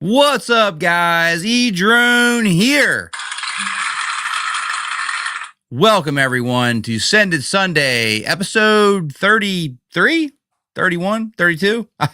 What's up, guys? Edrone here. Welcome, everyone, to Send It Sunday, episode 33, 31, 32. I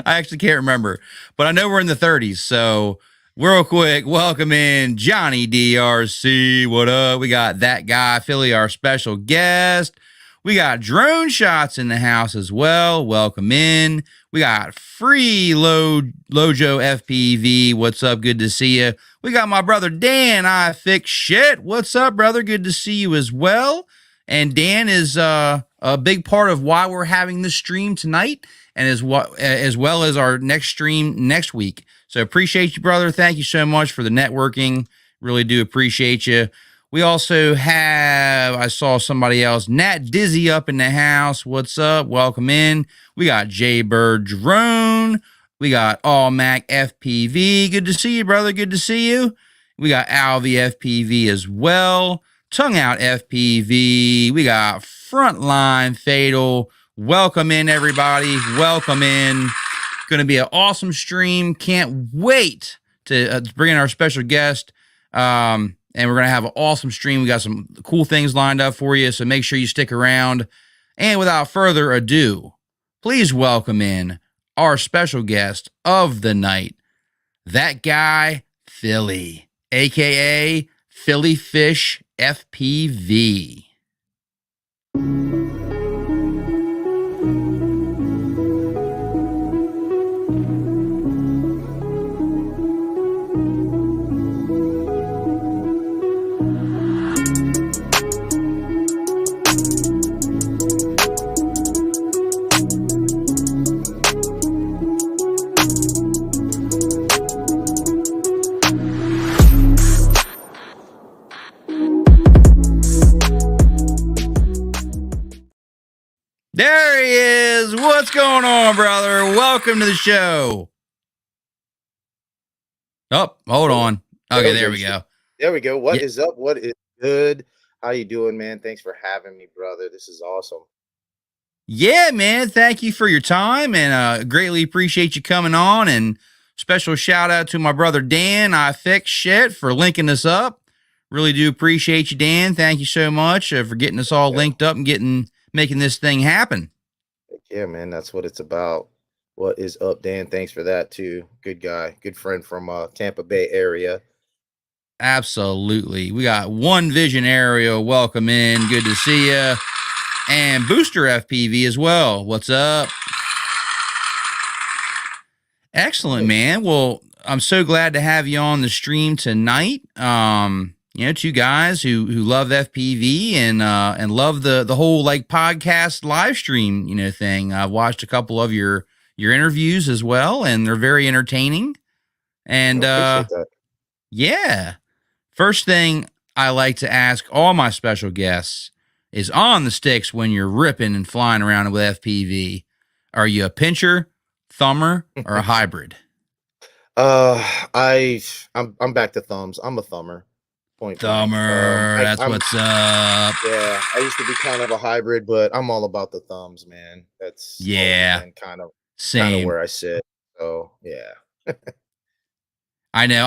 actually can't remember, but I know we're in the 30s. So, real quick, welcome in Johnny DRC. What up? We got That Guy Phly, our special guest. We got drone shots in the house as well. Welcome in. We got free Lojo FPV. What's up? Good to see you. We got my brother Dan. I fix shit. What's up, brother? Good to see you as well. And Dan is a big part of why we're having this stream tonight, and as well as our next stream next week. So appreciate you, brother. Thank you so much for the networking. Really do appreciate you. We also have, I saw somebody else, Nat Dizzy up in the house. What's up? Welcome in. We got Jaybird Drone. We got All Mac FPV. Good to see you, brother. Good to see you. We got Alvy FPV as well. Tongue Out FPV. We got Frontline Fatal. Welcome in, everybody. Welcome in. Going to be an awesome stream. Can't wait to bring in our special guest. And we're going to have an awesome stream. We got some cool things lined up for you, so make sure you stick around. And without further ado, please welcome in our special guest of the night, That Guy Phly, a.k.a. Philly Fish FPV. There he is. What's going on, brother? Welcome to the show. Oh, hold on. Okay, there we go. There we go. What is up? What is good? How you doing, man? Thanks for having me, brother. This is awesome. Yeah, man. Thank you for your time, and greatly appreciate you coming on. And special shout out to my brother Dan. I fix shit for linking us up. Really do appreciate you, Dan. Thank you so much for getting us all linked up and making this thing happen. Yeah, man, that's what it's about. What is up, Dan? Thanks for that too. Good guy, good friend from Tampa Bay area. Absolutely. We got One Vision Aerial. Welcome in. Good to see you. And Booster FPV as well. What's up? Excellent, man. Well, I'm so glad to have you on the stream tonight. Two guys who love FPV and love the whole like podcast live stream, thing. I've watched a couple of your interviews as well, and they're very entertaining. And yeah. First thing I like to ask all my special guests is, on the sticks when you're ripping and flying around with FPV, are you a pincher, thumber, or a hybrid? I'm back to thumbs. I'm a thumber. Thumber, that's what's up. Yeah, I used to be kind of a hybrid, but I'm all about the thumbs, man. That's kind of where I sit. So yeah. I know.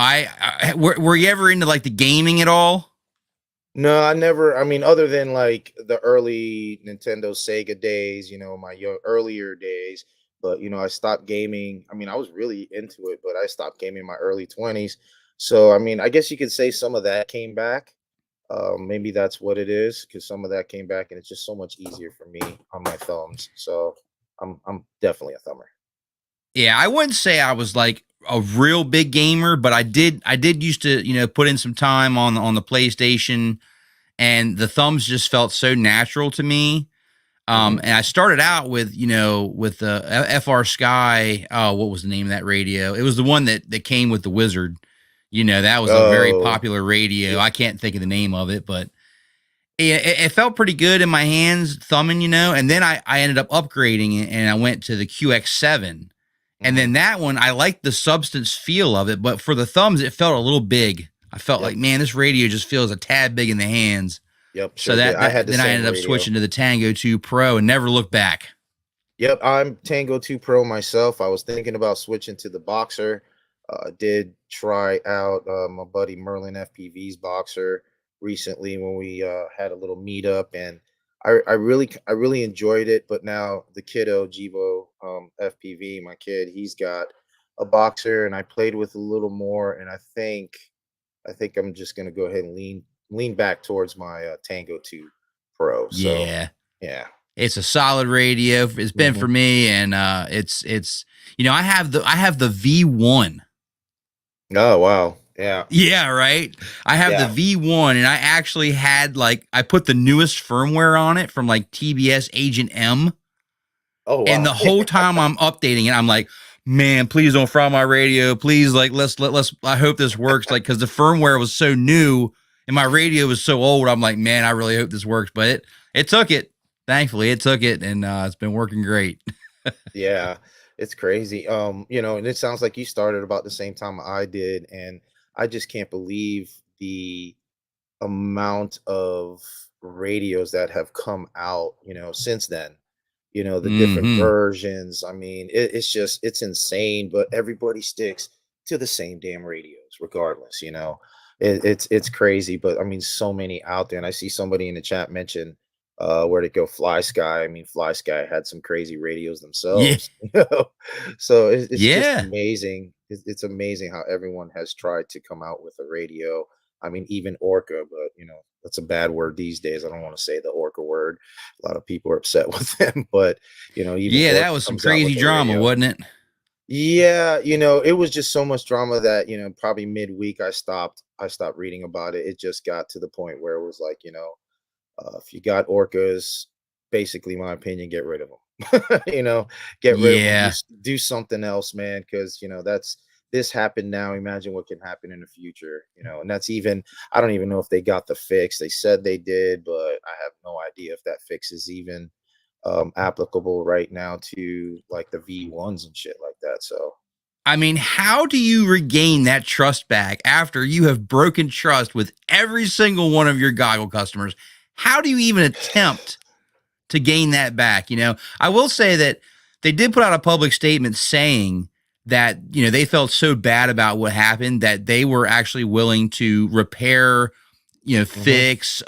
Were you ever into like the gaming at all? No, I never. I mean, other than like the early Nintendo Sega days, my earlier days. But I stopped gaming. I mean, I was really into it, but I stopped gaming in my early 20s. So, I mean, I guess you could say some of that came back. Maybe that's what it is, because some of that came back, and it's just so much easier for me on my thumbs. So, I'm definitely a thumber. Yeah, I wouldn't say I was like a real big gamer, but I did used to, put in some time on the PlayStation, and the thumbs just felt so natural to me. And I started out with the FR Sky. Oh, what was the name of that radio? It was the one that came with the Wizard. That was a very popular radio. I can't think of the name of it, but it felt pretty good in my hands thumbing, and then I ended up upgrading and I went to the QX7. And then that one, I liked the substance feel of it, but for the thumbs, it felt a little big. I felt like, man, this radio just feels a tad big in the hands. Yep. So then I ended up switching to the Tango 2 Pro and never looked back. Yep, I'm Tango 2 Pro myself. I was thinking about switching to the Boxer. Did try out my buddy Merlin FPV's boxer recently when we had a little meetup, and I really enjoyed it. But now the kiddo Jivo FPV, my kid, he's got a boxer, and I played with a little more, and I think I'm just gonna go ahead and lean back towards my Tango 2 Pro. So Yeah. yeah. It's a solid radio. It's been for Hmm. me, and it's I have the V1. Oh wow. Yeah. Yeah, right. I have the Yeah. V1, and I actually had I put the newest firmware on it from like TBS Agent M, Oh and wow. the whole time I'm updating it, I'm like, man, please don't fry my radio. Please, like, let's. I hope this works. Like, because the firmware was so new and my radio was so old, I'm like, man, I really hope this works. But it took it. Thankfully, it took it, and it's been working great. Yeah, it's crazy. And it sounds like you started about the same time I did, and I just can't believe the amount of radios that have come out, since then. The different Hmm. versions. I mean, it's insane, but everybody sticks to the same damn radios, regardless. It's crazy, but I mean, so many out there. And I see somebody in the chat mention where to go Fly Sky. I mean, Fly Sky had some crazy radios Yeah, themselves. So it's just yeah. amazing. It's amazing how everyone has tried to come out with a radio. I mean, even Orca, but that's a bad word these days. I don't want to say the Orca word. A lot of people are upset with them, but even Yeah, that Orca was some comes out with crazy a drama, radio. wasn't it? Yeah, it was just so much drama that, probably midweek I stopped reading about it. It just got to the point where it was like, if you got orcas, basically, my opinion, get rid of them. Get rid of them. Do Yeah. do something else, man, because this happened now. Imagine what can happen in the future. And that's even I don't even know if they got the fix. They said they did, but I have no idea if that fix is even applicable right now to like the V1s and shit like that. So I mean, how do you regain that trust back after you have broken trust with every single one of your goggle customers? How do you even attempt to gain that back? I will say that they did put out a public statement saying that, they felt so bad about what happened that they were actually willing to repair, mhm. fix,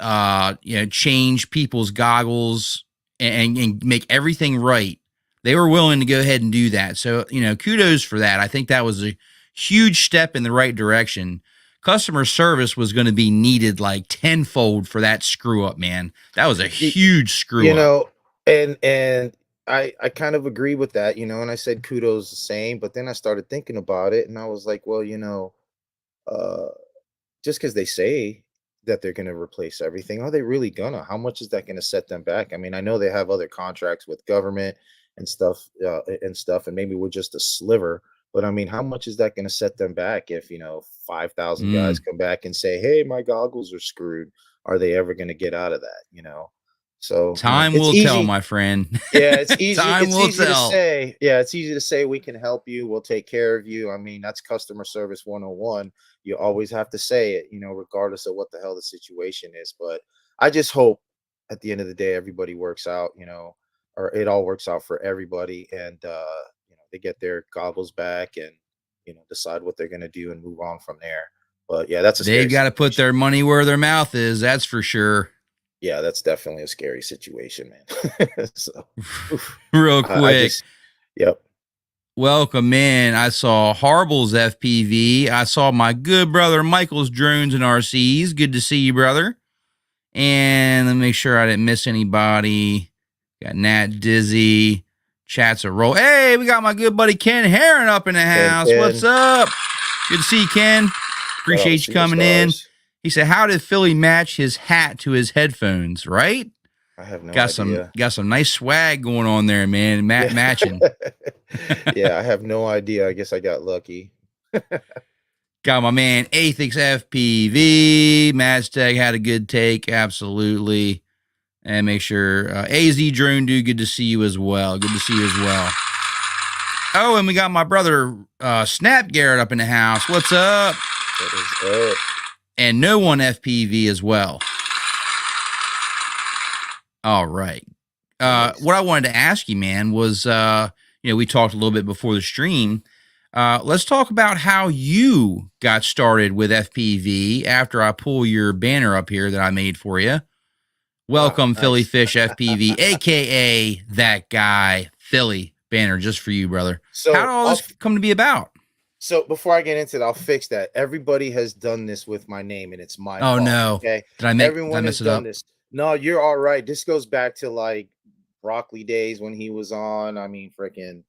change people's goggles and make everything right. They were willing to go ahead and do that. So, kudos for that. I think that was a huge step in the right direction. Customer service was going to be needed like tenfold for that screw up, man. That was a Y- huge screw you up. know, and I kind of agree with that, and I said kudos the same, but then I started thinking about it, and I was like, well, uh just because they say that they're going to replace everything, are they really gonna? How much is that going to set them back? I mean, I know they have other contracts with government and stuff, and maybe we're just a sliver. But I mean, how much is that going to set them back if 5,000 guys Mm. come back and say, "Hey, my goggles are screwed"? Are they ever going to get out of that? So Time it's will tell, easy. my friend. Yeah, it's easy Time it's will easy to tell. say. Yeah, it's easy to say we can help you, we'll take care of you. I mean, that's customer service 101. You always have to say it, regardless of what the hell the situation is. But I just hope at the end of the day everybody works out, or it all works out for everybody, and they get their goggles back and decide what they're gonna do and move on from there. But yeah, that's a They've scary got to put situation. their money where their mouth is. That's for sure. Yeah, that's definitely a scary situation, man. So oof. Real I quick. just yep. Welcome in. I saw Harble's FPV. I saw my good brother Michael's drones and RCs. Good to see you, brother. And let me make sure I didn't miss anybody. Got Nat Dizzy. Chats are roll. Hey, we got my good buddy Ken Heron up in the Ken house. What's Ken, up? Good to see you, Ken. shout out to Appreciate you coming in. superstars. He said, "How did Philly match his hat to his headphones?" Right? I have no Got some idea. nice swag going on there, man. Yeah. Matching. Yeah, I have no idea. I guess I got lucky. Got my man Athix FPV. Maztec had a good take, absolutely. And make sure AZ Drone Dude, good to see you as well. Good to see you as well. Oh, and we got my brother Snap Garrett up in the house. What's up? What is up? And no one FPV as well. All right. Nice. What I wanted to ask you, man, was we talked a little bit before the stream. Let's talk about how you got started with FPV after I pull your banner up here that I made for you. Ah, Welcome, Philly nice. Fish FPV, aka That Guy Philly banner, just for you, brother. How did So all I'll this come to be about? So before I get into it, I'll fix that. Everybody has done this with my name, and it's my Oh fault. no, Okay, did I everyone has mess it done up? this. No, you're all right. This goes back to like Broccoli days when he was on. I mean, freaking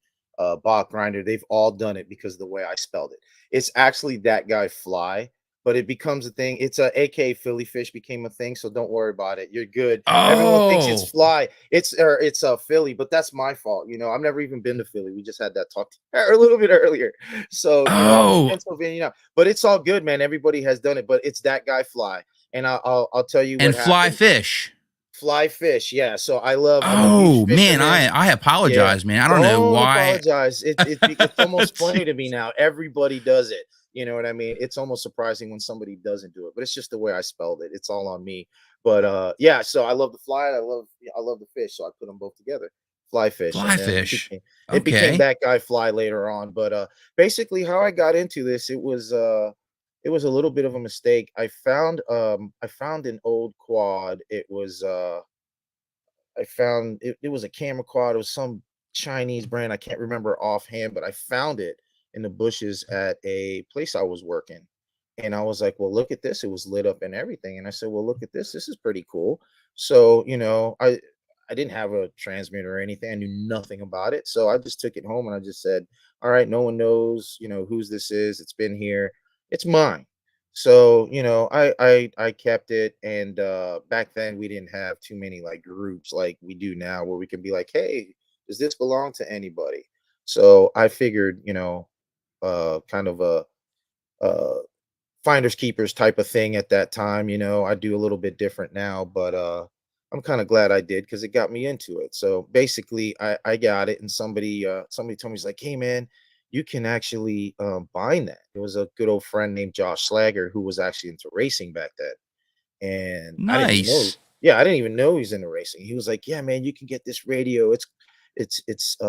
Bach Grinder. They've all done it because of the way I spelled it. It's actually That Guy Fly, but it becomes a thing. It's a AK Philly Fish became a thing, so don't worry about it. You're good. Everyone thinks it's Oh, Fly. It's a Philly, but that's my fault. I've never even been to Philly. We just had that talk a little bit earlier. So, I'm in oh, Pennsylvania now, but it's all good, man. Everybody has done it, but it's That Guy Fly. And I'll tell you what and fly happened. fish. Fly fish, yeah. So I'm a huge Oh man, fisherman. I Yeah. apologize, man. I don't know Don't why. apologize. It's almost funny to me Jeez. now. Everybody does it. You know what I mean? It's almost surprising when somebody doesn't do it, but it's just the way I spelled it. It's all on me. But yeah, so I love the fly. I love the fish. So I put them both together. Fly fish, Fly and then fish. it became Okay. That Guy Fly later on. But basically how I got into this, it was a little bit of a mistake. I found an old quad. It was a camera quad. It was some Chinese brand. I can't remember offhand, but I found it in the bushes at a place I was working. And I was like, well, look at this. It was lit up and everything. And I said, well, look at this. This is pretty cool. So, I didn't have a transmitter or anything. I knew nothing about it. So I just took it home and I just said, all right, no one knows, whose this is. It's been here. It's mine. So, I kept it, and back then we didn't have too many like groups like we do now where we can be like, "Hey, does this belong to anybody?" So I figured, kind of a uh finders keepers type of thing at that time. I do a little bit different now, but I'm kind of glad I did because it got me into it. So basically I got it, and somebody told me, he's like, hey man, you can actually bind that. It was a good old friend named Josh Slager who was actually into racing back then. And I didn't even know. Nice. Yeah, I didn't even know he's into racing. He was like, yeah man, you can get this radio. It's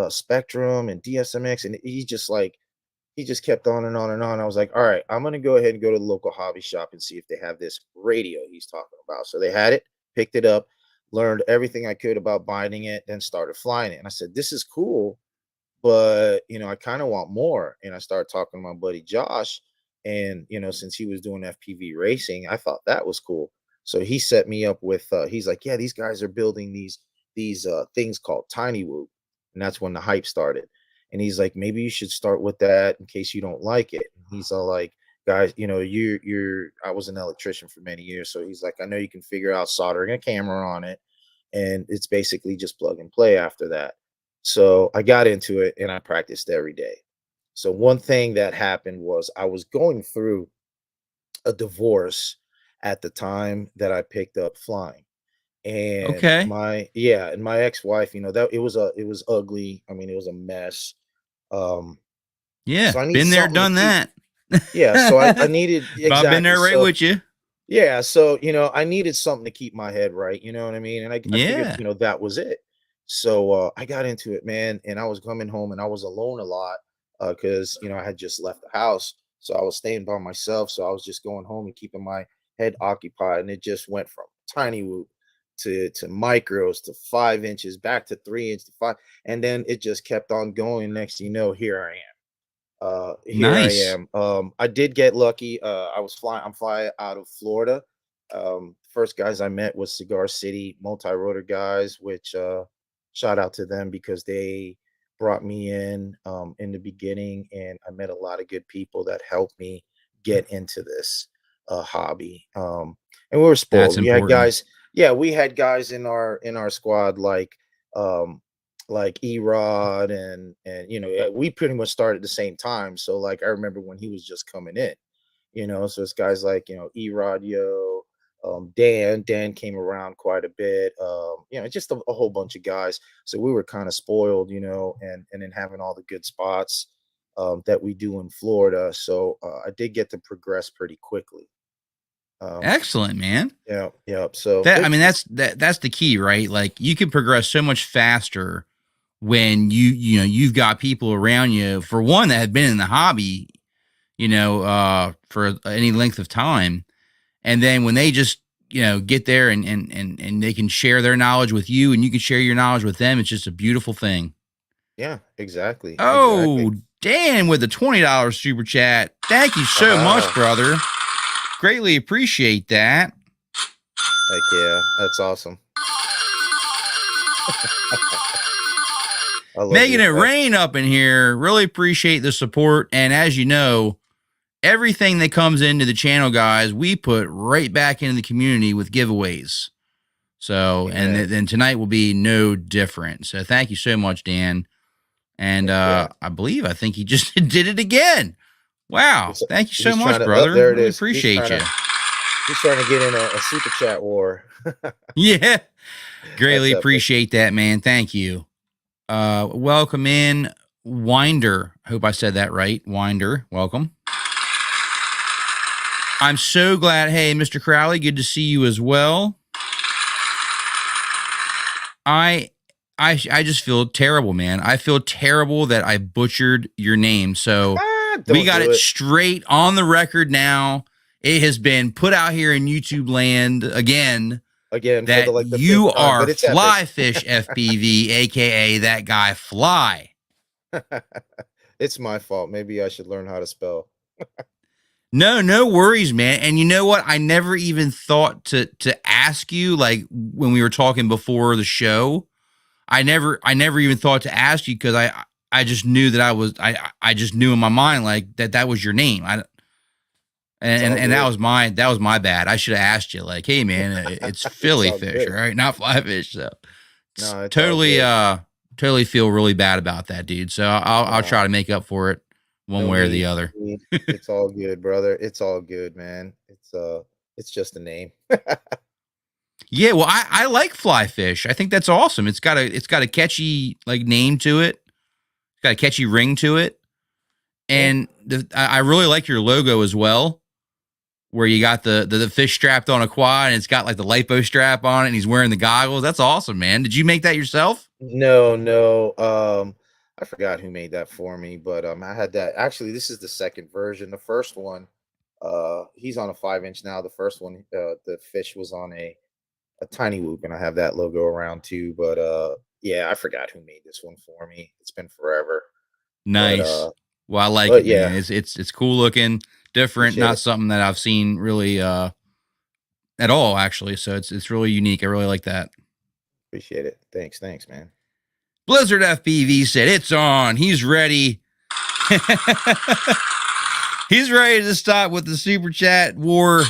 Spectrum and DSMX, and he just kept on and on and on. I was like, all right, I'm gonna go ahead and go to the local hobby shop and see if they have this radio he's talking about. So they had it, picked it up, learned everything I could about binding it, then started flying it. And I said, this is cool, but I kind of want more. And I started talking to my buddy Josh, and since he was doing FPV racing, I thought that was cool. So he set me up with he's like, yeah, these guys are building these things called Tiny Whoop. And that's when the hype started. And he's like, maybe you should start with that in case you don't like it. And he's all like, guys, you're I was an electrician for many years. So he's like, I know you can figure out soldering a camera on it. And it's basically just plug and play after that. So I got into it and I practiced every day. So one thing that happened was I was going through a divorce at the time that I picked up flying. And Okay. my ex-wife, that it was ugly. I mean, it was a mess. Um, Yeah. so I need Been there, something to done keep. that. Yeah, so I needed But I've been exactly. there right So with you. yeah, so, I needed something to keep my head right, you know what I mean? And I figured, Yeah. that was it. So, I got into it, man, and I was coming home and I was alone a lot, because I had just left the house, so I was staying by myself, so I was just going home and keeping my head occupied, and it just went from tiny whoop to micros to 5 inches, back to 3 inch to 5, and then it just kept on going. Next thing you know, here I am. Here I Nice. am. I did get lucky. I'm flying out of Florida. First guys I met was Cigar City multi-rotor guys, which shout out to them because they brought me in the beginning, and I met a lot of good people that helped me get into this hobby. And we were That's spoiled. We had important. guys, yeah, we had guys in our squad um like Erod, and we pretty much started at the same time. So like I remember when he was just coming in, so it's guys like Erod, Dan came around quite a bit, just a whole bunch of guys. So we were kind of spoiled, and then having all the good spots that we do in Florida. So I did get to progress pretty quickly. Um, Excellent, man. yeah, yeah. So That I mean that's the key, right? Like you can progress so much faster when you've got people around you, for one, that have been in the hobby, for any length of time. And then when they just, get there and they can share their knowledge with you and you can share your knowledge with them, it's just a beautiful thing. Yeah, exactly. Exactly. Oh, Dan with the $20 super chat. Thank you so much, Haha. brother. Greatly appreciate that. Heck yeah, that's awesome. I love Making your it effect. rain up in here. Really appreciate the support. And as you know, everything that comes into the channel, guys, we put right back into the community with giveaways. So, Amen. and then tonight will be no different. So thank you so much, Dan. And Yeah. I think he just did it again. Wow. Thank you so He's much, trying to, brother. there it Really is. appreciate you. He's trying to get in a super chat war. Yeah. Greatly That's epic. appreciate that, man. Thank you. Welcome in, Winder. Hope I said that right. Winder, welcome. I'm so glad. Hey, Mr. Crowley, good to see you as well. I just feel terrible, man. I feel terrible that I butchered your name. So we got it straight on the record now. It has been put out here in YouTube land again. That for the you fifth time, are but it's Flyfish FPV, aka That Guy Phly. It's my fault. Maybe I should learn how to spell. No worries, man. And you know what? I never even thought to ask you, like when we were talking before the show. I never even thought to ask you because I just knew that I just knew in my mind like that was your name. And that was my bad. I should have asked you like, hey man, it's Philly fish, all right, not fly fish. So No, totally feel really bad about that, dude. So I'll try to make up for it one way or the other. It's all good, brother. It's all good, man. It's just a name. Yeah, well, I like fly fish. I think that's awesome. It's got a catchy like name to it. It's got a catchy ring to it, and I really like your logo as well, where you got the fish strapped on a quad, and it's got like the lipo strap on it, and he's wearing the goggles. That's awesome, man. Did you make that yourself? No. I forgot who made that for me, but I had that. Actually, this is the second version. The first one, he's on a 5-inch now. The first one, the fish was on a tiny whoop, and I have that logo around too. But yeah, I forgot who made this one for me. It's been forever. Nice. But, well, I like it, yeah, man. It's cool looking, different, appreciate not it. something that I've seen really at all, actually. So it's really unique. I really like that. Appreciate it. Thanks, man. Blizzard FPV said it's on. He's ready. He's ready to stop with the super chat war.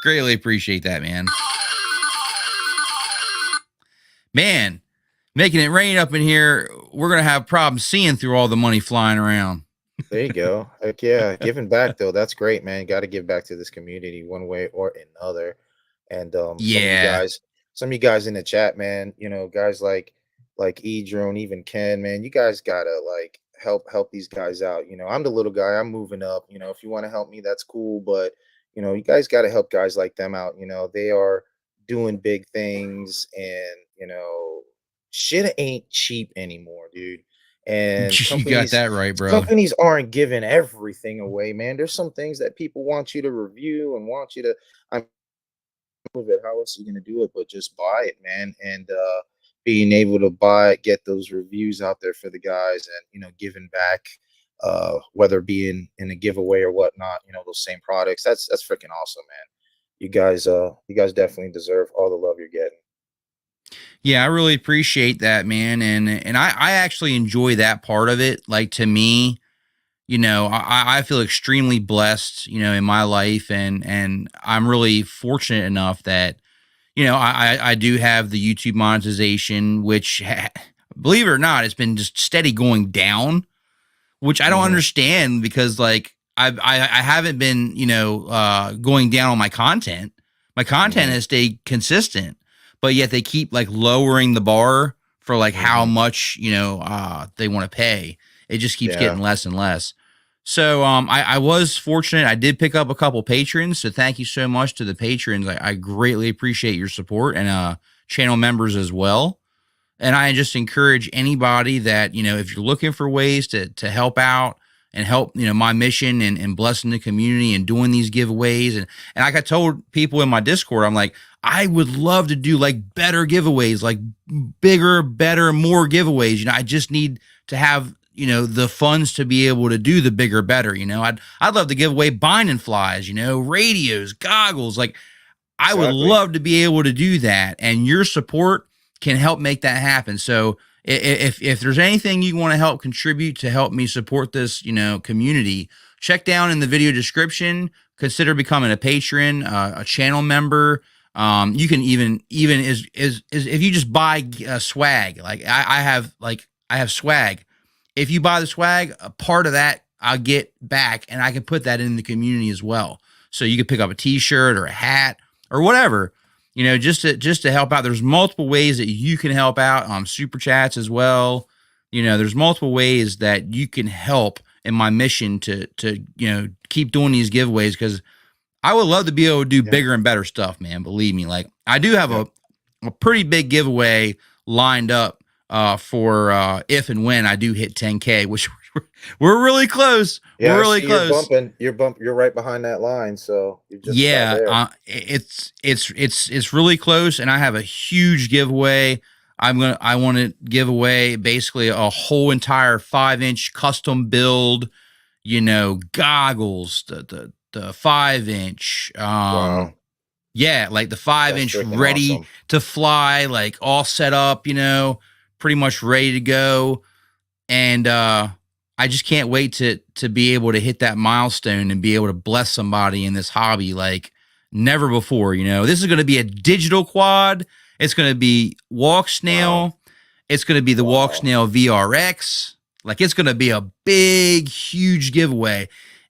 Greatly appreciate that, man. Man, making it rain up in here. We're going to have problems seeing through all the money flying around. There you go. Heck yeah. Giving back though. That's great, man. Got to give back to this community one way or another. And Yeah. some of you guys in the chat, man, guys like edrone, even Ken, man, you guys gotta like help these guys out. I'm the little guy, I'm moving up. If you want to help me, that's cool. But you guys gotta help guys like them out. They are doing big things, and shit ain't cheap anymore, dude. And You got that right, bro. companies aren't giving everything away, man. There's some things that people want you to review and want you to, I'm of it. How else are you gonna do it but just buy it, man? And being able to buy it, get those reviews out there for the guys, and giving back, whether it be in a giveaway or whatnot, those same products. That's freaking awesome, man. You guys definitely deserve all the love you're getting. Yeah, I really appreciate that, man. And I actually enjoy that part of it. Like, to me, I feel extremely blessed, in my life, and I'm really fortunate enough that, I do have the YouTube monetization, which, believe it or not, it's been just steady going down, which I don't understand, because like I haven't been, going down on my content. My content has stayed consistent, but yet they keep like lowering the bar for like how much, they want to pay. It just keeps getting less and less. So I was fortunate. I did pick up a couple patrons. So thank you so much to the patrons. I greatly appreciate your support, and channel members as well. And I just encourage anybody that, if you're looking for ways to help out and help, my mission and blessing the community and doing these giveaways. And like I told people in my Discord, I'm like, I would love to do like better giveaways, like bigger, better, more giveaways. I just need to have, the funds to be able to do the bigger, better. I'd love to give away binding flies, radios, goggles. Like, I would Exactly. love to be able to do that, and your support can help make that happen. So if there's anything you want to help contribute to help me support this, community, check down in the video description. Consider becoming a patron, a channel member. You can even is if you just buy swag. Like I have swag. If you buy the swag, a part of that I'll get back, and I can put that in the community as well. So you can pick up a T-shirt or a hat or whatever, just to help out. There's multiple ways that you can help out. Super chats as well. There's multiple ways that you can help in my mission to keep doing these giveaways, because I would love to be able to do bigger and better stuff, man. Believe me. Like, I do have a pretty big giveaway lined up for if and when I do hit 10K, which we're really close. Yeah, we're really close. You're right behind that line, so you just about there. It's really close, and I have a huge giveaway. I want to give away basically a whole entire 5-inch custom build, goggles, the 5-inch, Wow. yeah, like the 5-inch freaking ready awesome. to fly, like all set up, pretty much ready to go. And I just can't wait to be able to hit that milestone and be able to bless somebody in this hobby like never before. This is going to be a digital quad. It's going to be Walk Snail. Wow. It's going to be the Walk Snail VRX. Like, it's going to be a big, huge giveaway.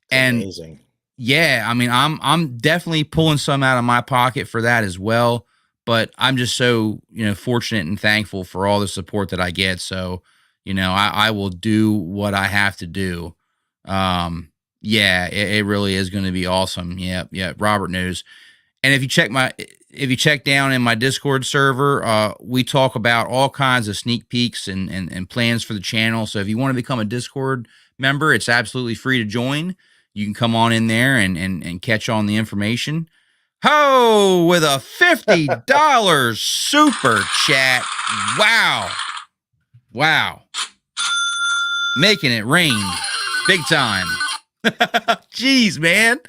And Amazing. yeah, I mean, I'm definitely pulling some out of my pocket for that as well. But I'm just so, fortunate and thankful for all the support that I get. So, I will do what I have to do. Yeah, it really is going to be awesome. Yeah. Robert knows. And if you check down in my Discord server, we talk about all kinds of sneak peeks and plans for the channel. So if you want to become a Discord member, it's absolutely free to join. You can come on in there and catch on the information. Ho, with a $50 super chat. Wow. Making it rain big time. Jeez, man.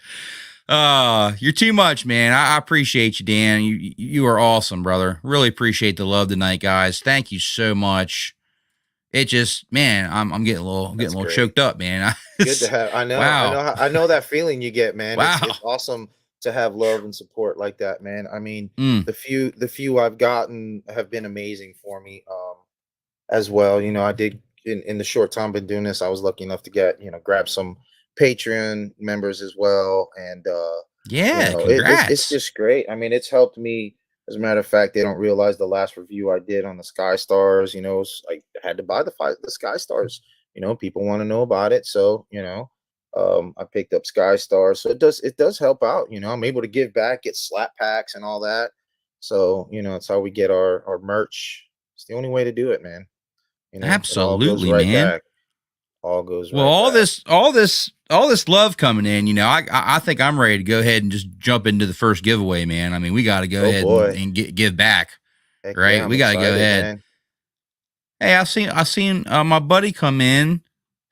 You're too much, man. I appreciate you, Dan. You are awesome, brother. Really appreciate the love tonight, guys. Thank you so much. It just, man, I'm getting a little choked up, man. Good to have. I know. Wow. I know that feeling you get, man. Wow. It's awesome to have love and support like that, man. I mean, Mm. the few I've gotten have been amazing for me. As well, I did in the short time I've been doing this, I was lucky enough to get, grab some Patreon members as well. And Yeah, it's congrats. just great. I mean, it's helped me. As a matter of fact, they don't realize the last review I did on the Sky Stars, I had to buy the Sky Stars. People want to know about it. So, I picked up Sky Stars. So it does help out. I'm able to give back, get slap packs and all that. So, it's how we get our merch. It's the only way to do it, man. It all goes Absolutely, right man. back. All goes Well, right back. all this love coming in, I think I'm ready to go ahead and just jump into the first giveaway, man. I mean, we got to go ahead and give back, Heck right? yeah, I'm We got to go excited, ahead. man. Hey, I seen my buddy come in,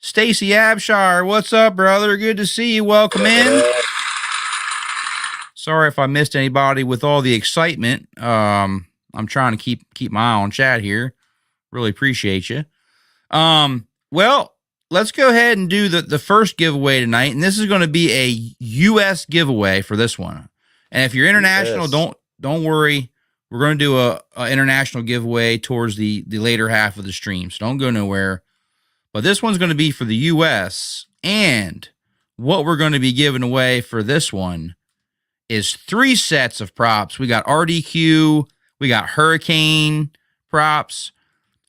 Stacy Abshire. What's up, brother? Good to see you. Welcome in. Sorry if I missed anybody with all the excitement. I'm trying to keep my eye on chat here. Really appreciate you. Well, let's go ahead and do the first giveaway tonight, and this is going to be a U.S. giveaway for this one. And if you're international, don't worry. We're going to do a international giveaway towards the later half of the stream, so don't go nowhere. But this one's going to be for the U.S., and what we're going to be giving away for this one is 3 sets of props. We got RDQ, we got Hurricane props.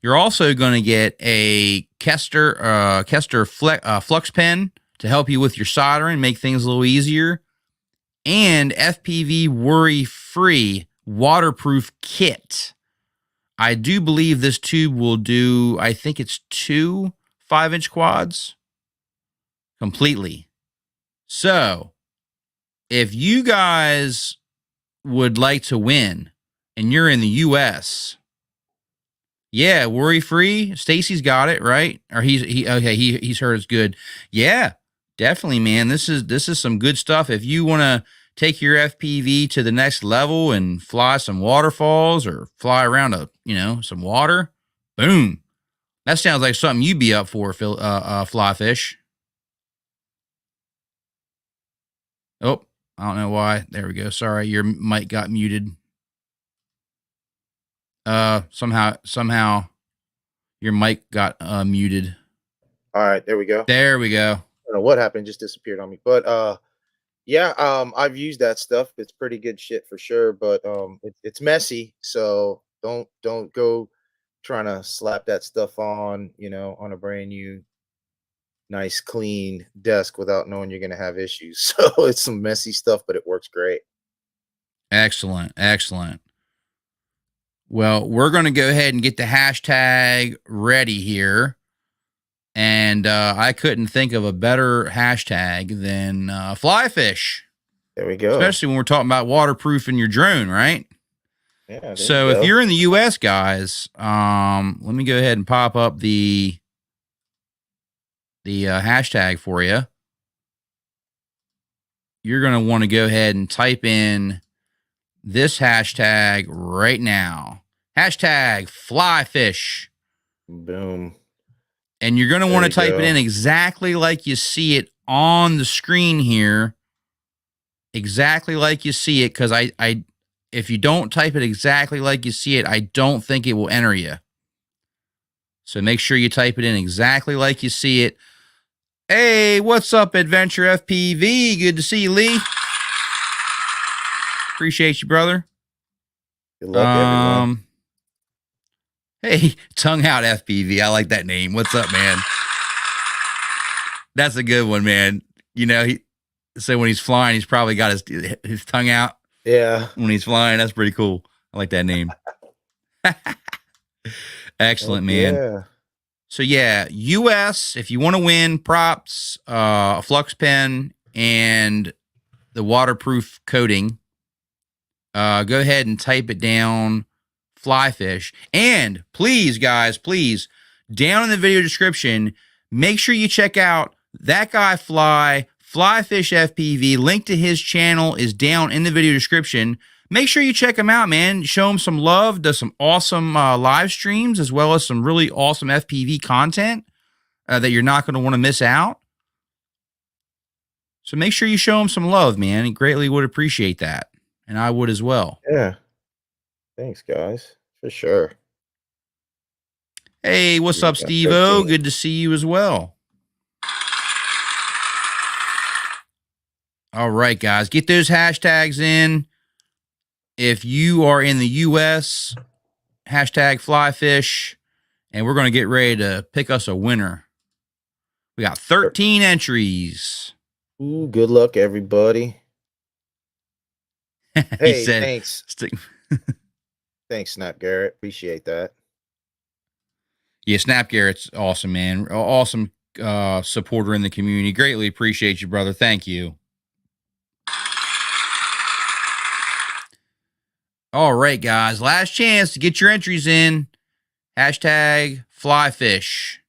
You're also going to get a Kester Flux pen to help you with your soldering, make things a little easier, and FPV worry-free waterproof kit. I do believe this tube will do, I think it's 2 5-inch quads completely. So if you guys would like to win and you're in the US, yeah, worry free. Stacy's got it, right? Or he's heard it's good. Yeah, definitely, man. This is some good stuff. If you want to take your FPV to the next level and fly some waterfalls or fly around some water, boom. That sounds like something you'd be up for, Fly Fish. Oh, I don't know why. There we go. Sorry, your mic got muted. Somehow your mic got muted. All right, there we go. There we go. I don't know what happened, just disappeared on me. But yeah, I've used that stuff. It's pretty good shit for sure, but it's messy, so don't go trying to slap that stuff on, on a brand new nice clean desk without knowing you're going to have issues. So it's some messy stuff, but it works great. Excellent. Excellent. Well, we're going to go ahead and get the hashtag ready here. And I couldn't think of a better hashtag than fly fish. There we go. Especially when we're talking about waterproofing your drone, right? Yeah. So if you're in the US, guys, let me go ahead and pop up the hashtag for you. You're going to want to go ahead and type in this hashtag right now. Hashtag flyfish. Boom. And you're going to want to type it in exactly like you see it on the screen here. Exactly like you see it, because if you don't type it exactly like you see it, I don't think it will enter you. So make sure you type it in exactly like you see it. Hey, what's up, Adventure FPV? Good to see you, Lee. Appreciate you, brother. Good luck, everyone. Hey, Tongue Out FPV. I like that name. What's up, man? That's a good one, man. So when he's flying, he's probably got his tongue out. Yeah. When he's flying, that's pretty cool. I like that name. Excellent, man. Yeah. So yeah, US, if you want to win props, a flux pen, and the waterproof coating, go ahead and type it down, flyfish. And please, guys, please, down in the video description, make sure you check out That Guy Phly, Flyfish FPV. Link to his channel is down in the video description. Make sure you check him out, man. Show him some love. Does some awesome live streams, as well as some really awesome FPV content that you're not going to want to miss out. So make sure you show him some love, man. He greatly would appreciate that. And I would as well. Yeah. Thanks, guys. For sure. Hey, what's up, Steve-O? Good to see you as well. All right, guys. Get those hashtags in. If you are in the US, hashtag flyfish, and we're going to get ready to pick us a winner. We got 13 entries. Ooh, good luck, everybody. Hey, said, thanks. Thanks, Snap Garrett. Appreciate that. Yeah, Snap Garrett's awesome, man. Awesome supporter in the community. Greatly appreciate you, brother. Thank you. All right, guys. Last chance to get your entries in. Hashtag flyfish.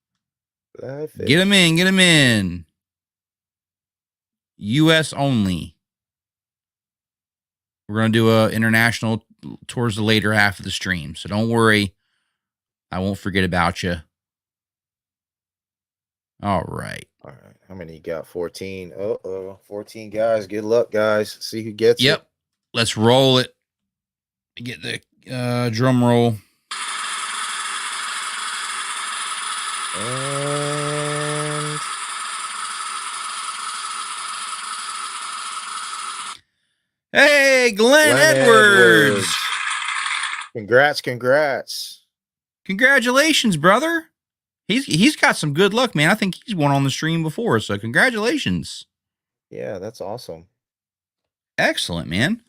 Flyfish. Get them in. Get them in. US only. We're going to do a international towards the later half of the stream. So don't worry. I won't forget about you. All right. All right. How many you got? 14. 14 guys. Good luck, guys. See who gets it. Yep. Let's roll it. Get the drum roll. And hey, Glenn Edwards. Congrats. Congratulations, brother. He's got some good luck, man. I think he's won on the stream before, so congratulations. Yeah, that's awesome. Excellent, man.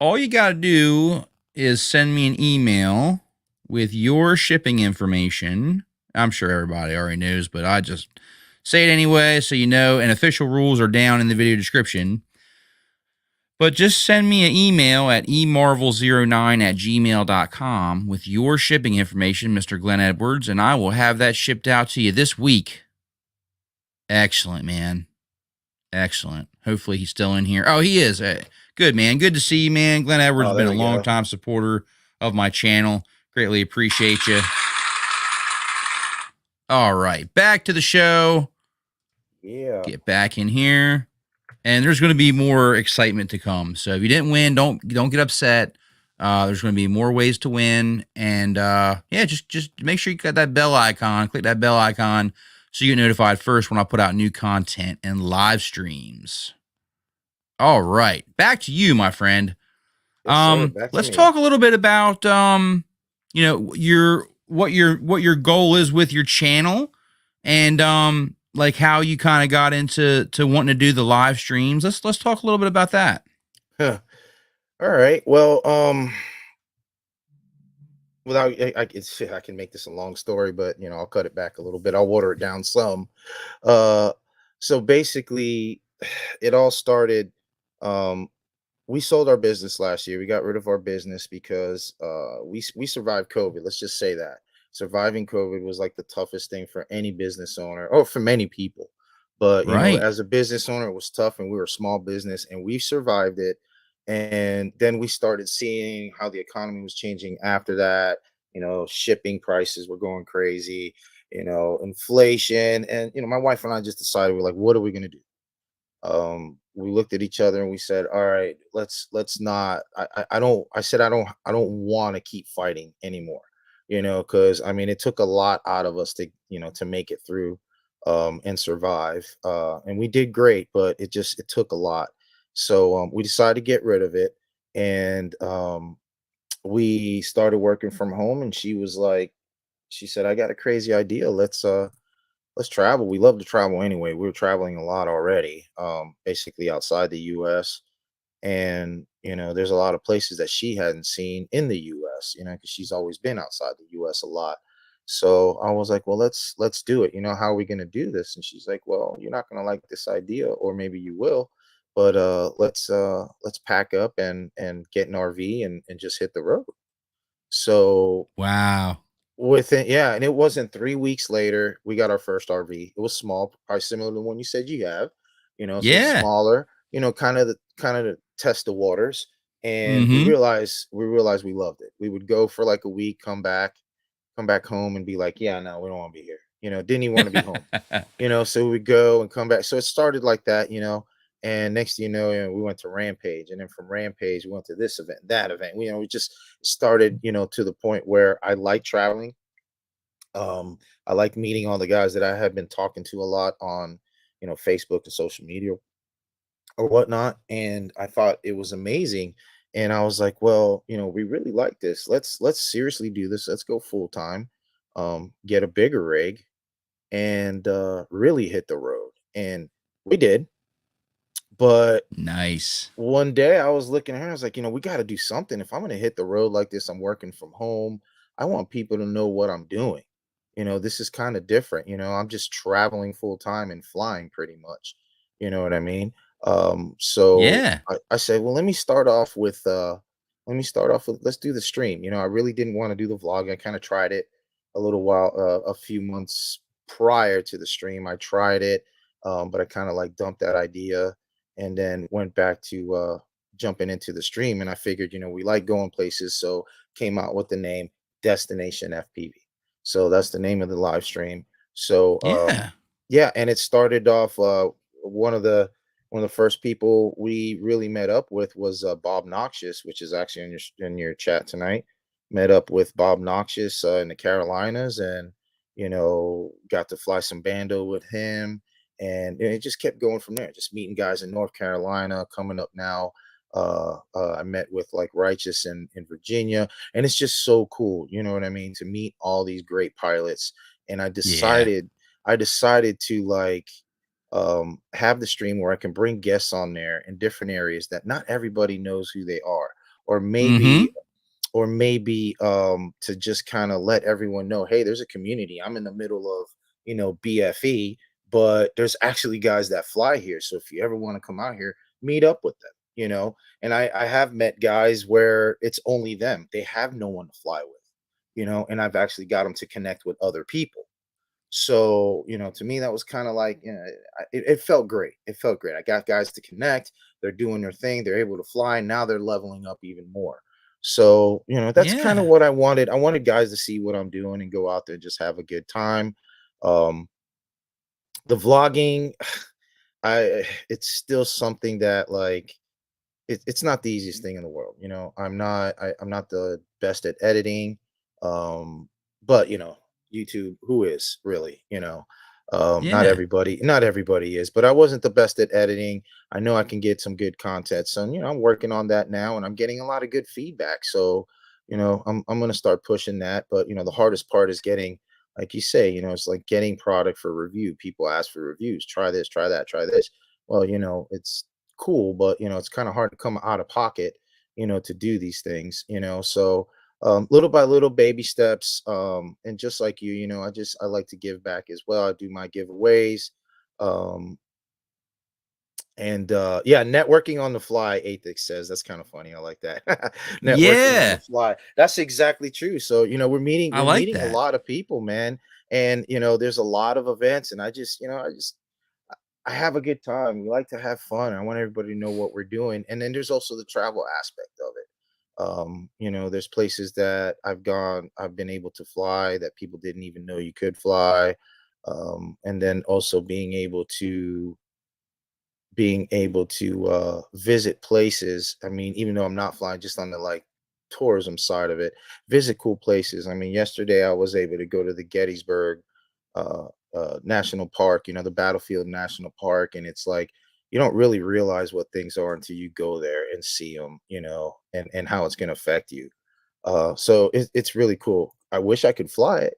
All you got to do is send me an email with your shipping information. I'm sure everybody already knows, but I just say it anyway so you know. And official rules are down in the video description. But just send me an email at emarvel09@gmail.com with your shipping information, Mr. Glenn Edwards, and I will have that shipped out to you this week. Excellent, man. Excellent. Hopefully he's still in here. Oh, he is. Good, man. Good to see you, man. Glenn Edwards Oh, has been there a we go. long-time supporter of my channel. Greatly appreciate you. All right, back to the show. Yeah. Get back in here. And there's going to be more excitement to come. So if you didn't win, don't get upset. There's going to be more ways to win, and yeah, just make sure you got that bell icon. Click that bell icon so you get notified first when I put out new content and live streams. All right, back to you, my friend. Yes, sir. Back to Let's me. talk a little bit about your goal is with your channel, and like how you kind of got into wanting to do the live streams. Let's talk a little bit about that. Huh. All right. Well, without I can make this a long story, but I'll cut it back a little bit. I'll water it down some. Uh, so basically, it all started. Um, we sold our business last year. We got rid of our business because we survived COVID. Let's just say that surviving COVID was like the toughest thing for any business owner, or for many people. But Right. as a business owner, it was tough, and we were a small business, and we survived it. And then we started seeing how the economy was changing after that. Shipping prices were going crazy. Inflation, and my wife and I just decided, we're like, what are we gonna do? We looked at each other and we said, all right, let's not. I don't. I said, I don't want to keep fighting anymore. Because I mean, it took a lot out of us to make it through, and survive. And we did great, but it took a lot. So we decided to get rid of it, and we started working from home. And she said, I got a crazy idea. Let's travel. We love to travel anyway. We were traveling a lot already, basically outside the US. And, there's a lot of places that she hadn't seen in the US, because she's always been outside the US a lot. So I was like, well, let's do it. How are we gonna do this? And she's like, well, you're not gonna like this idea, or maybe you will, but let's pack up and get an RV and just hit the road. So Wow. within, yeah, and it wasn't 3 weeks later, we got our first RV. It was small, probably similar to the one you said you have, so it's Yeah. smaller, kind of to test the waters. And we Mm-hmm. realized we realized we loved it. We would go for like a week, come back home and be like, yeah, no, we don't want to be here. Didn't even want to be home. So we go and come back. So it started like that, and next thing we went to Rampage, and then from Rampage we went to this event, that event. We just started, to the point where I like traveling. I like meeting all the guys that I had been talking to a lot on, Facebook and social media or whatnot. And I thought it was amazing. And I was like, well, we really like this. Let's seriously do this. Let's go full time, get a bigger rig, and really hit the road. And we did. But Nice. one day I was looking at her, I was like, we got to do something. If I'm going to hit the road like this, I'm working from home. I want people to know what I'm doing. This is kind of different. I'm just traveling full time and flying pretty much. You know what I mean? So Yeah. I said, well, let me start off with, let's do the stream. I really didn't want to do the vlog. I kind of tried it a little while, a few months prior to the stream. I tried it, but I kind of like dumped that idea, and then went back to jumping into the stream. And I figured, we like going places, so came out with the name Destination FPV. So that's the name of the live stream. So Yeah. yeah, and it started off, one of the first people we really met up with was Bob Noxious, which is actually in your chat tonight. Met up with Bob Noxious in the Carolinas, and got to fly some bando with him. And it just kept going from there, just meeting guys in North Carolina. Coming up now, I met with like Righteous in Virginia, and it's just so cool, you know what I mean, to meet all these great pilots. And Yeah. I decided to like, have the stream where I can bring guests on there in different areas that not everybody knows who they are, or Mm-hmm. or maybe to just kind of let everyone know, hey, there's a community. I'm in the middle of, BFE, but there's actually guys that fly here. So if you ever want to come out here, meet up with them, And I have met guys where it's only them. They have no one to fly with, and I've actually got them to connect with other people. So, to me, that was kind of like, it felt great. It felt great. I got guys to connect. They're doing their thing. They're able to fly. Now they're leveling up even more. So, that's kind of Yeah. what I wanted. I wanted guys to see what I'm doing and go out there and just have a good time. Um, the vlogging, it's still something that like it's not the easiest thing in the world. I'm not the best at editing. Um, but YouTube, who is really, not Yeah. everybody is, but I wasn't the best at editing. I know I can get some good content. So, I'm working on that now and I'm getting a lot of good feedback. So, I'm gonna start pushing that. But the hardest part is getting, like you say, it's like getting product for review. People ask for reviews, try this, try that, try this. Well, it's cool, but it's kind of hard to come out of pocket, to do these things, So little by little, baby steps. And just like you, I like to give back as well. I do my giveaways. Um, and yeah, networking on the fly, Athix says. That's kind of funny. I like that. Networking on the Yeah. fly. That's exactly true. So, we're meeting I we're like meeting a that. lot of people, man. And there's a lot of events, and I have a good time. We like to have fun. I want everybody to know what we're doing. And then there's also the travel aspect of it. There's places that I've been able to fly that people didn't even know you could fly. And then also being able to visit places. I mean, even though I'm not flying, just on the like tourism side of it, visit cool places. I mean, yesterday I was able to go to the Gettysburg uh, National Park, the Battlefield National Park, and it's like you don't really realize what things are until you go there and see them, and how it's going to affect you. So it's really cool. I wish I could fly it.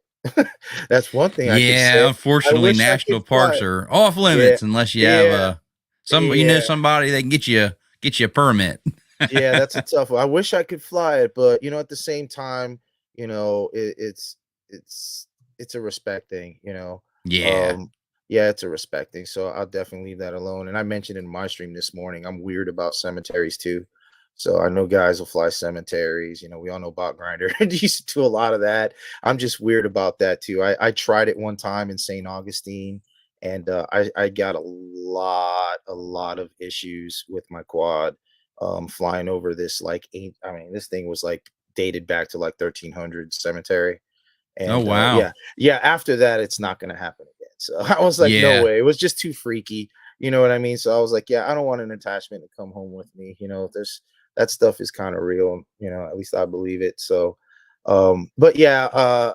That's one thing I could Yeah, say. I unfortunately, wish I could national fly parks it. are off Yeah, limits unless you have yeah, yeah. somebody that can get you a permit. Yeah, that's a tough one. I wish I could fly it, but at the same time, it's it's a respect thing. Yeah. Um, yeah, it's a respect thing. So I'll definitely leave that alone. And I mentioned in my stream this morning, I'm weird about cemeteries too. So I know guys will fly cemeteries. We all know Bot Grinder. Used to do a lot of that. I'm just weird about that too. I tried it one time in St. Augustine, and I got a lot of issues with my quad flying over this like I mean, this thing was like dated back to like 1300 cemetery. Oh And wow. yeah, after that, it's not going to happen again. So I was like, no Yeah. way. It was just too freaky. You know what I mean? So I was like, yeah, I don't want an attachment to come home with me. There's that stuff is kind of real. At least I believe it. So, but yeah,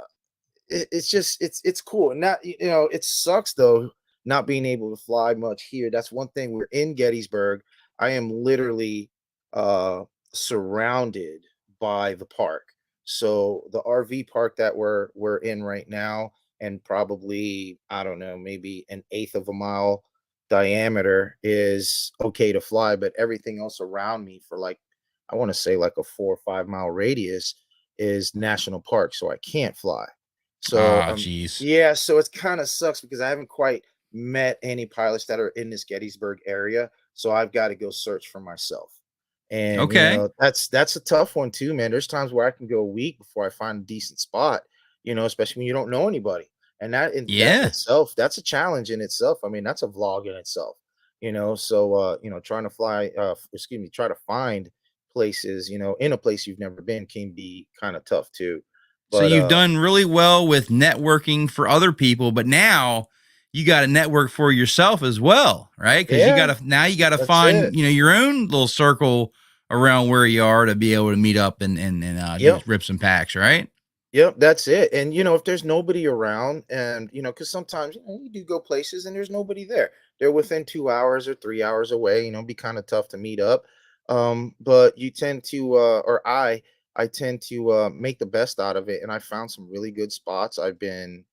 it's just it's cool. And that it sucks though not being able to fly much here. That's one thing. We're in Gettysburg. I am literally uh surrounded by the park. So the RV park that we're in right now, and probably I don't know, maybe an eighth of a mile diameter is okay to fly, but everything else around me for like I want to say like a 4 or 5 mile radius is national park, so I can't fly. So Ah, jeez. yeah, so it's kind of sucks because I haven't quite met any pilots that are in this Gettysburg area. So I've got to go search for myself. And Okay. that's a tough one too, man. There's times where I can go a week before I find a decent spot, especially when you don't know anybody. And that in Yeah. itself, that's a challenge in itself. I mean, that's a vlog in itself. So trying to fly excuse me, try to find places, in a place you've never been can be kind of tough too. So But you've done really well with networking for other people, but now you got to network for yourself as well, right? Because yeah, you got to that's it. find your own little circle around where you are to be able to meet up and do Yep. rips and packs, right? Yep, that's it. And if there's nobody around, and because sometimes you do go places and there's nobody there. They're within 2 hours or 3 hours away. Be kind of tough to meet up. But you tend to, or I tend to make the best out of it. And I found some really good spots. I've been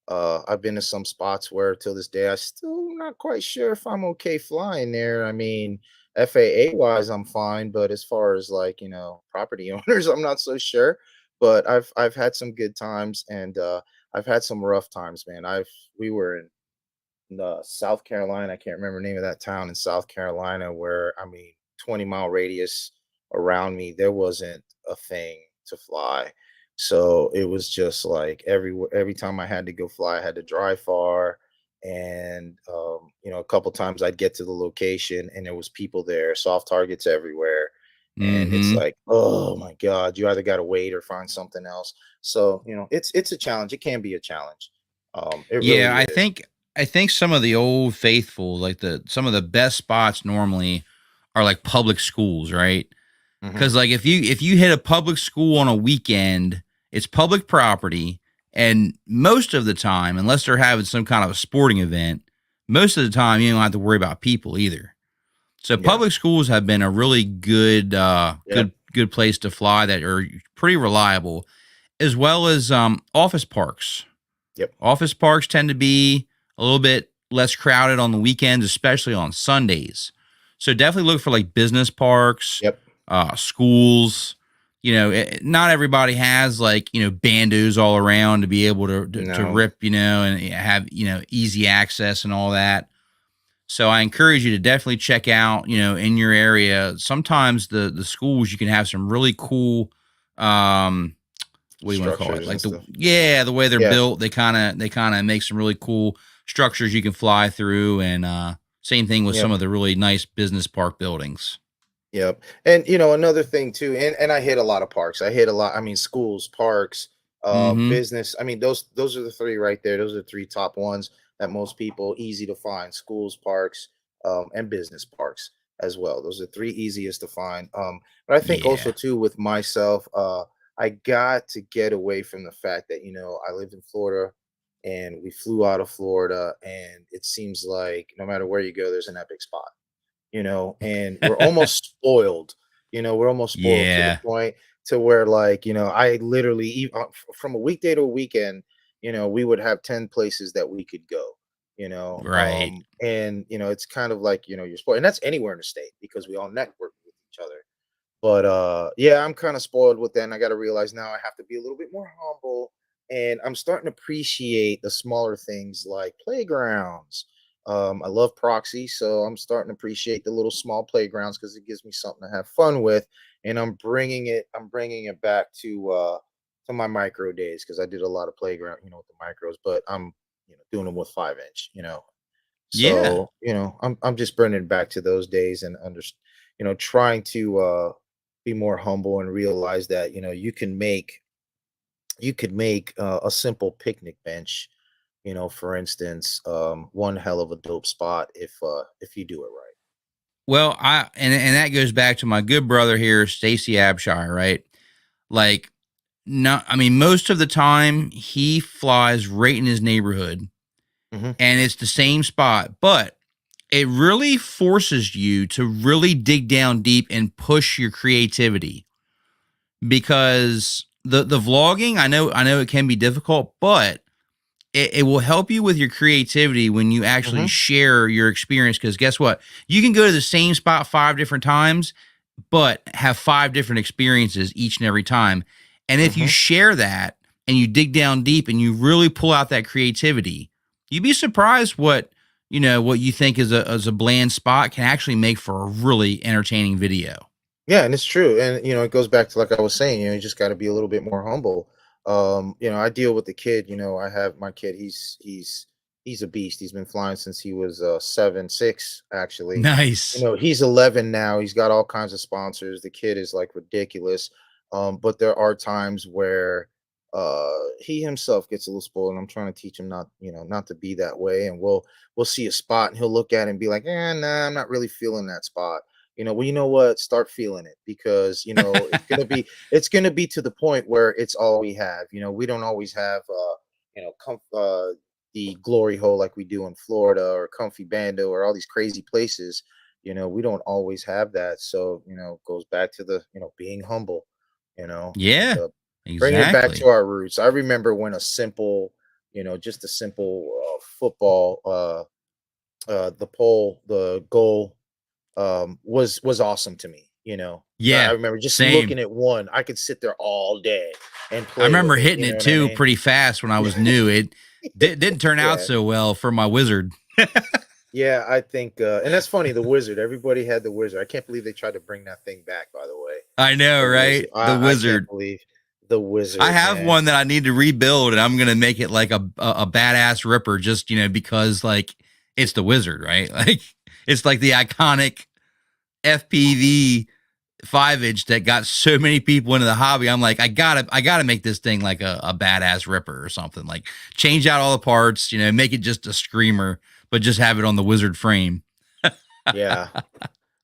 to some spots where till this day I still not quite sure if I'm okay flying there. I mean, FAA wise, I'm fine, but as far as like, property owners, I'm not so sure. But I've had some good times, and I've had some rough times, man. We were in South Carolina. I can't remember the name of that town in South Carolina where, I mean, 20-mile radius around me, there wasn't a thing to fly. So it was just like every time I had to go fly, I had to drive far. And a couple times I'd get to the location and there was people there, soft targets everywhere. And it's Mm-hmm. like, oh my God, you either gotta wait or find something else. So, it's a challenge. It can be a challenge. It Yeah, really is. I think some of the old faithful, like some of the best spots normally are like public schools, right? Mhm. Because like if you hit a public school on a weekend, it's public property, and most of the time, unless they're having some kind of a sporting event, most of the time you don't have to worry about people either. So Yeah. public schools have been a really good Yep. good place to fly that are pretty reliable, as well as office parks. Yep. Office parks tend to be a little bit less crowded on the weekends, especially on Sundays. So definitely look for like business parks, Yep. schools. Not everybody has like bandos all around to be able to No. rip, and have easy access and all that. So I encourage you to definitely check out, in your area. Sometimes the schools you can have some really cool um what do you want to call it? Structures and Like stuff. the way they're Yeah. built, they kind of make some really cool structures you can fly through, and same thing with some Yep. of the really nice business park buildings. Yep. And another thing too, and I hit a lot of parks. I hit a lot, I mean, schools, parks, Mhm. business. I mean, those are the three right there. Those are the three top ones that most people easy to find. Schools, parks, and business parks as well. Those are three easiest to find. But I think also Yeah. too with myself, I got to get away from the fact that, I lived in Florida and we flew out of Florida, and it seems like no matter where you go, there's an epic spot, and we're almost spoiled. We're almost spoiled to the Yeah. point to where, like, I literally, from a weekday to a weekend, we would have 10 places that we could go, Right. and, it's kind of like, you're spoiled. And that's anywhere in the state because we all network with each other. But yeah, I'm kind of spoiled with that. And I got to realize now I have to be a little bit more humble. And I'm starting to appreciate the smaller things like playgrounds. I love proxy, so I'm starting to appreciate the little small playgrounds because it gives me something to have fun with. And I'm bringing it back to my micro days because I did a lot of playground, with the micros, but I'm doing them with 5 inch. Yeah. So, I'm just bringing it back to those days and trying to be more humble and realize that, you could make a simple picnic bench, for instance, one hell of a dope spot if you do it right. Well, and that goes back to my good brother here, Stacy Abshire, right? Like, no, I mean, most of the time he flies right in his neighborhood, Hmm. and it's the same spot, but it really forces you to really dig down deep and push your creativity, because the vlogging, I know it can be difficult, but it will help you with your creativity when you actually Hmm. share your experience. Because guess what? You can go to the same spot 5 different times, but have 5 different experiences each and every time. And if you Hmm. share that and you dig down deep and you really pull out that creativity, you'd be surprised what you think is a bland spot can actually make for a really entertaining video. Yeah, and it's true. And it goes back to like I was saying, you just got to be a little bit more humble. I deal with the kid, I have my kid, he's a beast. He's been flying since he was 7, 6, actually. Nice. He's 11 now. He's got all kinds of sponsors. The kid is like ridiculous. But there are times where he himself gets a little spoiled, and I'm trying to teach him not to be that way. And we'll see a spot and he'll look at it and be like, nah, I'm not really feeling that spot. Well, you know what? Start feeling it because it's gonna be to the point where it's all we have. We don't always have the glory hole like we do in Florida or Comfy Bando or all these crazy places. We don't always have that. So, it goes back to the, being humble, and Yeah, bringing it back to exactly. our roots. I remember when just a simple football, the goal was awesome to me. You know, I Yeah, remember just same. looking at one. I could sit there all day and I play remember with it. hitting You know it what I too mean? pretty fast when I was new. It didn't turn out Yeah. so well for my wizard. Yeah, I think, and that's funny. The Wizard. Everybody had the Wizard. I can't believe they tried to bring that thing back. By the way, I know, the Wizard. right? The I can't wizard. believe the I Wizard, have man. one that I need to rebuild, and I'm gonna make it like a badass ripper, just because like it's the wizard, right? Like it's like the iconic FPV 5-inch that got so many people into the hobby. I'm like, I gotta make this thing like a badass ripper or something. Like change out all the parts, make it just a screamer, but just have it on the wizard frame. Yeah,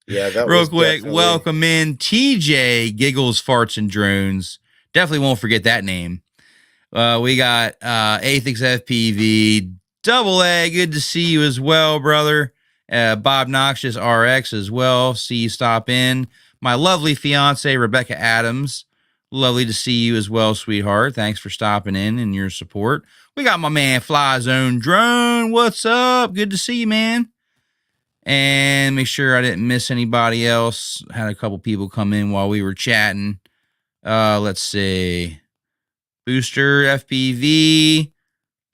yeah, that Real was quick, definitely. welcome in TJ Giggles, Farts, and Drones. Definitely won't forget that name. We got Athix FPV, Double A. Good to see you as well, brother. Bob Noxious RX as well. See you stop in. My lovely fiance, Rebecca Adams. Lovely to see you as well, sweetheart. Thanks for stopping in and your support. We got my man Fly Zone Drone. What's up? Good to see you, man. And make sure I didn't miss anybody else. Had a couple people come in while we were chatting. Let's see. Booster FPV.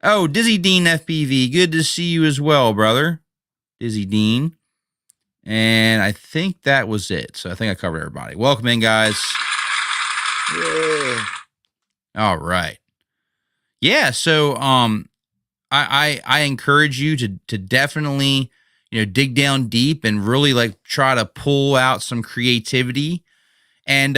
Oh, Dizzy Dean FPV. Good to see you as well, brother. Dizzy Dean. And I think that was it. So I think I covered everybody. Welcome in, guys. Yeah. All right. Yeah, so I encourage you to definitely, dig down deep and really like try to pull out some creativity. And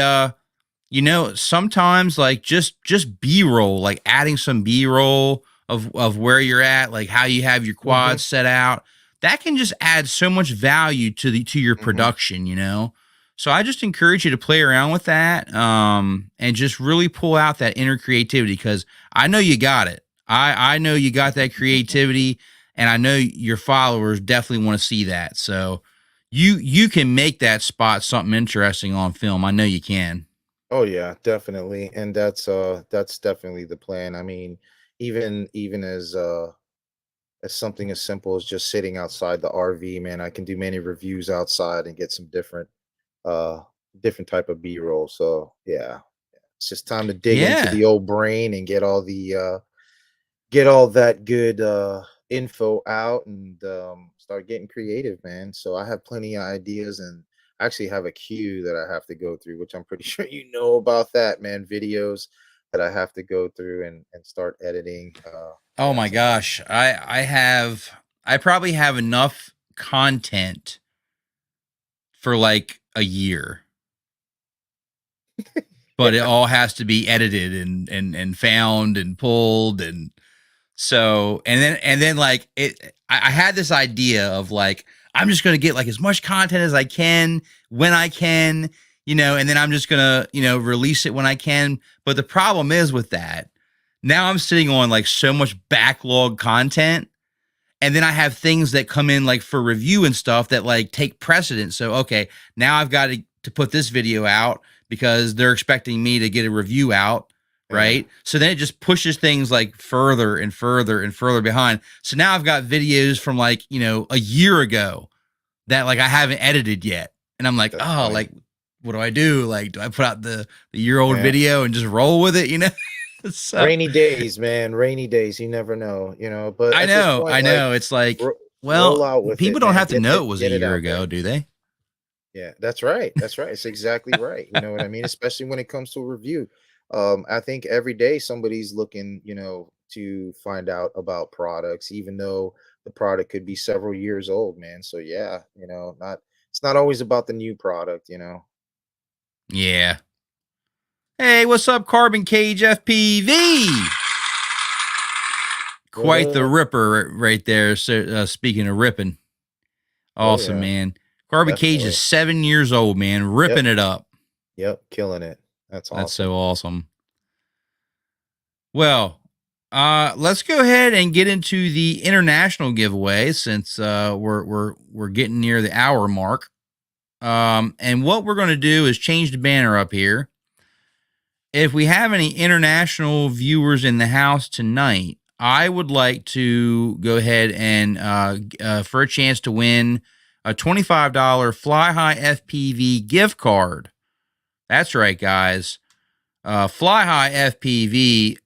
sometimes like just B-roll, like adding some B-roll of where you're at, like how you have your Hmm. quads set out, that can just add so much value to your Hmm. production. So I just encourage you to play around with that, and just really pull out that inner creativity, because I know you got it. I know you got that creativity, and I know your followers definitely want to see that. So you can make that spot something interesting on film. I know you can. Oh yeah, definitely. And that's definitely the plan. I mean, even as something as simple as just sitting outside the RV, man, I can do many reviews outside and get some uh different type of B-roll. So yeah, it's just time to dig into Yeah. the old brain and get all that good info out and start getting creative, man. So I have plenty of ideas and I actually have a queue that I have to go through, which I'm pretty sure you know about that, man. Videos that I have to go through and start editing. Oh Yeah, my it's amazing. gosh. I probably have enough content for like a year, but it Yeah. all has to be edited and found and pulled. And so and then like I had this idea of like I'm just gonna get like as much content as I can when I can, and then I'm just gonna, release it when I can. But the problem is with that, now I'm sitting on like so much backlog content, and then I have things that come in like for review and stuff that like take precedence. So okay, now I've got to put this video out because they're expecting me to get a review out, Yeah. right? So then it just pushes things like further and further and further behind. So now I've got videos from like, a year ago that like I haven't edited yet. And I'm like, That's oh, funny. like what do I do? Like, do I put out the year old Yeah. video and just roll with it, So Rainy days, man. Rainy days. You never know, but I at this know, point, I like know. It's like, ro- roll well, out with people it, don't man. have to know it was a Get it year out ago, there. do they? Yeah, that's right. That's right. It's exactly right. You know what I mean? Especially when it comes to a review. I think every day somebody's looking, to find out about products, even though the product could be several years old, man. So yeah, not it's not always about the new product. Yeah. Hey, what's up, Carbon Cage FPV? What Quite the up? ripper right there. So, speaking of ripping, Oh awesome, yeah, man. Carbon Cage is definitely. 7 years old, man, Yep, ripping it up. yep, killing it. That's That's awesome. so awesome. Well, let's go ahead and get into the international giveaway since we're getting near the hour mark. And what we're going to do is change the banner up here. If we have any international viewers in the house tonight, I would like to go ahead and for a chance to win a $25 Fly High FPV gift card. That's right, guys. Fly High FPV,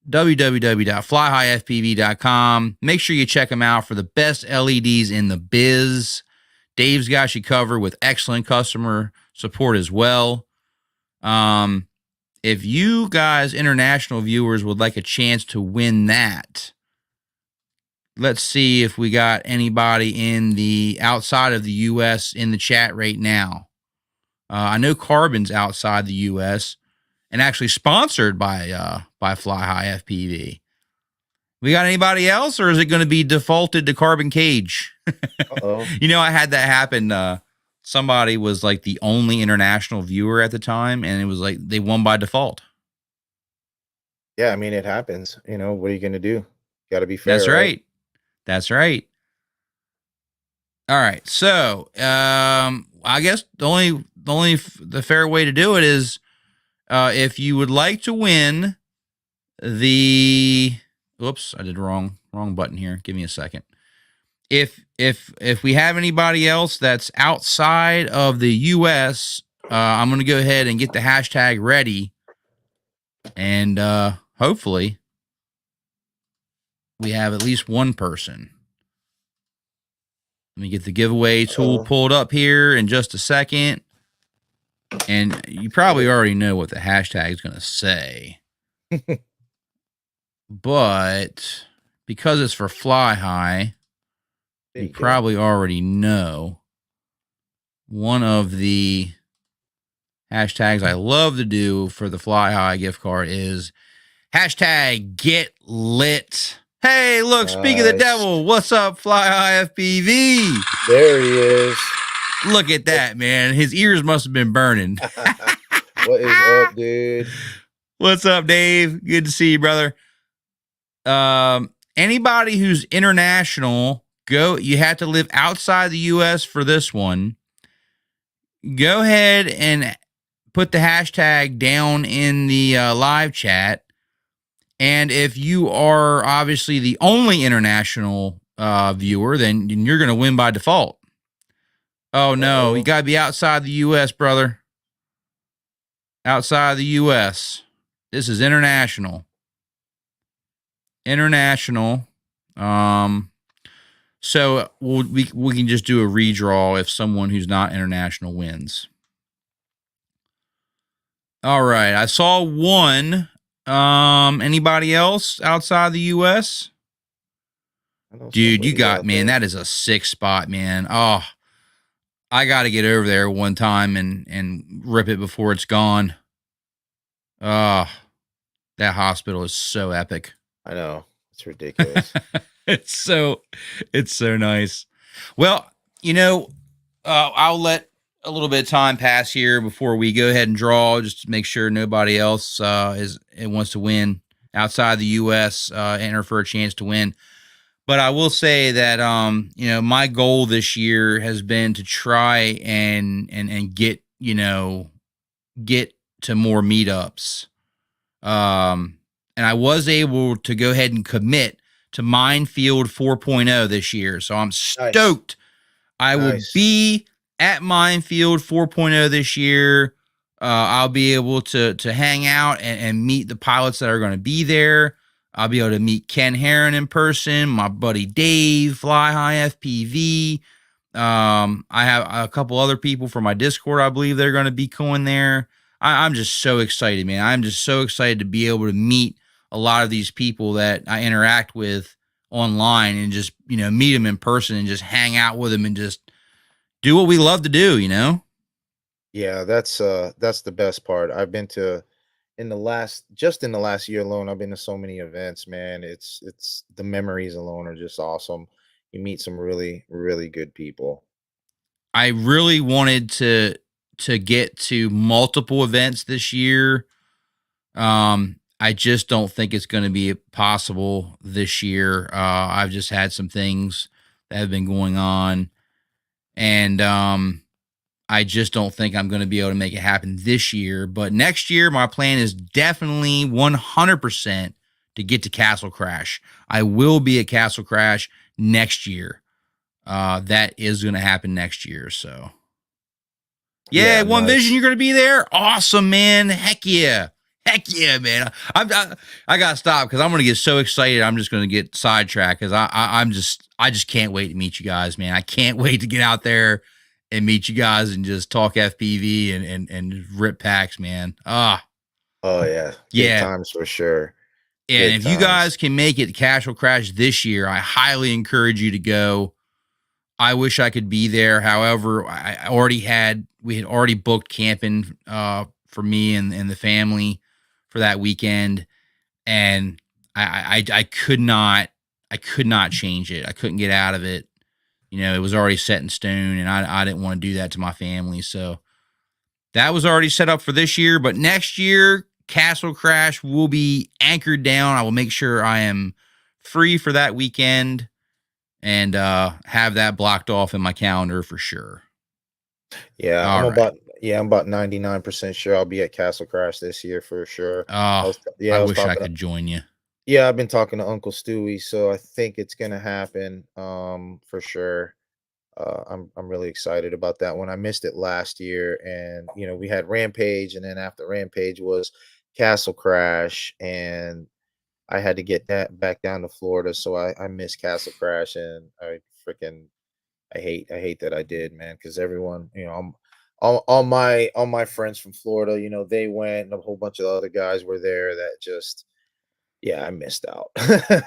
www.flyhighfpv.com. Make sure you check them out for the best LEDs in the biz. Dave's got you covered with excellent customer support as well. If you guys, international viewers, would like a chance to win that, let's see if we got anybody in the outside of the U.S. in the chat right now. I know Carbon's outside the U.S. and actually sponsored by Fly High FPV. We got anybody else, or is it going to be defaulted to Carbon Cage? You know, I had that happen. Somebody was like the only international viewer at the time, and it was like they won by default. Yeah, I mean, it happens. You know, what are you going to do? Got to be fair. That's right. That's right. All right. So, I guess the fair way to do it is, if you would like to win the, oops, I did wrong button here. Give me a second. If we have anybody else that's outside of the U.S., I'm going to go ahead and get the hashtag ready, and hopefully we have at least one person. Let me get the giveaway tool pulled up here in just a second. And you probably already know what the hashtag is going to say. But because it's for Fly High, you probably already know. One of the hashtags I love to do for the Fly High gift card is hashtag get lit. Hey, look, speak of the devil. What's up, Fly High FPV? There he is. Look at that, man. His ears must have been burning. What is up, dude? What's up, Dave? Good to see you, brother. Anybody who's international, you have to live outside the U.S. for this one. Go ahead and put the hashtag down in the live chat. And if you are obviously the only international viewer, then you're going to win by default. Oh, no. You got to be outside the U.S., brother. Outside the U.S. This is international. International. So we can just do a redraw if someone who's not international wins. All right. I saw one. Anybody else outside the U.S.? Dude, you got, man, that is a 6 spot, man. Oh, I got to get over there one time and rip it before it's gone. Oh, that hospital is so epic. I know. It's ridiculous. It's so nice. Well, you know, I'll let a little bit of time pass here before we go ahead and draw, just to make sure nobody else wants to win outside the U.S. Enter for a chance to win. But I will say that you know, my goal this year has been to try and get to more meetups. And I was able to go ahead and commit to Minefield 4.0 this year, so I'm stoked. I will be at Minefield 4.0 this year. I'll be able to hang out and meet the pilots that are going to be there. I'll be able to meet Ken Herron in person, my buddy Dave, Fly High FPV. I have a couple other people from my Discord, I believe they're going to be going there. I'm just so excited, man. I'm just so excited to be able to meet a lot of these people that I interact with online and just, you know, meet them in person and just hang out with them and just do what we love to do, you know? Yeah, that's the best part. I've been to in the last year alone, I've been to so many events, man. It's the memories alone are just awesome. You meet some really, really good people. I really wanted to get to multiple events this year. I just don't think it's going to be possible this year. I've just had some things that have been going on, and I just don't think I'm going to be able to make it happen this year. But next year, my plan is definitely 100% to get to Castle Crash. I will be at Castle Crash next year. that is going to happen next year. So yeah, Yeah, One Vision, nice. you're going to be there. Awesome, man. Heck yeah. Heck yeah, man. I got to stop because I'm going to get so excited. I'm just going to get sidetracked because I just can't wait to meet you guys, man. I can't wait to get out there and meet you guys and just talk FPV and rip packs, man. Oh yeah, good Yeah. times for sure. And Good if you times. guys can make it to Casual Crash this year, I highly encourage you to go. I wish I could be there. However, we had already booked camping for me and the family for that weekend, and I could not change it. I couldn't get out of it. You know, it was already set in stone, and I didn't want to do that to my family. So that was already set up for this year. But next year, Castle Crash will be anchored down. I will make sure I am free for that weekend and have that blocked off in my calendar for sure. Yeah, All right. I'm about 99% sure I'll be at Castle Crash this year for sure. Oh, I I was wish I talking to, could join you. yeah, I've been talking to Uncle Stewie, so I think it's gonna happen for sure. I'm really excited about that one. I missed it last year, and we had Rampage, and then after Rampage was Castle Crash, and I had to get that back down to Florida, so I missed Castle Crash, and freaking I hate that I did, man, because everyone, all my friends from Florida, they went, and a whole bunch of other guys were there that just, yeah, I missed out.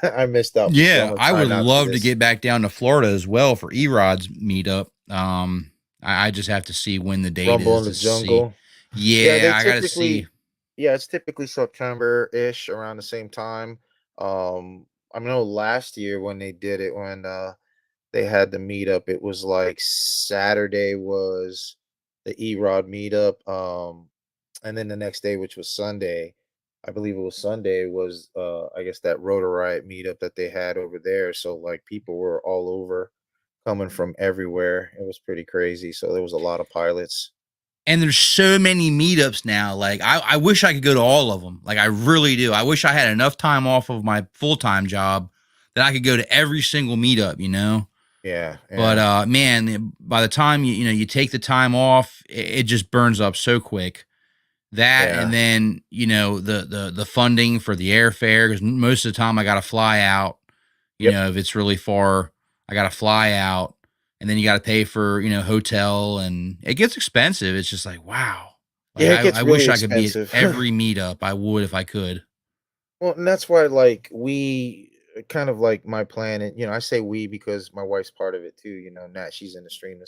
I missed out for sure. I'm Yeah, gonna I try would not to love to miss. get back down to Florida as well for Erod's meetup. I just have to see when the date Rumble in is the to see. Jungle. Yeah, Yeah, I got to see. it's typically September-ish around the same time. I know last year when they did it, when they had the meetup, it was like Saturday was the Erod meetup, and then the next day, which was Sunday, I believe it was Sunday, was I guess that Rotor Riot meetup that they had over there. So like people were all over, coming from everywhere. It was pretty crazy. So there was a lot of pilots. And there's so many meetups now. Like I wish I could go to all of them. Like I really do. I wish I had enough time off of my full time job that I could go to every single meetup. You know. Yeah, But yeah, man, by the time you take the time off, it just burns up so quick. That and yeah. then the funding for the airfare because most of the time I got to fly out. Yep. If it's really far, I got to fly out, and then you got to pay for hotel, and it gets expensive. It's just like wow. Like Yeah, it I gets really wish I could be at expensive. every meetup. I would if I could. Well, and that's why, like, we kind of like my plan, and I say we because my wife's part of it too. Nat, she's in the stream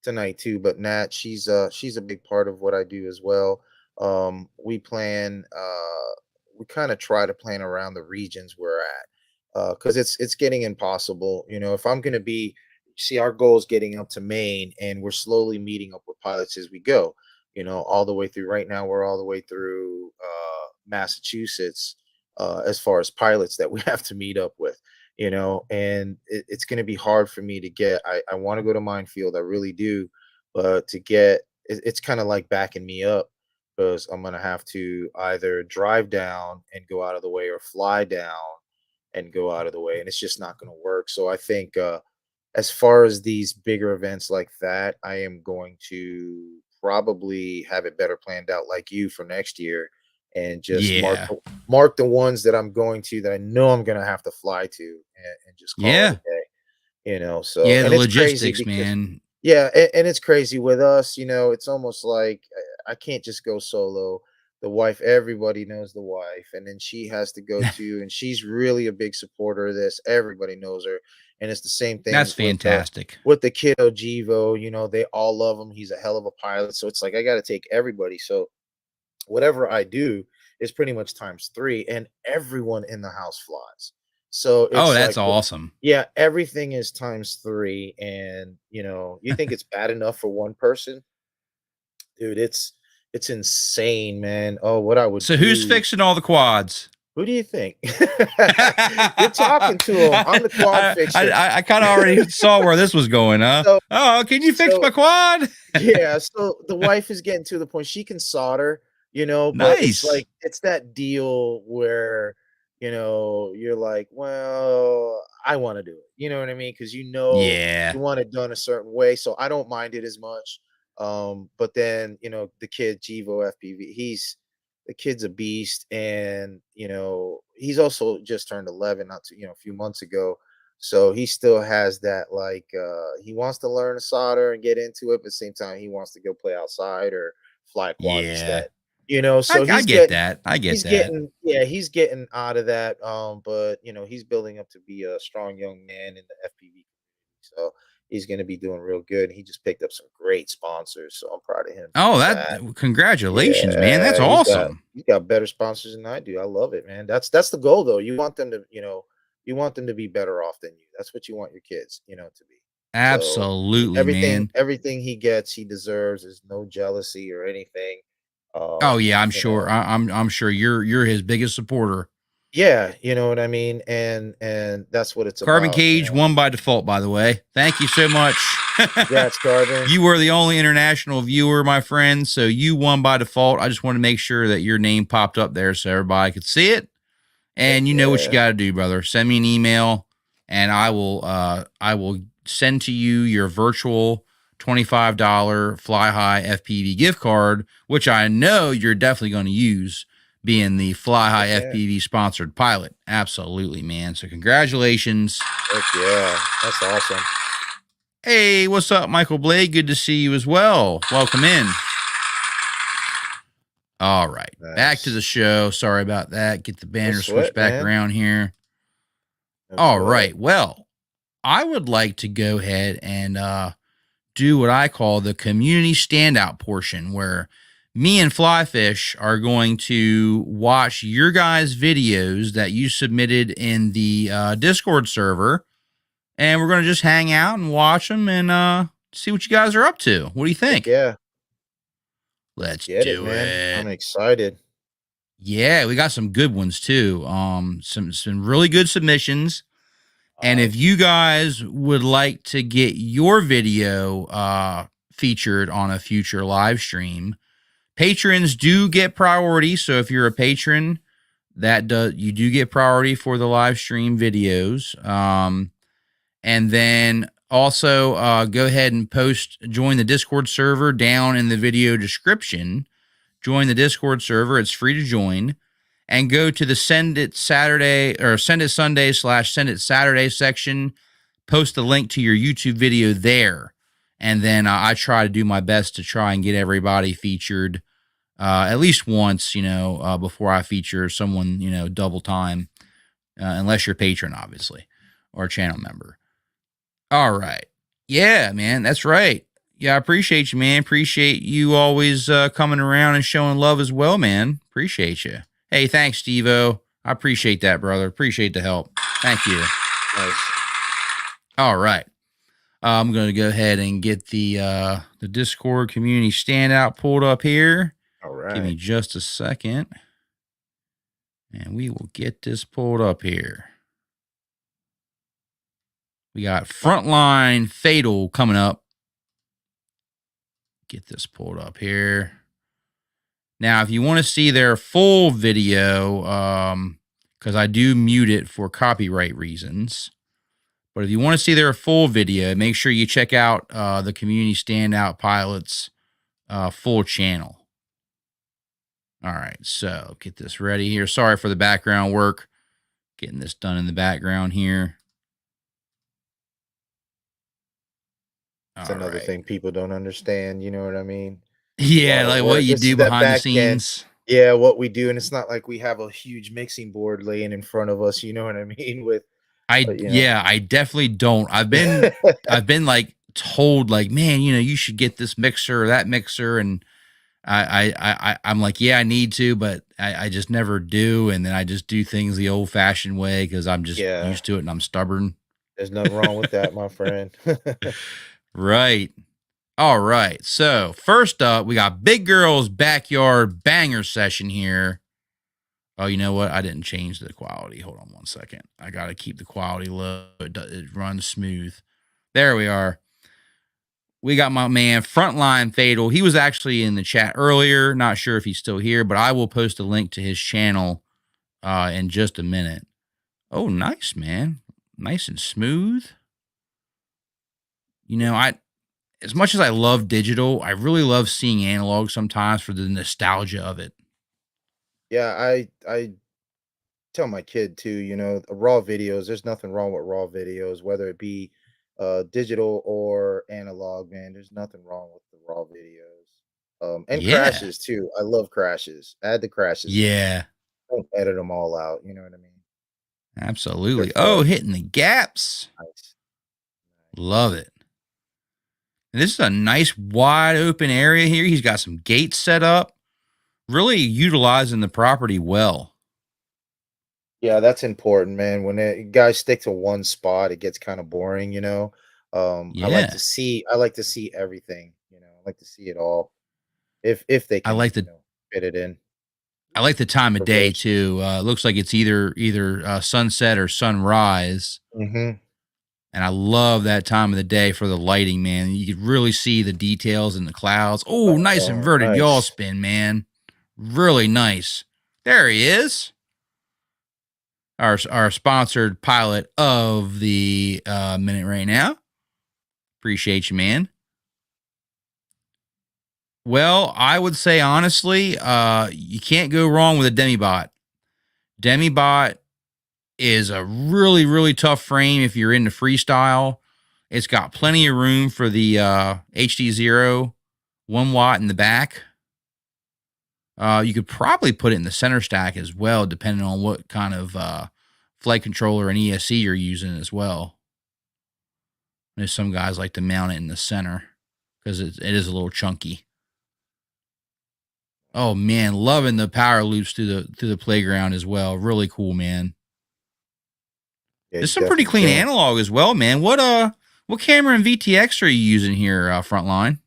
tonight too. But Nat, she's a big part of what I do as well. We kind of try to plan around the regions we're at, because it's getting impossible. If I'm gonna be, see, our goal is getting up to Maine, and we're slowly meeting up with pilots as we go. All the way through. Right now, we're all the way through Massachusetts, as far as pilots that we have to meet up with, and it's going to be hard for me to get. I want to go to Minefield, I really do, but it's kind of like backing me up because I'm going to have to either drive down and go out of the way or fly down and go out of the way, and it's just not going to work. So I think as far as these bigger events like that, I am going to probably have it better planned out like you for next year, and just Yeah, mark the ones that I'm going to, that I know I'm gonna have to fly to, and just call it a yeah, day. So, yeah. The and it's crazy logistics, because, man. yeah, and it's crazy with us. It's almost like I can't just go solo. The wife, everybody knows the wife, and then she has to go too, and she's really a big supporter of this. Everybody knows her, and it's the same That's thing fantastic. with the kiddo Jivo. They all love him. He's a hell of a pilot, so it's like I got to take everybody. So whatever I do is pretty much times three, and everyone in the house flies. So Oh, it's that's like, awesome. yeah, everything is times three, and you think it's bad enough for one person, dude? It's insane, man. Oh, what I would So who's do. fixing all the quads? Who do you think? You're talking to him. I'm the quad fixer. I kind of already saw where this was going, huh? So, Oh, can you fix so my quad? yeah, so the wife is getting to the point she can solder, but it's Nice. like it's that deal where you're like, well, I want to do it. You know what I mean? Because Yeah. you want it done a certain way. So I don't mind it as much. But then, the kid Jivo FPV, the kid's a beast, and he's also just turned 11, not too, a few months ago. So he still has that, like, he wants to learn to solder and get into it, but at the same time he wants to go play outside or fly a quad Yeah. instead. So I he's get getting that. I get he's that. getting yeah, he's getting out of that. But he's building up to be a strong young man in the FPV community. So he's gonna be doing real good. He just picked up some great sponsors, so I'm proud of him Oh, for that that. congratulations, man. That's Yeah, awesome. he's got better sponsors than I do. I love it, man. That's the goal though. You want them to be better off than you. That's what you want your kids, to be. So Absolutely, everything man. everything he gets, he deserves. There's no jealousy or anything. Oh Um, yeah, I'm you sure. know, I'm sure you're his biggest supporter. yeah, you know what I mean? And that's what it's Carbon about. Cage won by default, by the way. Thank you so much. Congrats, Carbon. You were the only international viewer, my friend. So you won by default. I just want to make sure that your name popped up there so everybody could see it. Heck And you know what you yeah. got to do, brother. Send me an email and I will send to you your virtual $25 Fly High FPV gift card, which I know you're definitely going to use being the Fly High Heck yeah. FPV sponsored pilot. Absolutely, man. So congratulations. Heck yeah. That's awesome. Hey, what's up, Michael Blake? Good to see you as well. Welcome in. All right. Back to Nice. the show. Sorry about that. Get the No banner switched sweat, back man. around here. No All sweat. right. Well, I would like to go ahead and do what I call the community standout portion, where me and Flyfish are going to watch your guys' videos that you submitted in the Discord server, and we're going to just hang out and watch them and see what you guys are up to. What do you Heck think? yeah. Let's Let's get it, do man. I'm it. excited. Yeah, we got some good ones too. Some really good submissions. And if you Nice. guys would like to get your video featured on a future live stream, patrons do get priority. So if you're a patron, you do get priority for the live stream videos. And then also go ahead and join the Discord server down in the video description. Join the Discord server. It's free to join. And go to the Send It Saturday or Send It Sunday / Send It Saturday section. Post the link to your YouTube video there. And then I try to do my best to try and get everybody featured at least once, before I feature someone, double time, unless you're a patron, obviously, or a channel member. All right. Yeah, man, that's right. Yeah, I appreciate you, man. Appreciate you always coming around and showing love as well, man. Appreciate you. Hey, thanks, Steve-O. I appreciate that, brother. Appreciate the help. Thank you. Nice. All right. I'm going to go ahead and get the Discord community standout pulled up here. All Give me right. just a second. And we will get this pulled up here. We got Frontline Fatal coming up. Get this pulled up here. Now, if you want to see their full video, because I do mute it for copyright reasons, but if you want to see their full video, make sure you check out the Community Standout Pilots full channel. All right, so get this ready here. Sorry for the background work. Getting this done in the background here. It's All another right. thing people don't understand. You know what I mean? It's a Yeah, lot of like what work. you This do is that behind the back end. scenes. Yeah, what we do, and it's not like we have a huge mixing board laying in front of us. You know what I mean? But, I definitely don't. I've been like told like, man, you should get this mixer or that mixer, and I'm like, yeah, I need to, but I just never do, and then I just do things the old fashioned way because I'm just yeah, used to it and I'm stubborn. there's nothing wrong with that, my friend. Right. All right. So first up, we got Big Girl's Backyard Banger Session here. Oh, you know what? I didn't change the quality. Hold on one second. I got to keep the quality low. It runs smooth. There we are. We got my man Frontline Fatal. He was actually in the chat earlier. Not sure if he's still here, but I will post a link to his channel in just a minute. Oh, nice, man. Nice and smooth. I as much as I love digital, I really love seeing analog sometimes for the nostalgia of it. Yeah, I tell my kid too, raw videos, there's nothing wrong with raw videos, whether it be digital or analog, man. There's nothing wrong with the raw videos. And Yeah. crashes too. I love crashes. Add the crashes in. Yeah. Don't edit them all out. You know what I mean? They're Absolutely. Oh, fun. hitting the gaps. Nice. Love it. And this is a nice wide open area here. He's got some gates set up, really utilizing the property well. Yeah, that's important, man. When guys stick to one spot, it gets kind of boring, I like Yeah. to see everything, I like to see it all if they I can, like the fit it in I like the time of day reverse. too. Looks like it's either sunset or sunrise, Mhm. and I love that time of the day for the lighting, man. You could really see the details in the clouds. Oh, nice Oh, inverted yaw nice. spin, man. Really nice. There he is. Our sponsored pilot of the minute right now. Appreciate you, man. Well, I would say honestly, you can't go wrong with a demibot. Demibot is a really, really tough frame if you're into freestyle. It's got plenty of room for the HD0 1 watt in the back. You could probably put it in the center stack as well, depending on what kind of flight controller and ESC you're using as well. There's some guys like to mount it in the center because it is a little chunky. Oh man, loving the power loops through the playground as well. Really cool, man. Yeah, There's he's some pretty definitely clean killing. analog as well, man. What camera and VTX are you using here, Frontline?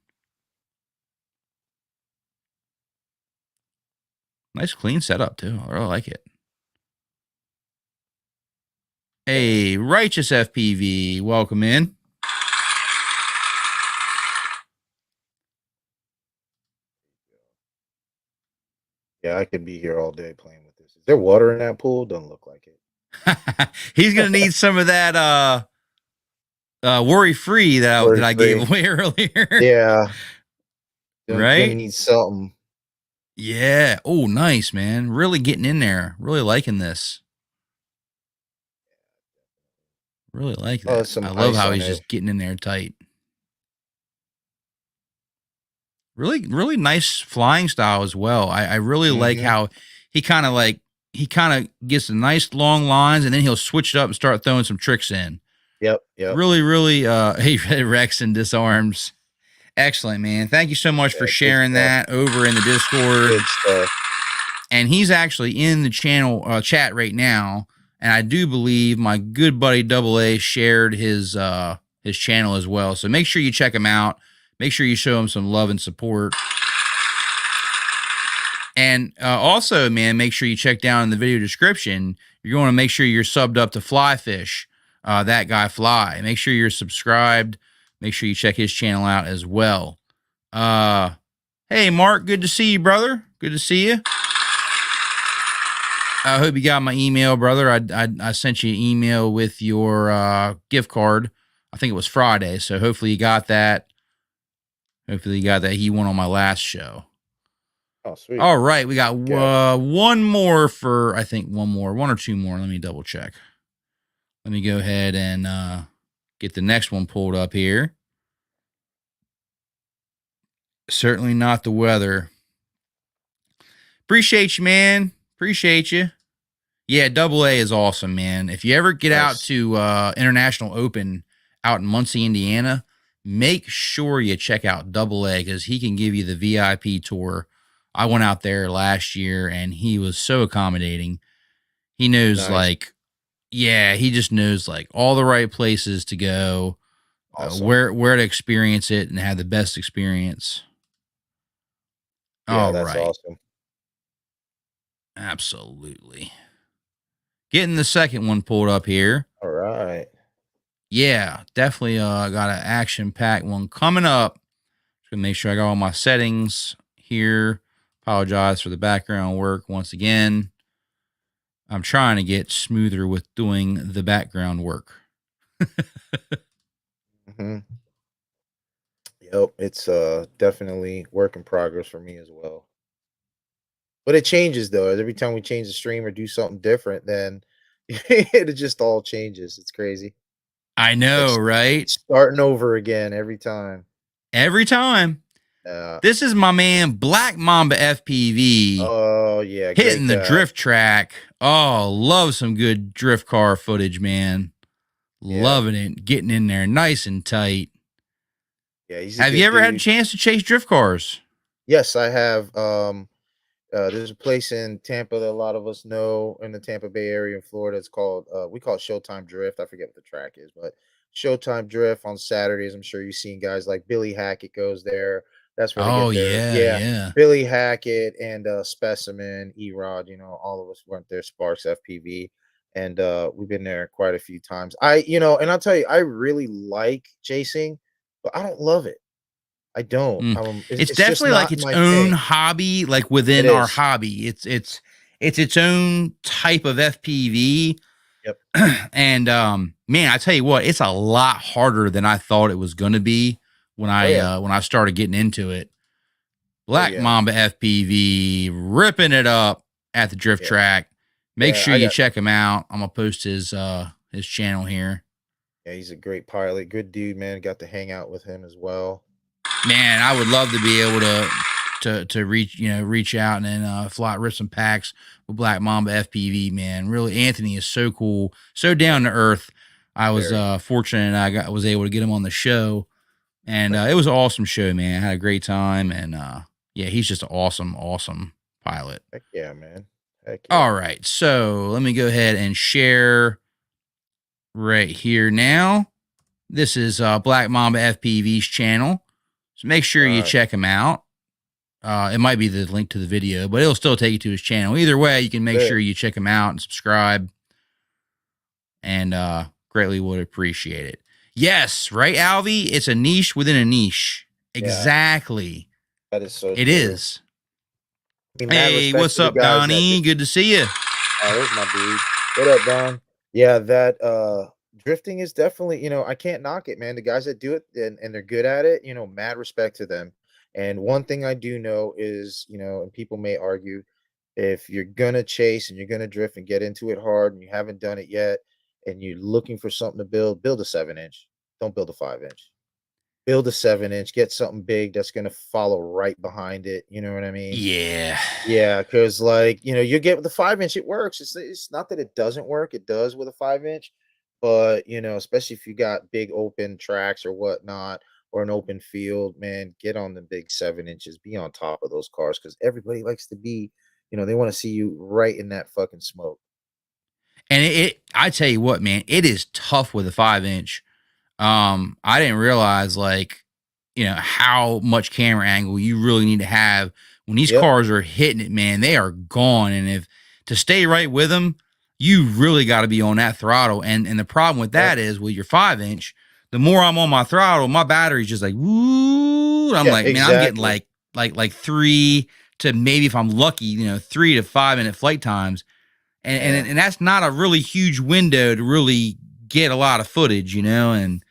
Nice clean setup too. I really like it. Yeah. Hey, Righteous FPV, welcome in. Yeah, I could be here all day playing with this. Is there water in that pool? Doesn't look like it. He's gonna need some of that worry free that Worry I free. gave away earlier. Yeah, gonna Right? need something. Yeah. Oh, nice, man. Really getting in there. Really liking this. Really like Oh, that. there's some I love ice how on he's it. just getting in there tight. Really, really nice flying style as well. I really like Mhm. how he kind of gets the nice long lines and then he'll switch it up and start throwing some tricks in. Yep, yep. Really, really hey Rex and disarms. Excellent, man. Thank you so much for Yeah, good sharing stuff. that over in the Discord. Good stuff. And he's actually in the channel chat right now. And I do believe my good buddy Double A shared his channel as well. So make sure you check him out. Make sure you show him some love and support. And also, man, make sure you check down in the video description. You're going to make sure you're subbed up to Flyfish, That Guy Phly. Make sure you're subscribed. Make sure you check his channel out as well. Hey, Mark, good to see you, brother. Good to see you. I hope you got my email, brother. I sent you an email with your gift card. I think it was Friday, so hopefully you got that. Hopefully you got that. He won on my last show. Oh, sweet. All right, we got Yeah. one more for I think one or two more. Let me double check. Let me go ahead and get the next one pulled up here. Certainly not the weather. Appreciate you, man. Appreciate you. Yeah, Double A is awesome, man. If you ever get out Nice. to International Open out in Muncie, Indiana, make sure you check out Double A because he can give you the VIP tour. I went out there last year and he was so accommodating. He knows Nice. he just knows like all the right places to go, Awesome. where to experience it and have the best experience. Yeah, All that's right, awesome. absolutely. Getting the second one pulled up here. All right. Yeah, definitely got an action packed one coming up. Just gonna make sure I got all my settings here. Apologize for the background work once again. I'm trying to get smoother with doing the background work. Hmm. Yep, it's definitely work in progress for me as well. But it changes though. Every time we change the stream or do something different, then it just all changes. It's crazy. I It's like know, right? starting over again every time. Every time. Uh, This is my man Black Mamba FPV oh yeah, hitting great the guy. drift track. Oh, love some good drift car footage, man. Yeah, Loving it. Getting in there nice and tight. yeah, he's a Have you good ever had a dude. chance to chase drift cars? Yes, I have. There's a place in Tampa that a lot of us know in the Tampa Bay area in Florida. It's called we call it Showtime Drift. I forget what the track is, but Showtime Drift on Saturdays. I'm sure you've seen guys like Billy Hackett goes there. That's where they Oh, get their yeah, yeah. yeah. Billy Hackett and Specimen, Erod, all of us went there, Sparks FPV. And we've been there quite a few times. And I'll tell you, I really like chasing, but I don't love it. I don't. Mm. It's It's just definitely like not its my own thing. hobby, like It within our is. hobby. It's its own type of FPV. Yep. And man, I tell you what, it's a lot harder than I thought it was going to be Oh yeah. when I started getting into it. Oh Black yeah. Mamba FPV ripping it up at the drift Yeah. track. Make Yeah. sure you check him out. I'm gonna post his channel here. Yeah, he's a great pilot. Good dude, man. Got to hang out with him as well. Man, I would love to be able to reach out and then fly rip some packs with Black Mamba FPV. Man, really, Anthony is so cool, so down to earth. I was Very. fortunate was able to get him on the show, and it was an awesome show, man. I had a great time, and yeah, he's just an awesome pilot. Heck yeah, man. Heck yeah. All right, so let me go ahead and share right here now. This is Black Mamba FPV's channel, so make sure you Right. check him out. It might be the link to the video, but it'll still take you to his channel. Either way, you can make Good. sure you check him out and subscribe, and greatly would appreciate it. Yes, right, Alvy? It's a niche within a niche. Yeah, Exactly. that is so It true. is. I mean, mad Hey, respect what's to the up, guys that Donnie? Good to see you. oh, there's my dude. What up, Don? Yeah, that drifting is definitely, I can't knock it, man. The guys that do it and they're good at it, mad respect to them. And one thing I do know is, and people may argue, if you're gonna chase and you're gonna drift and get into it hard and you haven't done it yet and you're looking for something to build a 7-inch. Don't build a 5-inch. Build a 7-inch, get something big that's gonna follow right behind it. You know what I mean? Yeah. Yeah, because like you get with the 5-inch, it works. It's not that it doesn't work, it does with a 5-inch, but especially if you got big open tracks or whatnot, or an open field, man, get on the big 7 inches, be on top of those cars because everybody likes to be, they want to see you right in that fucking smoke. And I tell you what, man, it is tough with a 5 inch. I didn't realize how much camera angle you really need to have when these Yep. cars are hitting it, man. They are gone, and if to stay right with them, you really got to be on that throttle. And the problem with Yep. that is with your 5 inch, the more I'm on my throttle, my battery's just like woo. I'm Yeah, like, man, I'm getting exactly. like 3 to maybe if I'm lucky, 3 to 5 minute flight times, and Yeah. and that's not a really huge window to really get a lot of footage, and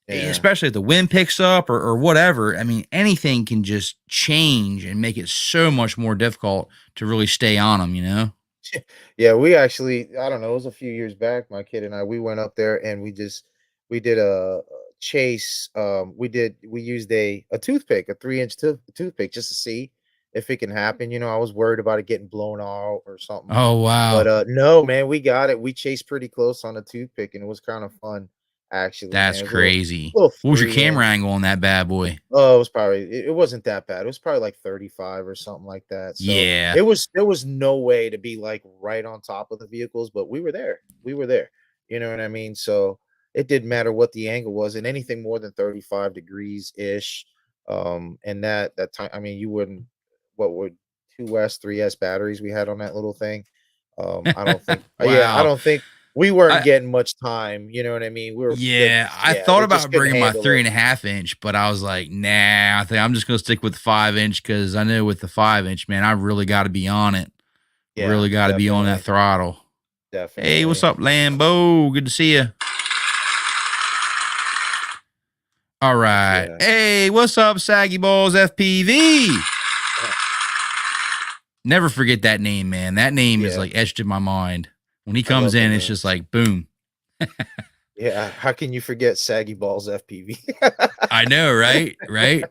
Yeah. especially if the wind picks up or whatever. I mean, anything can just change and make it so much more difficult to really stay on them. Yeah, we actually, I don't know, it was a few years back, my kid and I, we went up there and we did a chase. We used a toothpick, a 3-inch toothpick just to see if it can happen. I was worried about it getting blown out or something. Oh, But wow. no, man, we got it. We chased pretty close on a toothpick and it was kind of fun, actually, man. That's It was a little crazy. little What was your three camera inch. angle on that bad boy? Oh, it was probably it wasn't that bad. It was probably like 35 or something like that. So Yeah. there was no way to be like right on top of the vehicles, but we were there. We were there. You know what I mean? So it didn't matter what the angle was, and anything more than 35 degrees ish. And that time, I mean, you wouldn't what would 2S, 3S batteries we had on that little thing. I don't think yeah, I Wow. don't think we weren't I getting much time, you know what I mean? We were the Yeah, I yeah, thought it just about couldn't bringing my handle three it. and a half inch, but I was like, nah. I think I'm just gonna stick with the 5 inch because I know with the 5 inch, man, I really got to be on it. Yeah, Really got to be on that definitely. throttle. Hey, what's Definitely. up, Lambo? Good to see you. All right. Yeah. Hey, what's up, Saggy Balls FPV? Never forget that name, man. That name is Yeah. like etched in my mind. When he I comes love the in, it's just names. like boom. Yeah. How can you forget Saggy Balls FPV? I know, right? Right. I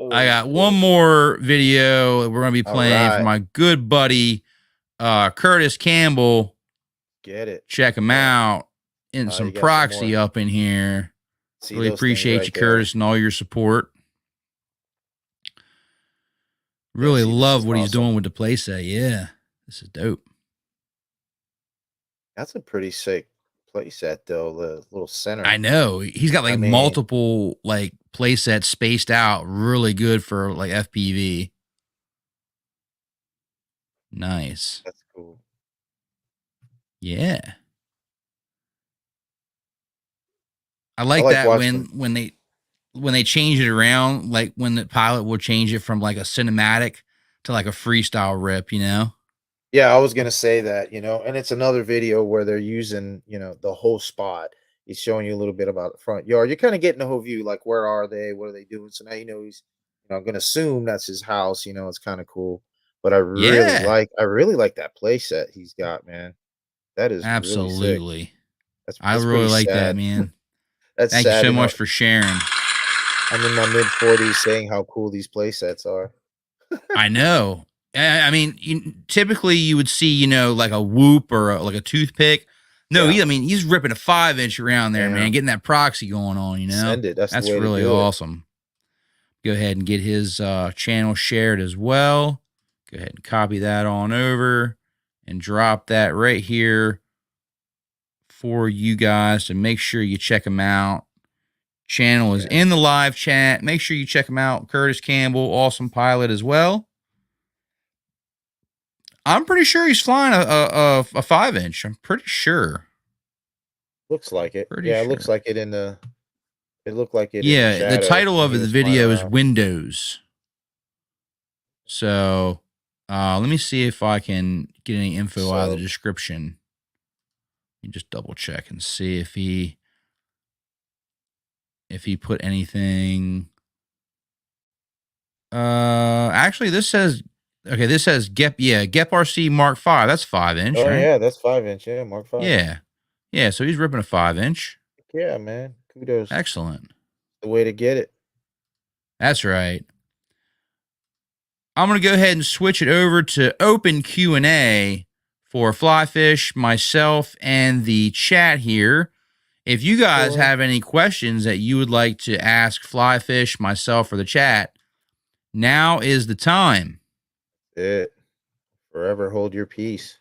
Oh got one shit. more video we're gonna be All playing for right. my good buddy Curtis Campbell. Get it. Check him Yeah. out. And some You got some proxy more. up in here. See Really those things appreciate right you, there. Curtis, and all your support. Yeah, Really see, this love is what he's awesome. doing with the playset. Yeah, this is dope. That's a pretty sick playset though, the little I center. know he's got I like mean, multiple like playsets spaced out, really good for like FPV. Nice. that's cool. Yeah, I I like like that watching. when they change it around, like when the pilot will change it from like a cinematic to like a freestyle rip. You know? Yeah, I was gonna say that, and it's another video where they're using, the whole spot. He's showing you a little bit about the front yard. You're kind of getting the whole view, like where are they? What are they doing? So now he's, I'm gonna assume that's his house. It's kind of cool. But Yeah, I really like that play set he's got, man. That is really sick. absolutely. That's I it's really pretty like that, sad. man. That's Thank you sad. so much for sharing. I'm in my mid 40s saying how cool these play sets are. I know. I mean, typically you would see, like a whoop or like a toothpick. No, Yeah, I mean, he's ripping a 5 inch around there, man, damn. getting that proxy going on. Send it. That's the That's way to really do it. awesome. Go ahead and get his channel shared as well. Go ahead and copy that on over and drop that right here for you guys to make sure you check him out. Channel is Yeah. in the live chat. Make sure you check him out. Curtis Campbell, awesome pilot as well. I'm pretty sure he's flying a 5 inch. I'm pretty sure. Looks like it. Pretty Yeah, it looks sure. like it in the it looked like it in the Yeah, the shadow title when of he the was flying video is around. Windows. So let me see if I can get any info out of the So description. You just double check and see if he put anything. Actually, this says okay. This says Gep RC Mark 5. That's 5 inch, oh right? yeah, that's 5 inch, yeah, Mark 5. Yeah, yeah. So he's ripping a 5 inch. Yeah, man. Kudos. Excellent. The way to get it. That's right. I'm going to go ahead and switch it over to open Q&A for Flyfish, myself, and the chat here. If you guys Sure. have any questions that you would like to ask Flyfish, myself, or the chat, now is the time. It. Forever hold your peace.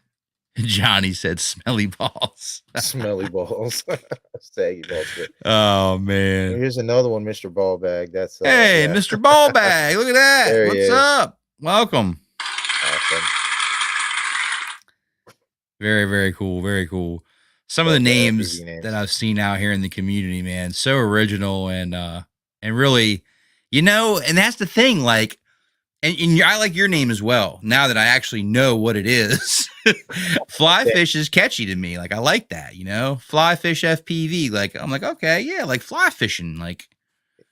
Johnny said smelly balls. Smelly balls. Saggy balls. Good. Oh, man. Here's another one, Mr. Ballbag. That's Hey, yeah. Mr. Ballbag. Look at that. There he What's is. up? Welcome. Awesome. Very, very cool. Very cool. Some of the Love the names FPV that names. I've seen out here in the community, man, so original and really, and that's the thing, like, and I like your name as well. Now that I actually know what it is, Flyfish is catchy to me. Like I like that, Flyfish FPV. Like I'm like, okay, yeah, like fly fishing. Like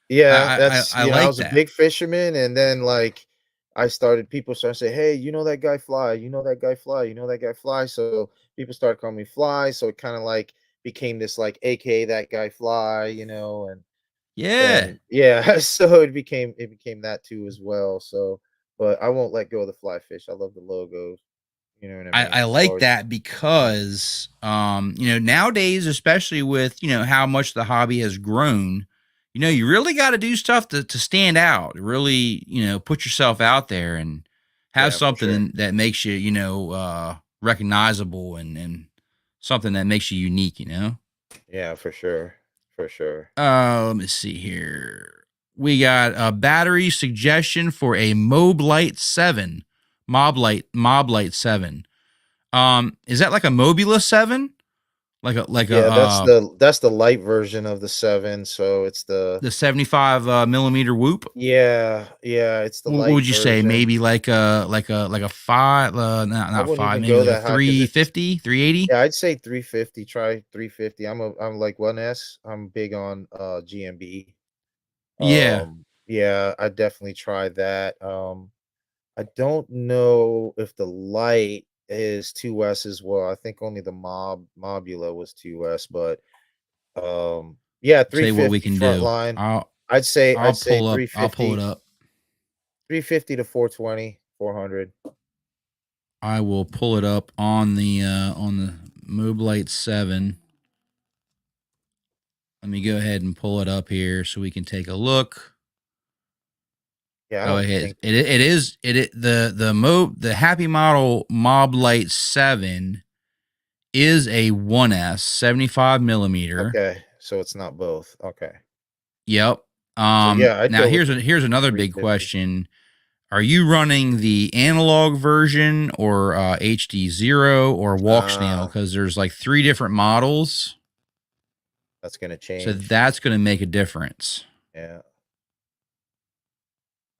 Yeah, I I like was a that. big fisherman, and then like people started saying, "Hey, you know that guy Fly? You know that guy Fly? You know that guy Fly?" So people started calling me Fly. So it kind of like became this like AKA that guy Fly, and Yeah, then yeah, so it became that too as well. So, but I won't let go of the Fly fish. I love the logos. You know what I I mean? like Always, that because nowadays, especially with how much the hobby has grown, you really got to do stuff to stand out, really, put yourself out there and have yeah, for something sure. that makes you, recognizable and something that makes you unique. Yeah, for sure, for sure. Let me see here. We got a battery suggestion for a Moblite 7. Moblite 7. Is that like a Mobula 7? like a Yeah, that's the light version of the 7, so it's the 75 millimeter whoop. yeah, it's the What light would you say? version. Maybe like a five, I not wouldn't five, even maybe go like a that high because it's 350, 380. yeah, I'd say 350, try 350. I'm like 1S. I'm big on GMB. Yeah. Yeah, I definitely try that. I don't know if the light is 2S as well. I think only the Mobula was 2S, but yeah, Tell you what we 350 can front do. line. I'll I'd say I'll pull it 350, up. 350 to 420, 400. I will pull it up on the Mobilite 7. Let me go ahead and pull it up here so we can take a look. Yeah, I Go don't ahead. think The Happy Model Mob Light 7 is a 1S 75 millimeter. okay, so it's not both. Okay. Yep. So yeah, I'd Now go with the here's another big 350. question. Are you running the analog version or HD0 or walk snail? Ah, Because there's like three different models. that's gonna So change. that's going to make a difference. Yeah.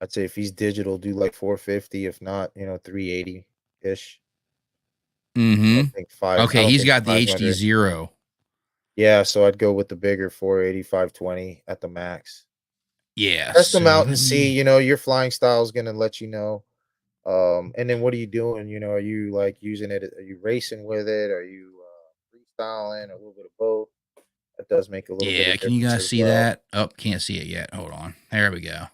I'd say if he's digital, do like 450. If not, 380 ish. I don't Mm-hmm. think five. I Okay, don't he's think got the 500. HD0. Yeah, so I'd go with the bigger 480, 520 at the max. Yeah, Test them so out and let see. me. Your flying style is gonna let you know. And then what are you doing? Are you like using it? Are you racing with it? Are you freestyling? A little bit of both. That does make a little bit Yeah, of can you difference guys as see well. that? Oh, can't see it yet. Hold on. There we go.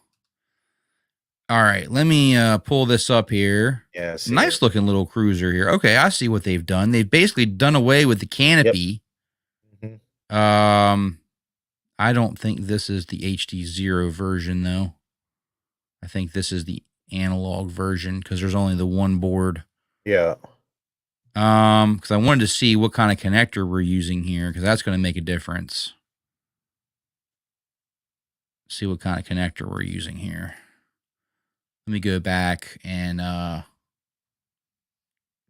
All right, let me pull this up here. Yeah, I see it. Nice looking little cruiser here. Okay, I see what they've done. They've basically done away with the Yep. canopy. Hmm. Um, I don't think this is the HD0 version though. I think this is the analog version because there's only the one board. Yeah. Because I wanted to see what kind of connector we're using here because that's going to make a difference. See what kind of connector we're using here. Let me go back and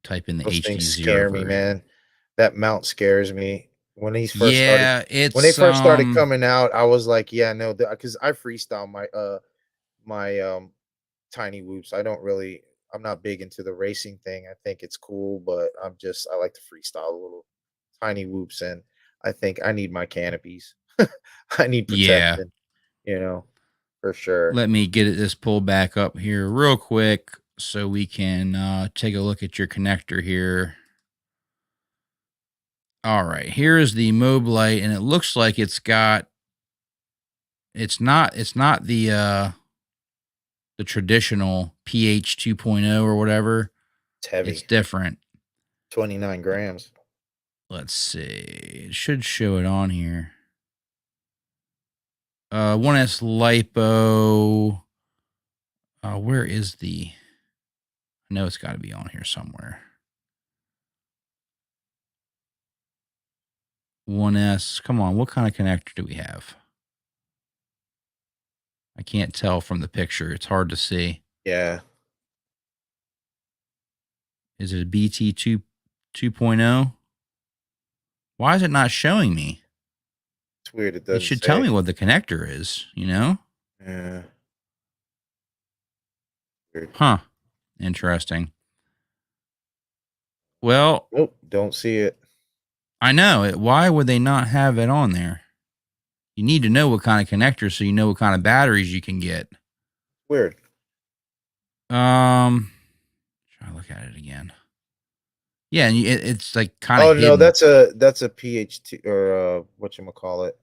type in the Those things HD0 scare me, version. man. That mount scares me. When these first started Yeah, when they it's first started coming out, I was like, yeah, no, because I freestyle my tiny whoops. I'm not big into the racing thing. I think it's cool, but I like to freestyle a little tiny whoops, and I think I need my canopies. I need yeah. protection, for sure. Let me get this pulled back up here real quick so we can take a look at your connector here. All right, here is the Mobilite, and it looks like it's not the traditional pH 2.0 or whatever. It's It's heavy, different. 29 grams. Let's see. It should show it on here. 1S lipo. Where is the? I know it's got to be on here somewhere. 1S. Come on, what kind of connector do we have? I can't tell from the picture. It's hard to see. Yeah, Is it a BT 2.0? Why is it not showing me? it's weird. It It doesn't should tell say. me what the connector is, you know? Yeah, weird. Huh. Interesting. Well, Nope, don't see it. I know it. Why would they not have it on there? You need to know what kind of connector so you know what kind of batteries you can get. Weird. Try to look at it again. Yeah, and it's like kind of Oh no, hidden. that's a PHT or what you call it.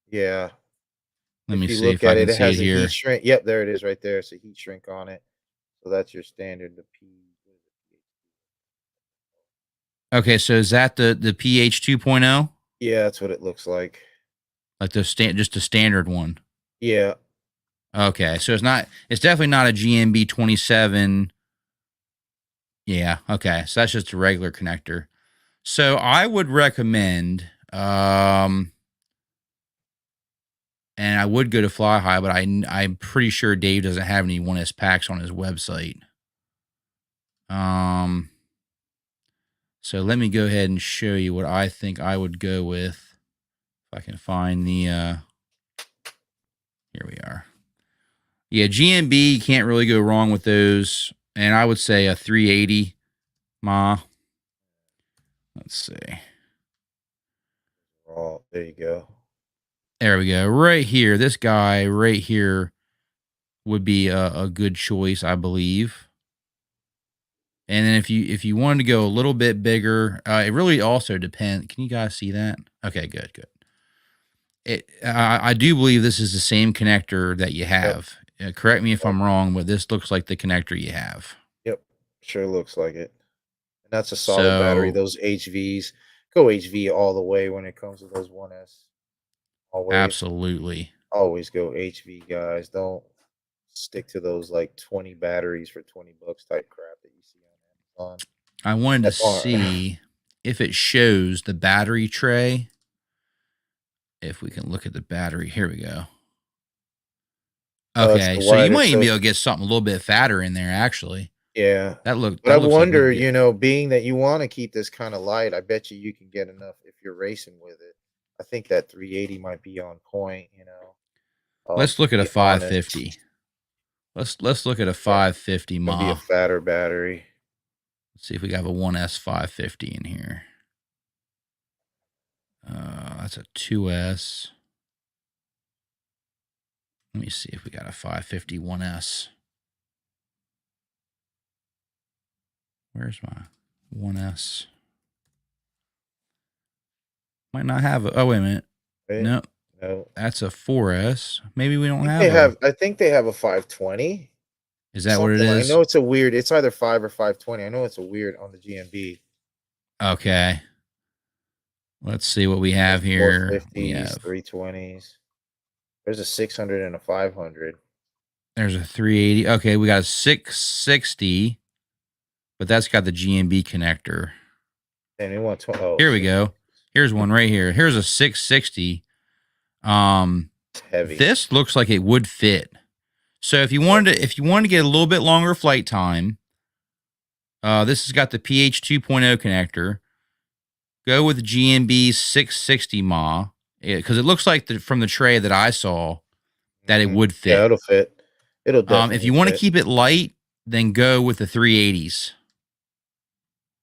Yeah. Let If me you see look if I at can it, it see it has a heat here. shrink. Yep, there it is right there. It's a heat shrink on it. So that's your standard. The P. Okay, so is that the pH 2.0? Yeah, that's what it looks like. Like just a standard one. Yeah. Okay, so it's definitely not a GMB 27. Yeah, okay. So that's just a regular connector. So I would recommend and I would go to Fly High, but I'm pretty sure Dave doesn't have any 1S packs on his website. Um So let me go ahead and show you what I think I would go with. If I can find the here we are. Yeah, GMB, you can't really go wrong with those. And I would say a 380 mah. Let's see. Oh, there you go. There we go. Right here. This guy right here would be a good choice, I believe. And then if you wanted to go a little bit bigger, it really also depends. Can you guys see that? Okay, good, good. I do believe this is the same connector that you Yep. have. Correct me if Yep. I'm wrong, but this looks like the connector you have. Yep. Sure looks like it. And that's a solid battery. So Those HVs go HV all the way when it comes to those 1S. Always, absolutely. always go HV, guys. Don't stick to those like 20 batteries for $20 type crap that you see on Amazon. I wanted to That are see if it shows the battery tray. If we can look at the battery, here we go. it's Okay, the so you wider might even be tray. able to get something a little bit fatter in there. Actually, Yeah. But I that looks like we wonder, could get. being that you want to keep this kind of light, I bet you can get enough if you're racing with it. I think that 380 might be on point. Let's To look at a be honest, 550. Let's look at a yeah, 550 gonna be a mah. fatter battery. Let's see if we have a 1S 550 in here. That's a 2S. Let me see if we got a 550 1S. Where's my 1S? Might not have a. Oh, wait a minute. Right? No, No. that's a 4S. Maybe we I don't think have they a. have I think they have a 520. Is that what it Something like I is? know it's a weird, it's either 5 or 520. I know it's a weird on the GMB. Okay. Let's see what we There's have here. We 450s, have 320s. There's a 600 and a 500. there's a 380. Okay, we got a 660, but that's got the GMB connector. And they want to oh, Here we six. go. Here's one right here. Here's a 660. It's heavy. This looks like it would fit. So if you wanted to get a little bit longer flight time, this has got the PH 2.0 connector. Go with GMB 660 mah because it looks like from the tray that I saw that it Mhm. would Yeah, fit. it'll fit. It'll If definitely you want to fit. keep it light, then go with the 380s.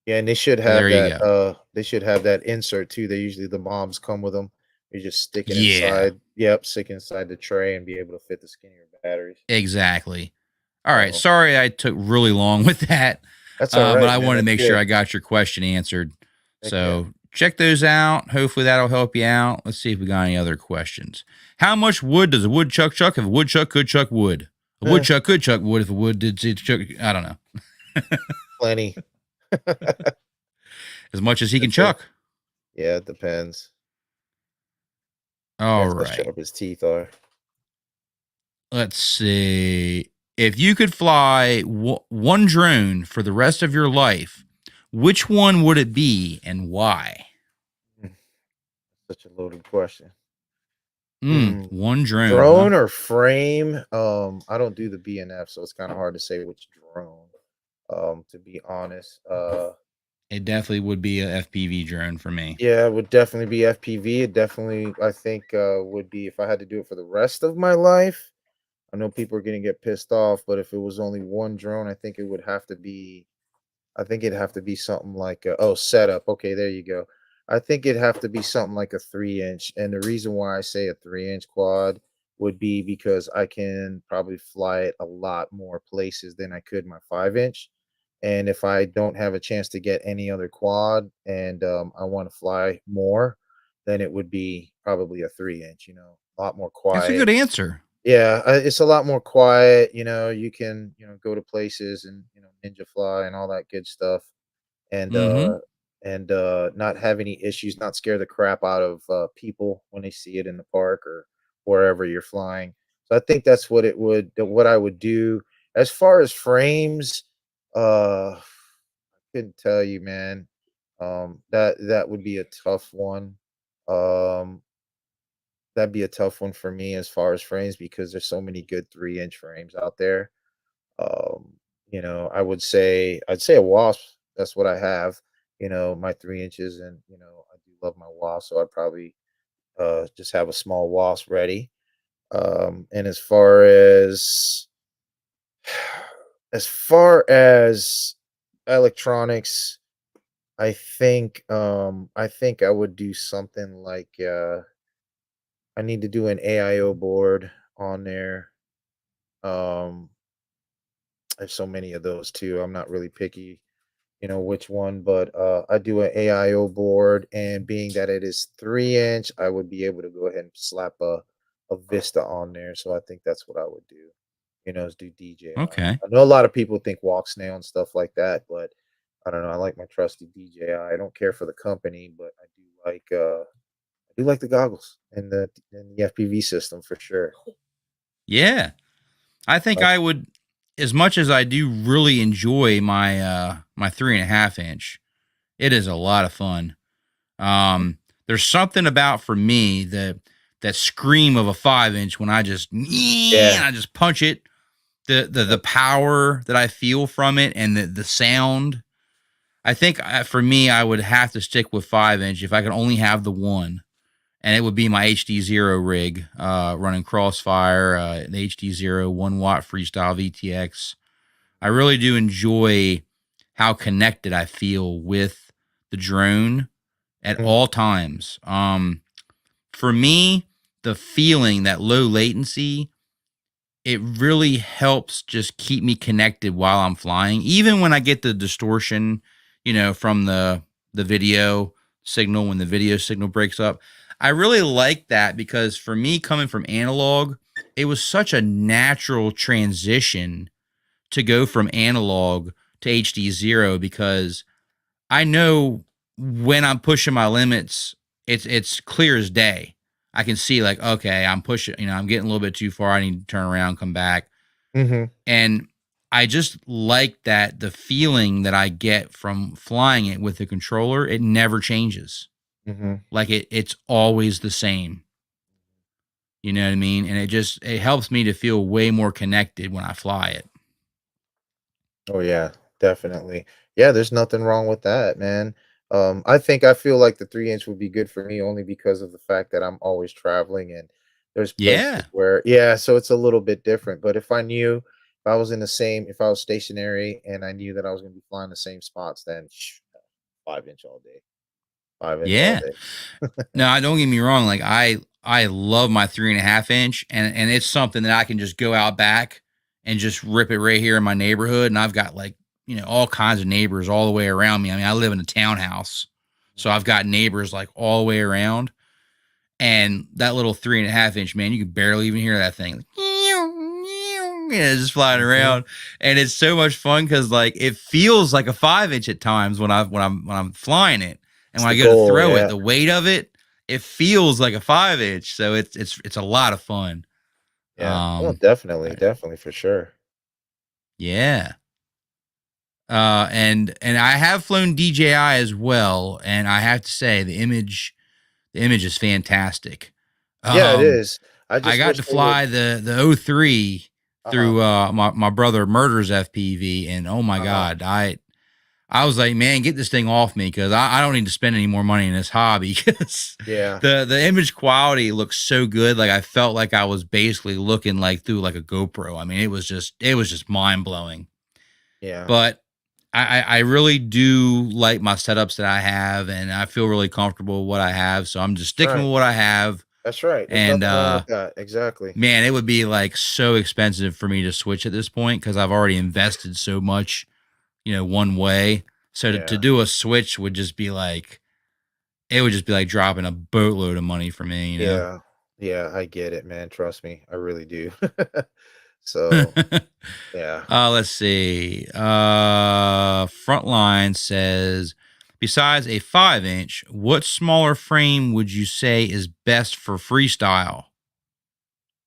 Yeah, and they should So have there you that, go. they should have that insert too. They usually the moms come with them. You just stick it Yeah, inside. Yep, stick inside the tray and be able to fit the skinnier batteries. exactly. All right. So Sorry I took really long with that, that's all but right, I man. wanted to That's make sure good. I got your question answered. Heck yeah. So check those out. Hopefully that'll help you out. Let's see if we got any other questions. How much wood does a woodchuck chuck if a woodchuck could chuck wood? A Eh, woodchuck could chuck wood if a wood did chuck. I don't know. plenty. As much as he can That's it. chuck. Yeah, it depends. All Depends how right. sharp his teeth are. Let's see. If you could fly one drone for the rest of your life, which one would it be and why? Mm, Such a loaded question. Hmm. One drone, huh? Drone or frame? I don't do the BNF, so it's kind of hard to say which drone. To be honest. It definitely would be a FPV drone for me. Yeah, it would definitely be FPV. It definitely, I think, would be if I had to do it for the rest of my life. I know people are gonna get pissed off, but if it was only one drone, I think it would have to be. I think it'd have to be something like setup. Okay, there you go. I think it'd have to be something like a 3 inch. And the reason why I say a 3 inch quad would be because I can probably fly it a lot more places than I could my 5 inch. And if I don't have a chance to get any other quad and I want to fly more, then it would be probably a 3 inch, a lot more That's a quiet. good answer. Yeah, it's a lot more quiet. You can, go to places and, ninja fly and all that good stuff and Mm-hmm. not have any issues, not scare the crap out of people when they see it in the park or wherever you're flying. So I think that's what I would do. As far as frames, I couldn't tell you, man. That would be a tough one. Um, that'd be a tough one for me as far as frames because there's so many good 3 inch frames out there. Um, I'd say a wasp. That's what I have. my 3 inches, and I do love my wasp, so I'd probably just have a small wasp ready. And as far as electronics, I think I would do something like I need to do an AIO board on there. Um, There's so many of those too. I'm not really picky, which one, but I do an AIO board, and being that it is 3 inch, I would be able to go ahead and slap a Vista on there. So I think that's what I would do. Is do DJI. Okay. I know a lot of people think walk snail and stuff like that, but I don't know. I like my trusty DJI. I don't care for the company, but I do like the goggles and the FPV system for sure. Yeah. I think Like, I would, as much as I do really enjoy my 3.5 inch, it is a lot of fun. There's something about, for me, that scream of a 5 inch when yeah. I just punch it, the Yep. power that I feel from it, and the sound. I think, for me, I would have to stick with 5 inch if I could only have the one, and it would be my HD0 rig, running Crossfire, the HD0 1 watt freestyle VTX. I really do enjoy how connected I feel with the drone at Mhm, all times. For me, the feeling, that low latency, it really helps just keep me connected while I'm flying. Even when I get the distortion, from the video signal, when the video signal breaks up, I really like that, because for me, coming from analog, it was such a natural transition to go from analog to HD0, because I know when I'm pushing my limits, it's clear as day. I can see, like, okay, I'm pushing, I'm getting a little bit too far. I need to turn around, come back. mhm, And I just like that the feeling that I get from flying it with the controller, it never changes. mhm. Like, it's always the same. You know what I mean? And it helps me to feel way more connected when I fly it. Oh yeah, definitely. Yeah, there's nothing wrong with that, man. I feel like the 3 inch would be good for me only because of the fact that I'm always traveling, and there's places Yeah. where, yeah, so it's a little bit different. But if I was stationary and I knew that I was going to be flying the same spots, then 5 inch all day, 5 inch all Yeah. day. No, don't get me wrong. Like, I love my 3.5 inch, and it's something that I can just go out back and just rip it right here in my neighborhood. And I've got, like, all kinds of neighbors all the way around me. I mean, I live in a townhouse, so I've got neighbors like all the way around. And that little 3.5 inch, man, you can barely even hear that thing. Like, yeah, just flying Mhm. around, and it's so much fun, because, like, it feels like a 5 inch at times when I'm flying it, and It's when I the go to goal, throw it, yeah. the weight of it, it feels like a 5 inch. So it's a lot of fun. Yeah. Oh, Um, definitely, I- definitely for sure. yeah. And I have flown DJI as well, and I have to say, the image is fantastic. Yeah, it Um, is. I I just got wish to they would. fly the O3 Uh-huh. through, my brother Murder's FPV, and oh my Uh-huh. god, I was like, man, get this thing off me, because I don't need to spend any more money in this hobby, because Yeah. the image quality looks so good. Like, I felt like I was basically looking like through like a GoPro. I mean, it was just mind blowing. Yeah. But I really do like my setups that I have, and I feel really comfortable with what I have. So I'm just That's sticking right. with what I have. That's right. There's And nothing wrong with that. Exactly. man, it would be like so expensive for me to switch at this point, because I've already invested so much, one way. So to Yeah. do a switch would just be like, it would just be like dropping a boatload of money for me. Yeah. Yeah, I get it, man. Trust me. I really do. So, yeah. Let's see. Frontline says, besides a 5 inch, what smaller frame would you say is best for freestyle?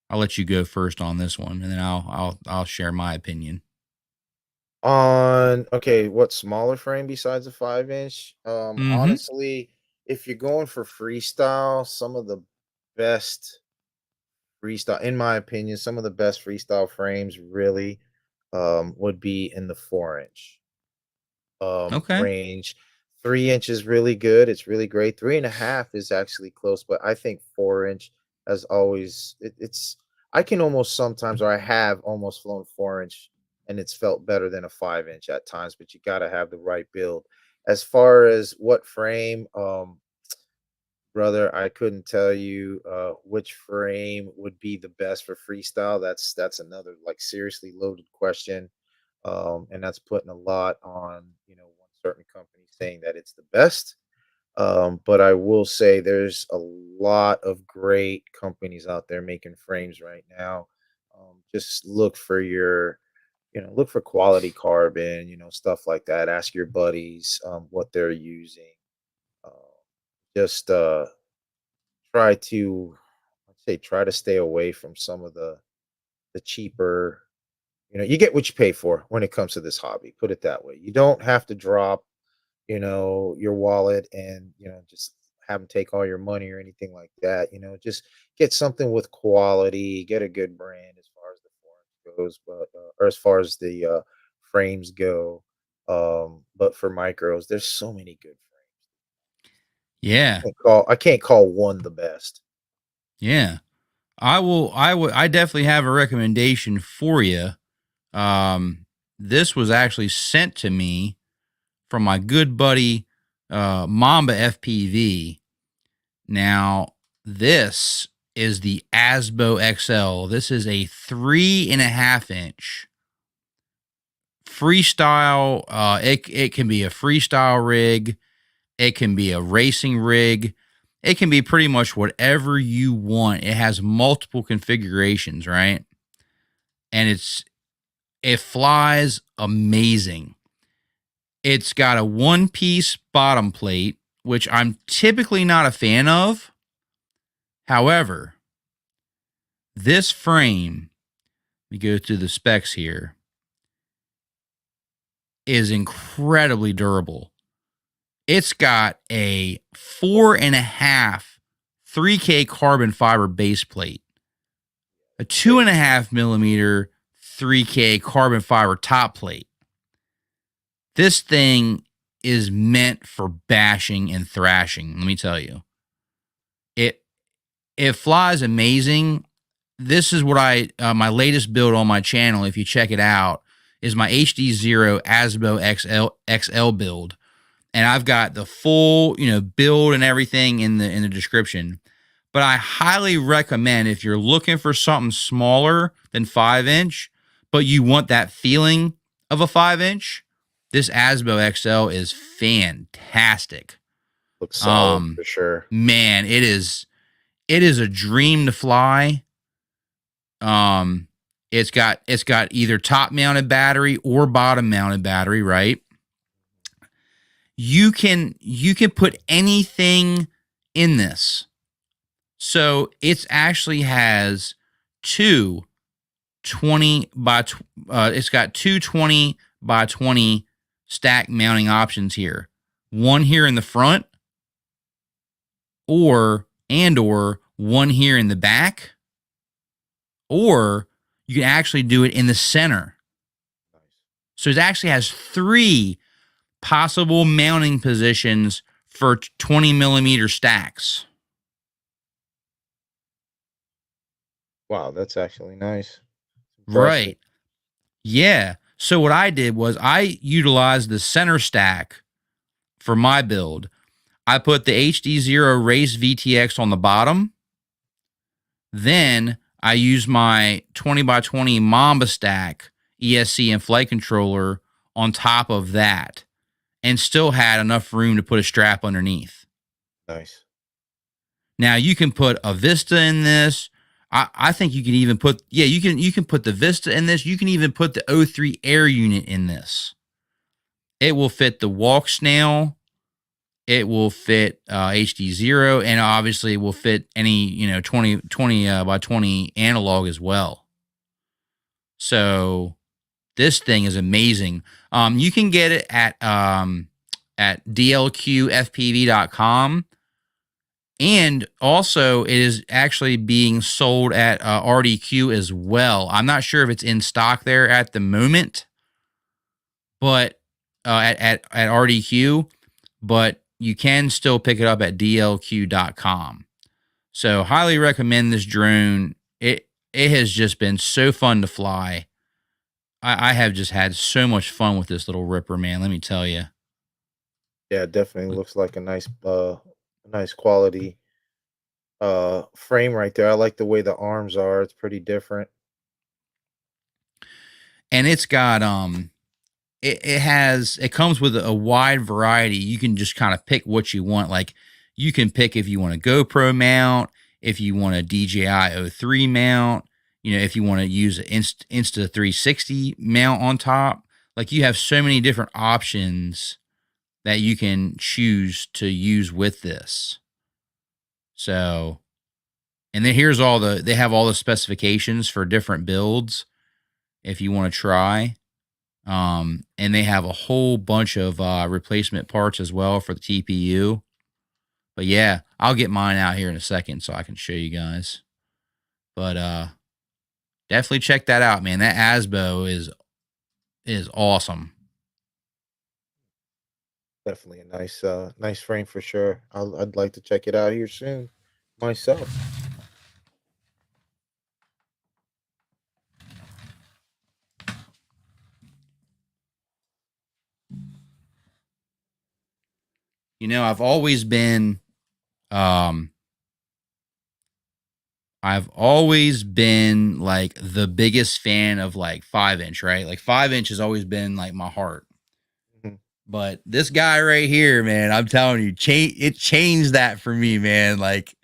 I'll let you go first on this one, and then I'll share my opinion. Okay, what smaller frame besides a 5 inch? Mm-hmm. Honestly, if you're going for freestyle, some of the best in my opinion, some of the best freestyle frames really would be in the 4 inch Okay. range. 3 inch is really good. It's really great. 3.5 is actually close, but I think 4 inch has always it's I can almost sometimes, or I have almost flown 4 inch, and it's felt better than a 5 inch at times. But you got to have the right build. As far as what frame, brother, I couldn't tell you which frame would be the best for freestyle. That's another like seriously loaded question, and that's putting a lot on one certain company saying that it's the best. But I will say there's a lot of great companies out there making frames right now. Just look for look for quality carbon, stuff like that. Ask your buddies what they're using. Uh, just try to, I'd say, try to stay away from some of the cheaper. You get what you pay for when it comes to this hobby. Put it that way. You don't have to drop your wallet and, just have them take all your money or anything like that. Just get something with quality, get a good brand as far as the form goes, but or as far as the frames go. But for micros, there's so many good frames. Yeah. I can't call one the best. Yeah. I definitely have a recommendation for you. This was actually sent to me from my good buddy, Mamba FPV. Now, this is the Asbo XL. This is a 3.5 inch freestyle. It can be a freestyle rig. It can be a racing rig. It can be pretty much whatever you want. It has multiple configurations, right? And it flies amazing. It's got a one-piece bottom plate, which I'm typically not a fan of. However, this frame, we go through the specs here, is incredibly durable. It's got a 4.5 3K carbon fiber base plate, a 2.5 millimeter 3K carbon fiber top plate. This thing is meant for bashing and thrashing. Let me tell you, it it flies amazing. This is what my latest build on my channel. If you check it out, is my HD0 Asbo XL build, and I've got the full build and everything in the description. But I highly recommend, if you're looking for something smaller than 5 inch, but you want that feeling of a 5 inch, this Asbo XL is fantastic. Looks solid Um, for sure. man, it is a dream to fly. Um, it's got either top mounted battery or bottom mounted battery, right? You can put anything in this. So it's actually has two 20 by it's got two 20 by 20 stack mounting options here. One here in the front, or one here in the back, or you can actually do it in the center. Nice. So it actually has three possible mounting positions for 20 millimeter stacks. Wow, that's actually nice. Impressive. Right. Yeah. So what I did was I utilized the center stack for my build. I put the HD0 Race VTX on the bottom. Then I used my 20 by 20 Mamba stack ESC and flight controller on top of that, and still had enough room to put a strap underneath. Nice. Now you can put a Vista in this. I think you can even put you can put the Vista in this. You can even put the O3 Air unit in this. It will fit the walk snail. It will fit HD0, and obviously it will fit any 20 by 20 analog as well. So this thing is amazing. You can get it at dlqfpv.com. And also, it is actually being sold at RDQ as well. I'm not sure if it's in stock there at the moment, but at RDQ. but you can still pick it up at dlq.com. So highly recommend this drone. It has just been so fun to fly. I have just had so much fun with this little ripper, man. Let me tell you. Yeah, it definitely looks like a nice quality frame right there. I like the way the arms are. It's pretty different. And it's got it comes with a wide variety. You can just kind of pick what you want. Like you can pick if you want a GoPro mount, if you want a DJI-O3 mount, if you want to use an Insta 360 mount on top. Like you have so many different options that you can choose to use with this. So, and then they have all the specifications for different builds if you want to try. And they have a whole bunch of replacement parts as well for the TPU. But yeah, I'll get mine out here in a second so I can show you guys. But definitely check that out, man. That Asbo is awesome. Definitely a nice frame for sure. I'd like to check it out here soon myself. I've always been um I've always been like the biggest fan of like 5-inch, right? Like 5-inch has always been like my heart. Mhm. But this guy right here, man, I'm telling you, it changed that for me, man. Like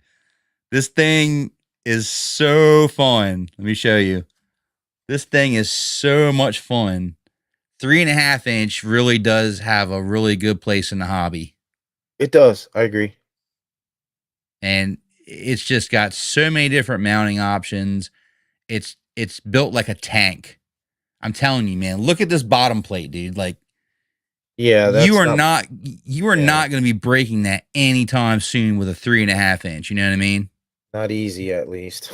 this thing is so fun. Let me show you. This thing is so much fun. 3.5-inch really does have a really good place in the hobby. It does. I agree. And it's just got so many different mounting options. It's built like a tank. I'm telling you, man. Look at this bottom plate, dude. Like Yeah, you that's are not. not you are Yeah, not going to be breaking that anytime soon with a 3.5-inch. You know what I mean? not easy at least.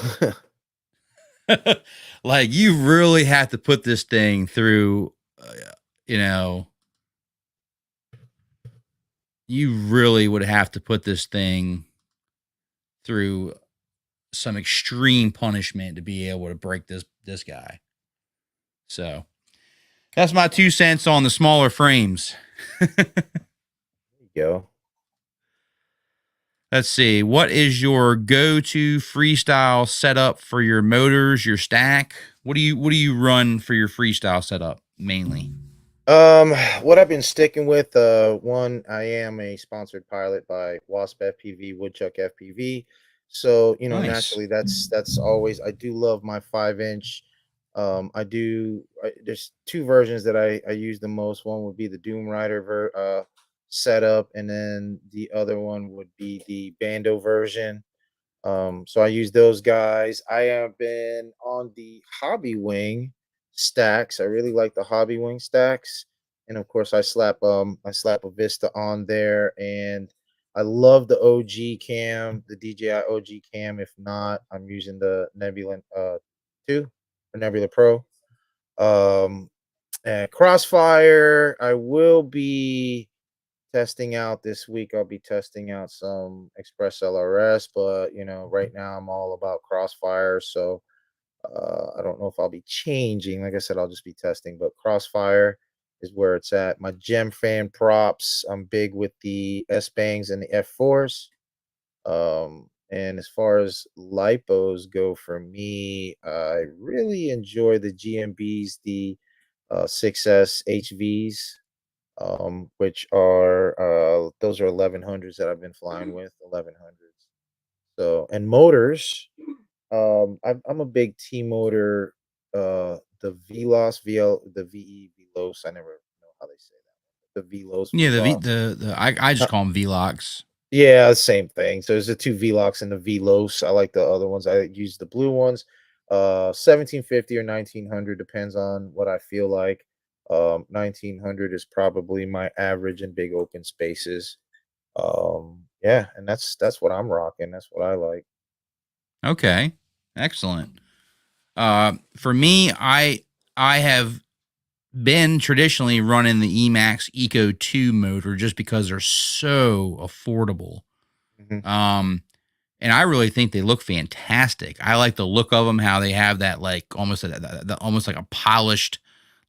Like you really have to put this thing through. You know, you really would have to put this thing through some extreme punishment to be able to break this guy. So that's my 2 cents on the smaller frames. Go. Let's see. What is your go-to freestyle setup for your motors, your stack? What do you run for your freestyle setup mainly? What I've been sticking with, one, I am a sponsored pilot by Wasp FPV, Woodchuck FPV. So, Nice. naturally that's always I do love my 5-inch. There's two versions that I use the most. One would be the Doom Rider setup, and then the other one would be the Bando version. So I use those guys. I have been on the Hobby Wing stacks. I really like the Hobby Wing stacks. And of course I slap a Vista on there, and I love the OG cam, the DJI OG cam. If not, I'm using the Nebula 2 or Nebula Pro. Um and Crossfire, I will be testing out this week. I'll be testing out some Express LRS, but right now I'm all about Crossfire. So I don't know if I'll be changing. Like I said, I'll just be testing, but Crossfire is where it's at. My Gem fan props, I'm big with the S Bangs and the F4s. And as far as lipos go for me, I really enjoy the GMBs, the 6S HVs, which are those are 1100s that I've been flying with, 1100s. So, and motors, I'm a big T motor, the Velos, the VE Velos. I never know how they say that. The Velos Yeah, Velox. I just call them Vlogs. Yeah, same thing. So there's the two Velox and the Velos. I like the other ones. I use the blue ones. 1750 or 1900 depends on what I feel like. 1900 is probably my average in big open spaces. Yeah, and that's what I'm rocking. That's what I like. Okay, excellent. For me, I have been traditionally running the Emax Eco 2 motor just because they're so affordable. Mhm. Um, and I really think they look fantastic. I like the look of them, how they have that like almost almost like a polished,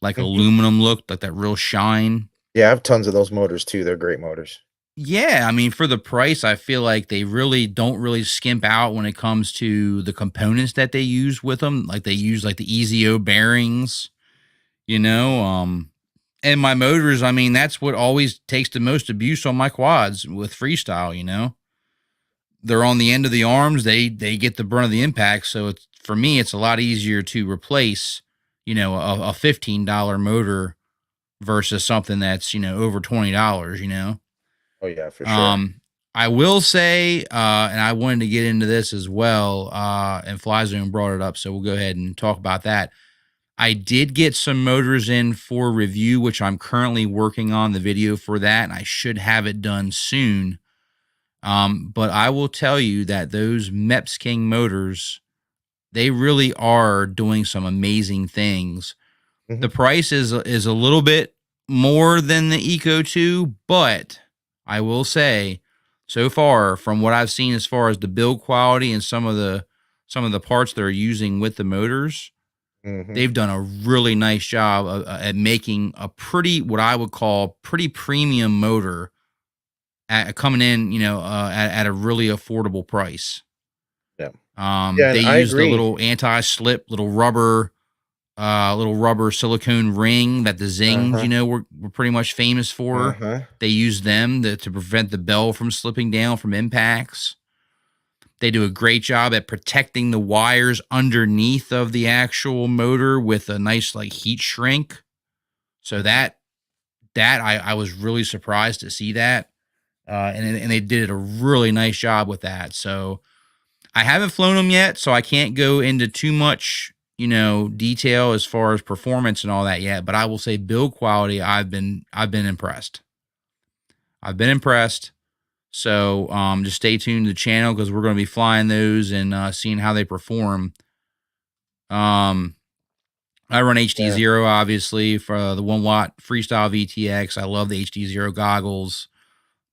like Mhm. aluminum look, like that real shine. Yeah, I have tons of those motors too. They're great motors. Yeah, I mean, for the price, I feel like they really don't really skimp out when it comes to the components that they use with them. Like they use like the EZO bearings, you know. And my motors, I mean, that's what always takes the most abuse on my quads with freestyle. They're on the end of the arms; they get the brunt of the impact. So it's for me, it's a lot easier to replace, a $15 motor versus something that's over $20. Oh yeah, for sure. Um, I will say, and I wanted to get into this as well, and Flyzone brought it up, so we'll go ahead and talk about that. I did get some motors in for review, which I'm currently working on the video for that, and I should have it done soon. But I will tell you that those Meps King motors, they really are doing some amazing things. The Mhm. price is a little bit more than the Eco 2, but I will say, so far from what I've seen as far as the build quality and some of the parts they're using with the motors, Mhm. they've done a really nice job at making a pretty what I would call pretty premium motor coming in, at a really affordable price. Yeah. Yeah, They and I used a agree. little anti-slip, little rubber silicone ring that the Zings, Uh-huh. were pretty much famous for. Uh-huh. They use them to prevent the bell from slipping down from impacts. They do a great job at protecting the wires underneath of the actual motor with a nice like heat shrink. So Mhm. that I was really surprised to see that, and they did a really nice job with that. So I haven't flown them yet, so I can't go into too much, detail as far as performance and all that yet. But I will say build quality, I've been impressed. I've been impressed. So just stay tuned to the channel because we're going to be flying those and seeing how they perform. Um, I run Yeah. HD0 obviously for the 1 watt freestyle VTX. I love the HD0 goggles.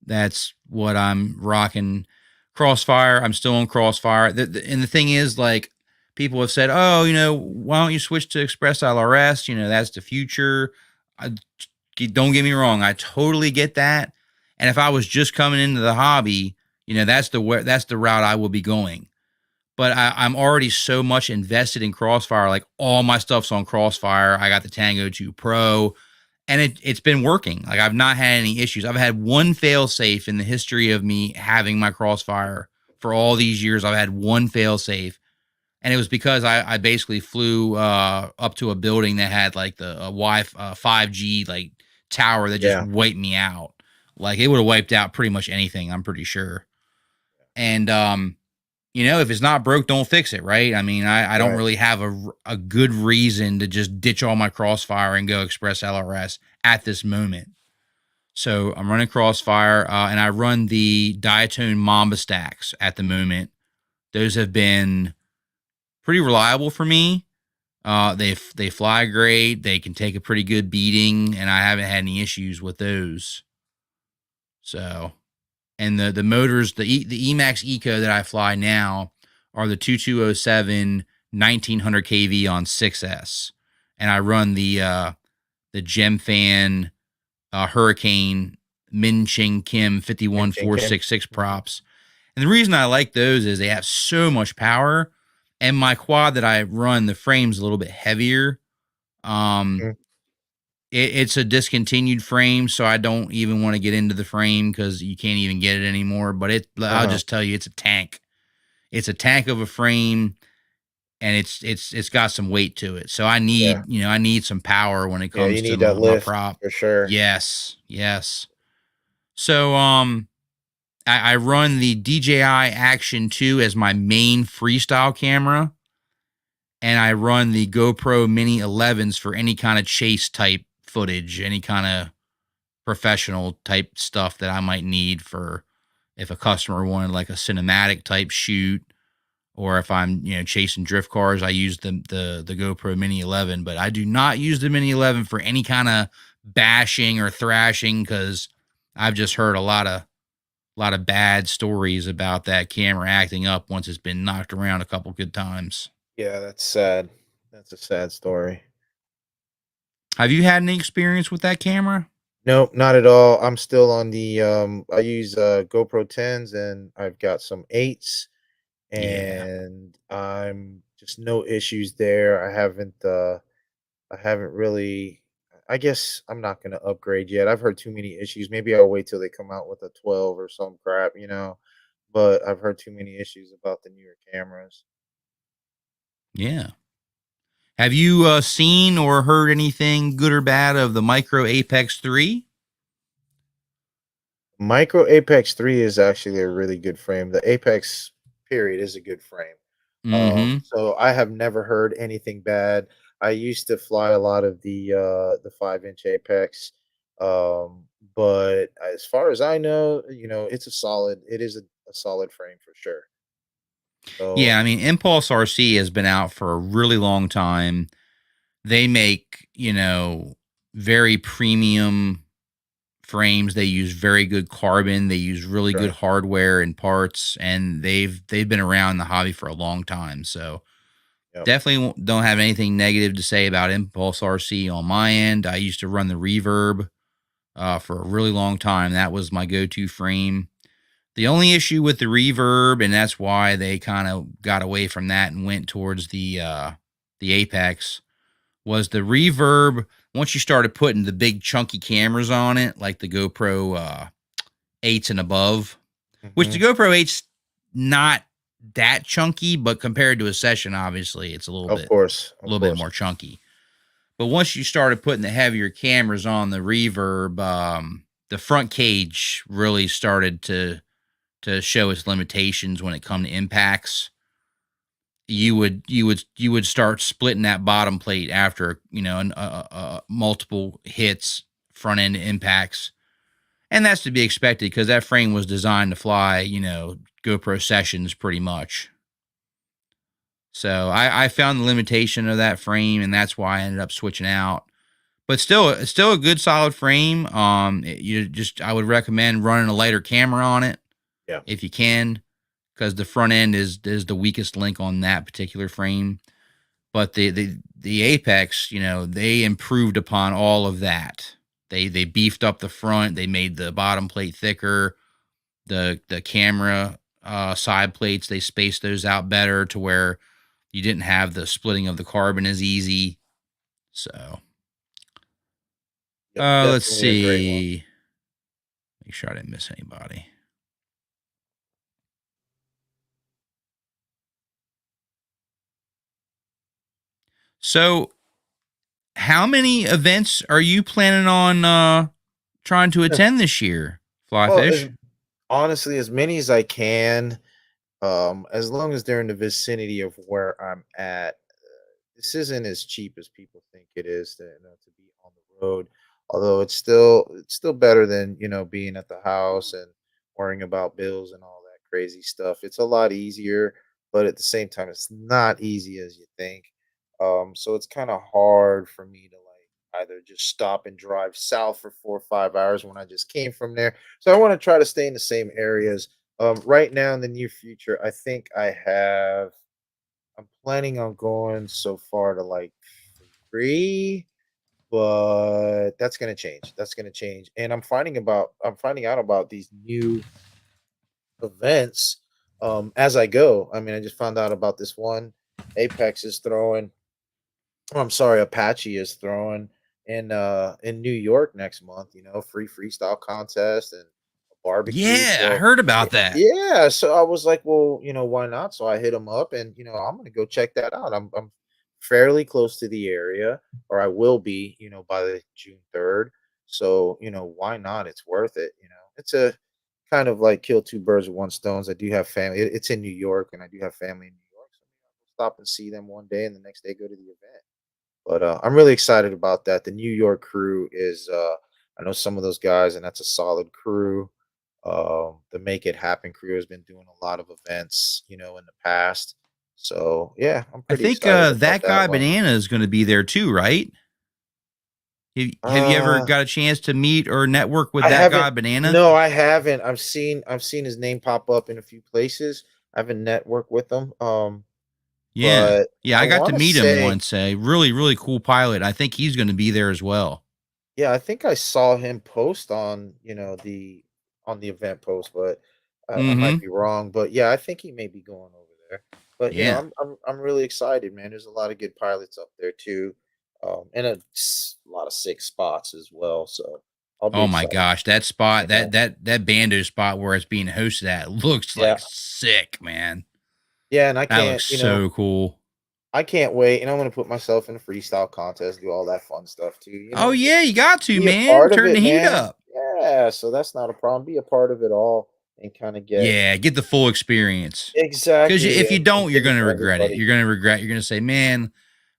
That's what I'm rocking. Crossfire. I'm still on Crossfire. And the thing is, like, people have said, "Oh, why don't you switch to Express LRS? That's the future." I, don't get me wrong. I totally get that. And if I was just coming into the hobby, that's the route I will be going. But I'm already so much invested in Crossfire. Like all my stuff's on Crossfire. I got the Tango 2 Pro and it's been working. Like I've not had any issues. I've had one fail safe in the history of me having my Crossfire for all these years. I've had one fail safe, and it was because I basically flew up to a building that had like the Wi 5G like tower that just Yeah. wiped me out. Like it would have wiped out pretty much anything. I'm pretty sure. And if it's not broke, don't fix it, right? I mean, I don't Right. really have a good reason to just ditch all my Crossfire and go Express LRS at this moment. So I'm running Crossfire, and I run the Diatone Mamba stacks at the moment. Those have been pretty reliable for me. They fly great. They can take a pretty good beating, and I haven't had any issues with those. So, and the motors, the Emax Eco that I fly now are the 2207 1900 kV on 6S, and I run the Gemfan Hurricane Min Ching Kim Mention Kim. 51466 Mhm. props. And the reason I like those is they have so much power. And my quad that I run, the frame's a little bit heavier. Um, Mhm. it's a discontinued frame, so I don't even want to get into the frame because you can't even get it anymore. But I'll Uh-huh. just tell you, it's a tank. It's a tank of a frame, and it's got some weight to it. So Yeah. I need some power when it Yeah, you comes to need that my lift prop. for sure. Yes, yes. So I run the DJI Action 2 as my main freestyle camera, and I run the GoPro Mini 11s for any kind of chase type footage, any kind of professional type stuff that I might need for if a customer wanted like a cinematic type shoot or if I'm chasing drift cars, I use the GoPro Mini 11. But I do not use the Mini 11 for any kind of bashing or thrashing because I've just heard a lot of bad stories about that camera acting up once it's been knocked around a couple good times. Yeah, that's sad. That's a sad story. Have you had any experience with that camera? Nope, not at all. I'm still on the I use GoPro 10s and I've got some 8s Yeah. and I'm just no issues there. I haven't really I guess I'm not going to upgrade yet. I've heard too many issues. Maybe I'll wait till they come out with a 12 or some crap. But I've heard too many issues about the newer cameras. Yeah. Have you seen or heard anything good or bad of the Micro Apex 3? Micro Apex 3 is actually a really good frame. The Apex period is a good frame. Mm-hmm. So I have never heard anything bad. I used to fly a lot of the 5-inch Apex. But as far as I know, it is a solid frame for sure. Yeah, So I mean, Impulse RC has been out for a really long time. They make, very premium frames. They use very good carbon. They use really good sure. hardware and parts, and they've been around the hobby for a long time. So Yep. definitely don't have anything negative to say about Impulse RC on my end. I used to run the Reverb for a really long time. That was my go-to frame. The only issue with the Reverb, and that's why they kind of got away from that and went towards the Apex, was the Reverb. Once you started putting the big chunky cameras on it, like the GoPro 8s and above, which the Hmm. GoPro 8's not that chunky, but compared to a session, obviously, it's a little Of bit course. a Of little bit course. more chunky. But once you started putting the heavier cameras on the Reverb, the front cage really started to show its limitations when it come to impacts. You would start splitting that bottom plate after multiple hits, front end impacts, and that's to be expected because that frame was designed to fly GoPro sessions pretty much. So I found the limitation of that frame, and that's why I ended up switching out. But still, it's still a good solid frame. I would recommend running a lighter camera on it Yeah. if you can, because the front end is the weakest link on that particular frame. But the Apex, they improved upon all of that. They beefed up the front. They made the bottom plate thicker. The camera side plates, they spaced those out better to where you didn't have the splitting of the carbon as easy. So Yep. let's Definitely a great one. see. Make sure I didn't miss anybody. So how many events are you planning on trying to attend this year, Well, as Flyfish? honestly as many as I can. As long as they're in the vicinity of where I'm at, this isn't as cheap as people think it is to be on the road. Although it's still better than being at the house and worrying about bills and all that crazy stuff. It's a lot easier, but at the same time, it's not easy as you think. So it's kind of hard for me to like either just stop and drive south for 4 or 5 hours when I just came from there. So I want to try to stay in the same areas. Right now in the near future, I think I'm planning on going so far to like 3, but that's gonna change. That's gonna change. And I'm finding out about these new events as I go. I mean, I just found out about this one. Apex is throwing, oh, I'm sorry, Apache is throwing in New York next month, free freestyle contest and a barbecue. Yeah, I So heard about that. yeah, so I was like, well, why not? So I hit him up and I'm gonna go check that out. I'm fairly close to the area, or I will be, by the June 3rd. So, why not? It's worth it. It's a kind of like kill two birds with one stones. I do have family. It's in New York and I do have family in New York. So I'll stop and see them one day and the next day go to the event. But I'm really excited about that. The New York crew is I know some of those guys, and that's a solid crew. The Make It Happen crew has been doing a lot of events, in the past. So yeah, I'm I pretty think excited about that that guy one. Banana is going to be there too, right? Have you ever Uh got a chance to meet or network with I that guy haven't. Banana? No, I haven't. I've seen his name pop up in a few places. I haven't networked with him. Yeah. But Yeah, I I got to want to meet him say, once. A really, really cool pilot. I think he's going to be there as well. yeah, I think I saw him post on, on the event post, but I might Mm-hmm. be wrong. But yeah, I think he may be going over there. But Yeah. I'm really excited, man. There's a lot of good pilots up there too, and a lot of sick spots as well. So I'll be Oh my excited. gosh, that spot, You know, that bando spot where it's being hosted at looks yeah, like sick, man. yeah, and That looks so cool. I can't wait, and I'm gonna put myself in a freestyle contest, do all that fun stuff too. Oh yeah, you got to, Be a man. part of Turn the it, heat man. up. Yeah, so that's not a problem. Be a part of it all and kind of get Yeah, get the full experience. Because if exactly you and don't, you're give it going to to regret it. everybody. You're going to regret. You're going to say, "Man,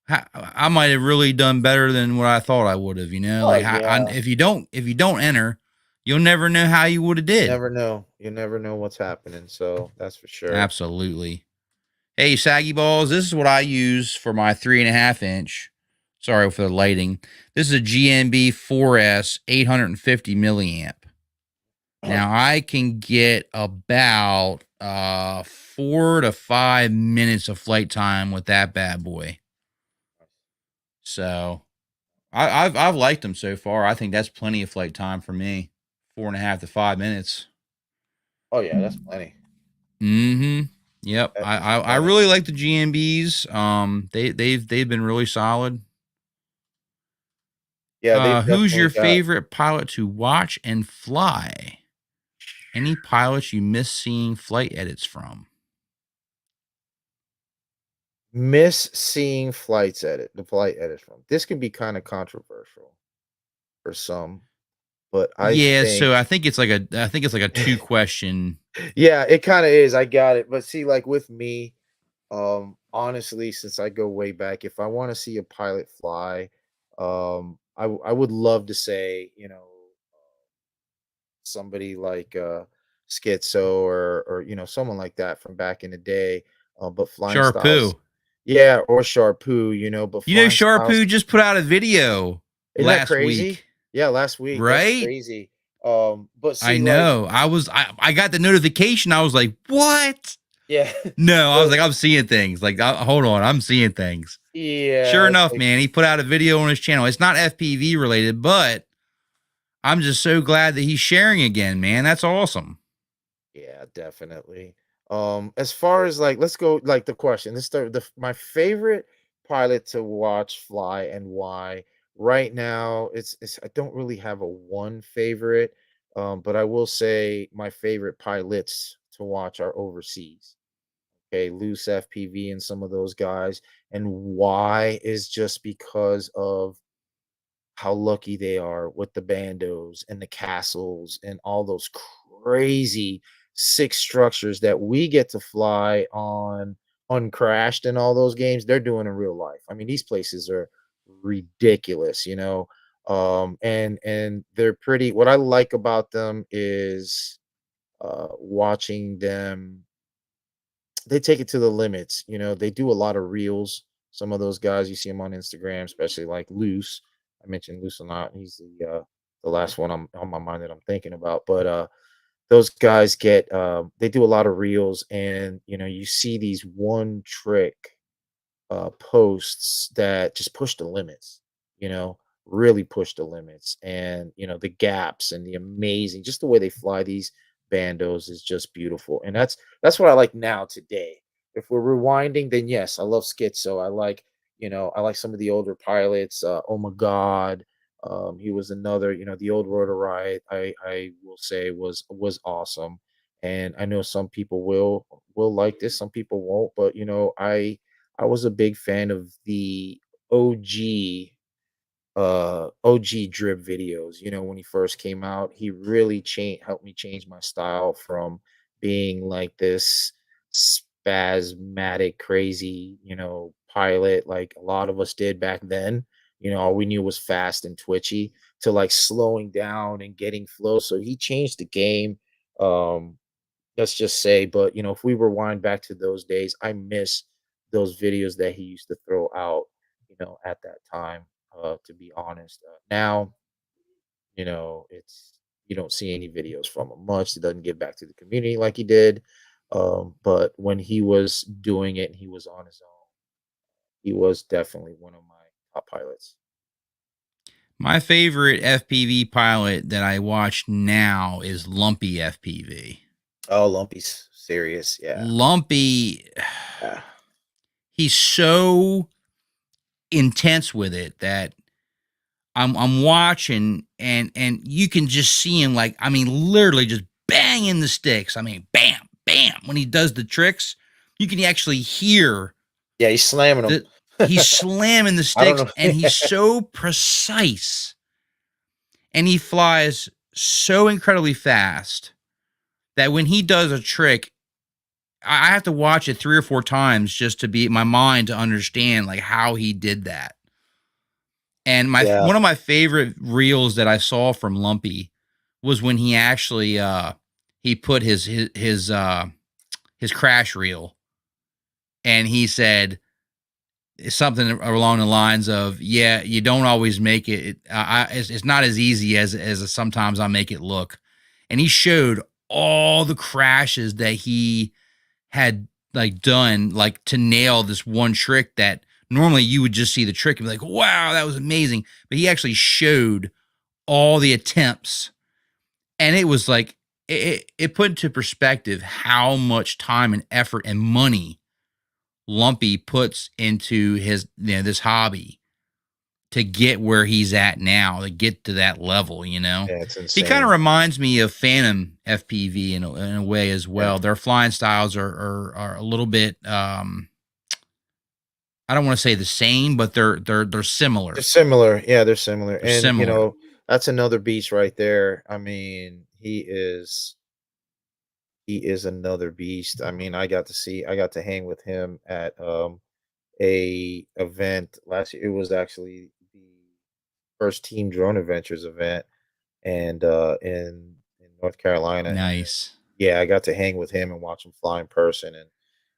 I might have really done better than what I thought I would have." You know, Oh like yeah, if you don't enter, you'll never know how you would have did. never know. You never know what's happening. So that's for sure. Absolutely. Hey, saggy balls. This is what I use for my 3.5 inch. Sorry for the lighting. This is a GMB 4S 850 milliamp. Now I can get about 4 to 5 minutes of flight time with that bad boy. So I've liked them so far. I think that's plenty of flight time for me. 4.5 to 5 minutes. Oh yeah, that's plenty. Mm-hmm. Yep. That is I plenty. really like the GMBs. They've been really solid. Yeah, they've Who's definitely your got favorite pilot to watch and fly? Any pilots you miss seeing flight edits from? miss seeing the flight edits from. This can be kind of controversial for some, but I Yeah, so think I think it's like a two question. yeah, it kind of is. I got it. But see, like with me, honestly, since I go way back, if I want to see a pilot fly, I would love to say, somebody like Schizo or someone like that from back in the day. But flying styles, Sharpoo. yeah, or Sharpoo, but You know, flying styles, Sharpoo just put out a video isn't that last crazy? week, Yeah, last week. That's right? crazy. But I see, like, know. I got the notification. I was like, "What?" yeah, No, I was but like, "I'm seeing things." Like, hold on, I'm seeing things. Sure yeah, it's enough, like man, he put out a video on his channel. It's not FPV related, but I'm just so glad that he's sharing again, man. That's awesome. yeah, definitely. As far as like, let's go like the question. This my favorite pilot to watch fly and why. Right now, it's I don't really have a one favorite, but I will say my favorite pilots to watch are overseas. Okay, loose FPV and some of those guys, and why is just because of how lucky they are with the bandos and the castles and all those crazy sick structures that we get to fly on uncrashed in all those games they're doing in real life. I mean, these places are ridiculous, and they're pretty. What I like about them is watching them, they take it to the limits. They do a lot of reels. Some of those guys you see them on Instagram, especially like Loose. I mentioned Loose a lot. He's the last one on my mind that I'm thinking about. But those guys they do a lot of reels, and you see these one trick posts that just push the limits, you know, really push the limits. And, the gaps and the amazing, just the way they fly these bandos is just beautiful. And that's what I like now today. If we're rewinding, then yes, I love Schizo. I like some of the older pilots. Oh my God. He was another, the old Rotor Riot, I will say was awesome. And I know some people will like this, some people won't, but I was a big fan of the OG OG drip videos. When he first came out, he really helped me change my style from being like this spasmodic, crazy, pilot like a lot of us did back then. All we knew was fast and twitchy to like slowing down and getting flow. So he changed the game. Um, let's just say, but if we rewind back to those days, I miss those videos that he used to throw out, at that time, to be honest. Now, it's you don't see any videos from him much. He doesn't give back to the community like he did. But when he was doing it and he was on his own, he was definitely one of my top pilots. My favorite FPV pilot that I watch now is Lumpy FPV. Oh, Lumpy's serious. Yeah. Lumpy, Yeah. he's so intense with it that I'm watching and you can just see him, like, I mean, literally just banging the sticks. I mean, bam, bam. When he does the tricks, you can actually hear Yeah, he's slamming them. that he's slamming the I don't sticks, know. and he's so precise, and he flies so incredibly fast that when he does a trick, I have to watch it 3 or 4 times just to be my mind to understand, like, how he did that. And my Yeah. one of my favorite reels that I saw from Lumpy was when he actually, he put his crash reel, and he said something along the lines of, "Yeah, you don't always make it. It's not as easy as sometimes I make it look." And he showed all the crashes that he had, like, done, like, to nail this one trick that normally you would just see the trick and be like, "Wow, that was amazing." But he actually showed all the attempts, and it was like it put into perspective how much time and effort and money Lumpy puts into his, this hobby to get where he's at now, to get to that level, you know? Yeah, it's He kind of insane. reminds me of Phantom FPV in a way as Yeah. well. Their flying styles are a little bit, I don't want to say the same, but they're They're similar. similar. Yeah, they're similar. They're And, similar. that's another beast right there. I mean, he is another beast. I mean, I got to hang with him at a event last year. It was actually the first Team Drone Adventures event and in North Carolina. And Nice. yeah, I got to hang with him and watch him fly in person. And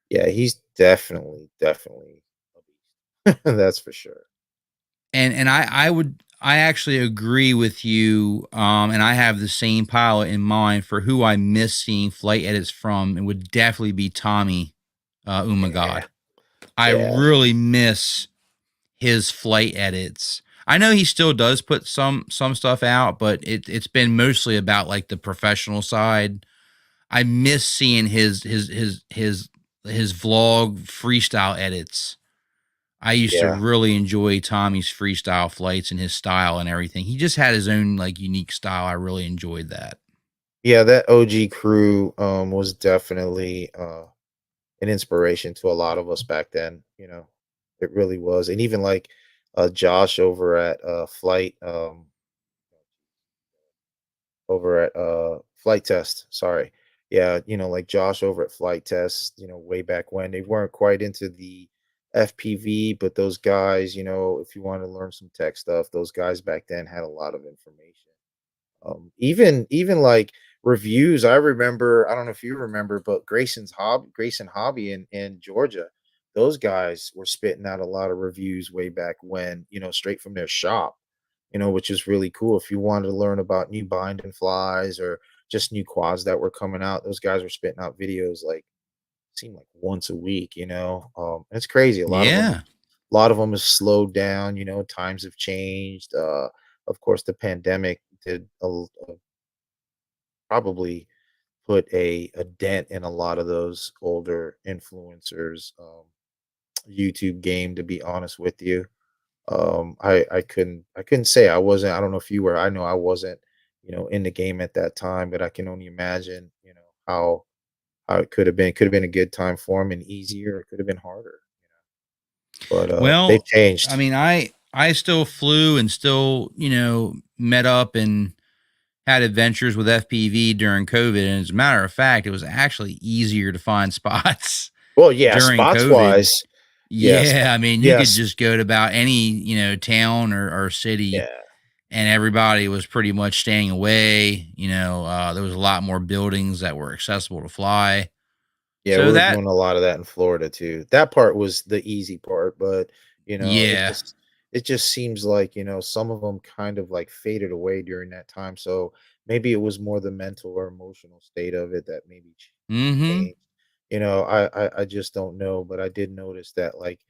yeah, he's definitely a beast. That's for sure. And I actually agree with you. And I have the same pilot in mind for who I miss seeing flight edits from. It would definitely be Tommy, Yeah. Umagod. I Yeah. really miss his flight edits. I know he still does put some stuff out, but it's been mostly about, like, the professional side. I miss seeing his vlog freestyle edits. I used to Yeah. really enjoy Tommy's freestyle flights and his style and everything. He just had his own, like, unique style. I really enjoyed that. Yeah, that OG crew was definitely an inspiration to a lot of us back then. It really was. And even like Josh over at Flight Test, sorry. Yeah, like Josh over at Flight Test, way back when they weren't quite into the FPV, but those guys, if you want to learn some tech stuff, those guys back then had a lot of information. Even like reviews. I remember, I don't know if you remember, but Grayson Hobby in Georgia, those guys were spitting out a lot of reviews way back when, straight from their shop, which is really cool. If you wanted to learn about new bind and flies or just new quads that were coming out, those guys were spitting out videos like seemed like once a week. And it's crazy. Yeah. A lot of them has slowed down, times have changed. Of course the pandemic did probably put a dent in a lot of those older influencers YouTube game, to be honest with you. I couldn't say I wasn't. I don't know if you were. I know I wasn't, in the game at that time, but I can only imagine, how it could have been a good time for him and easier. It could have been harder, but they've Well, I changed. mean, I still flew and still, met up and had adventures with FPV during COVID. And as a matter of fact, it was actually easier to find spots Well, yeah, during spots COVID. wise, yes, Yeah, I mean, you could yes, just go to about any, town or city, yeah. and everybody was pretty much staying away. There was a lot more buildings that were accessible to fly. Yeah, we So were that, doing a lot of that in Florida too. That part was the easy part, but, yeah. it just seems like, some of them kind of, like, faded away during that time, so maybe it was more the mental or emotional state of it that maybe Mm-hmm. changed. I just don't know, but I did notice that, like,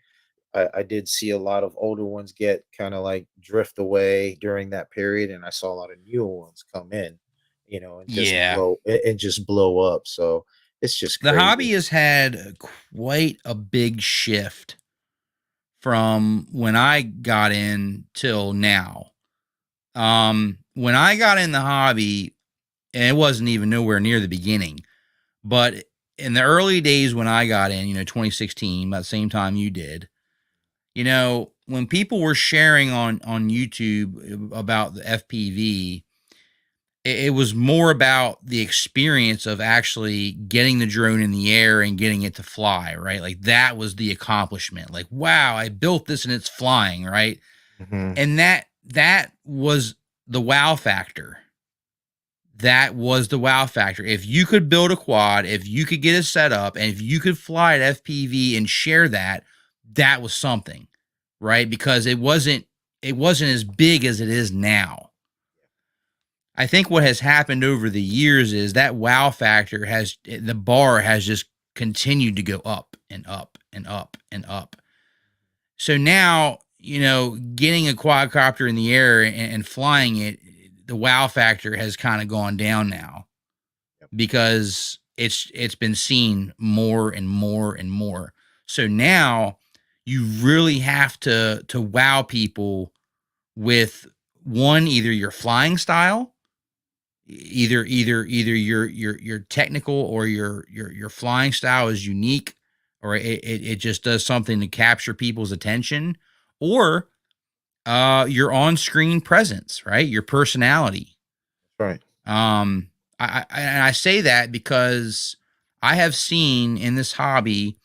I did see a lot of older ones get kinda, like, drift away during that period, and I saw a lot of newer ones come in, and Yeah. just blow up, so it's just The crazy. hobby has had quite a big shift from when I got in till now. When I got in the hobby, and it wasn't even nowhere near the beginning, but in the early days when I got in, 2016, about the same time you did, when people were sharing on YouTube about the FPV, it was more about the experience of actually getting the drone in the air and getting it to fly, right? Like that was the accomplishment. Like, wow, I built this and it's flying, right? Mhm. And that was the wow factor. That was the wow factor. If you could build a quad, if you could get it set up, and if you could fly at FPV and share that, that was something, right? Because it wasn't as big as it is now. I think what has happened over the years is that wow factor has the bar has just continued to go up and up and up and up. So now, getting a quadcopter in the air and flying it, the wow factor has kind of gone down now Yep. because it's been seen more and more and more. So now you really have to wow people with one, either your flying style, either your technical or your flying style is unique, or it just does something to capture people's attention, or your on-screen presence, right? Your personality. Right. um and I say that because I have seen in this hobby,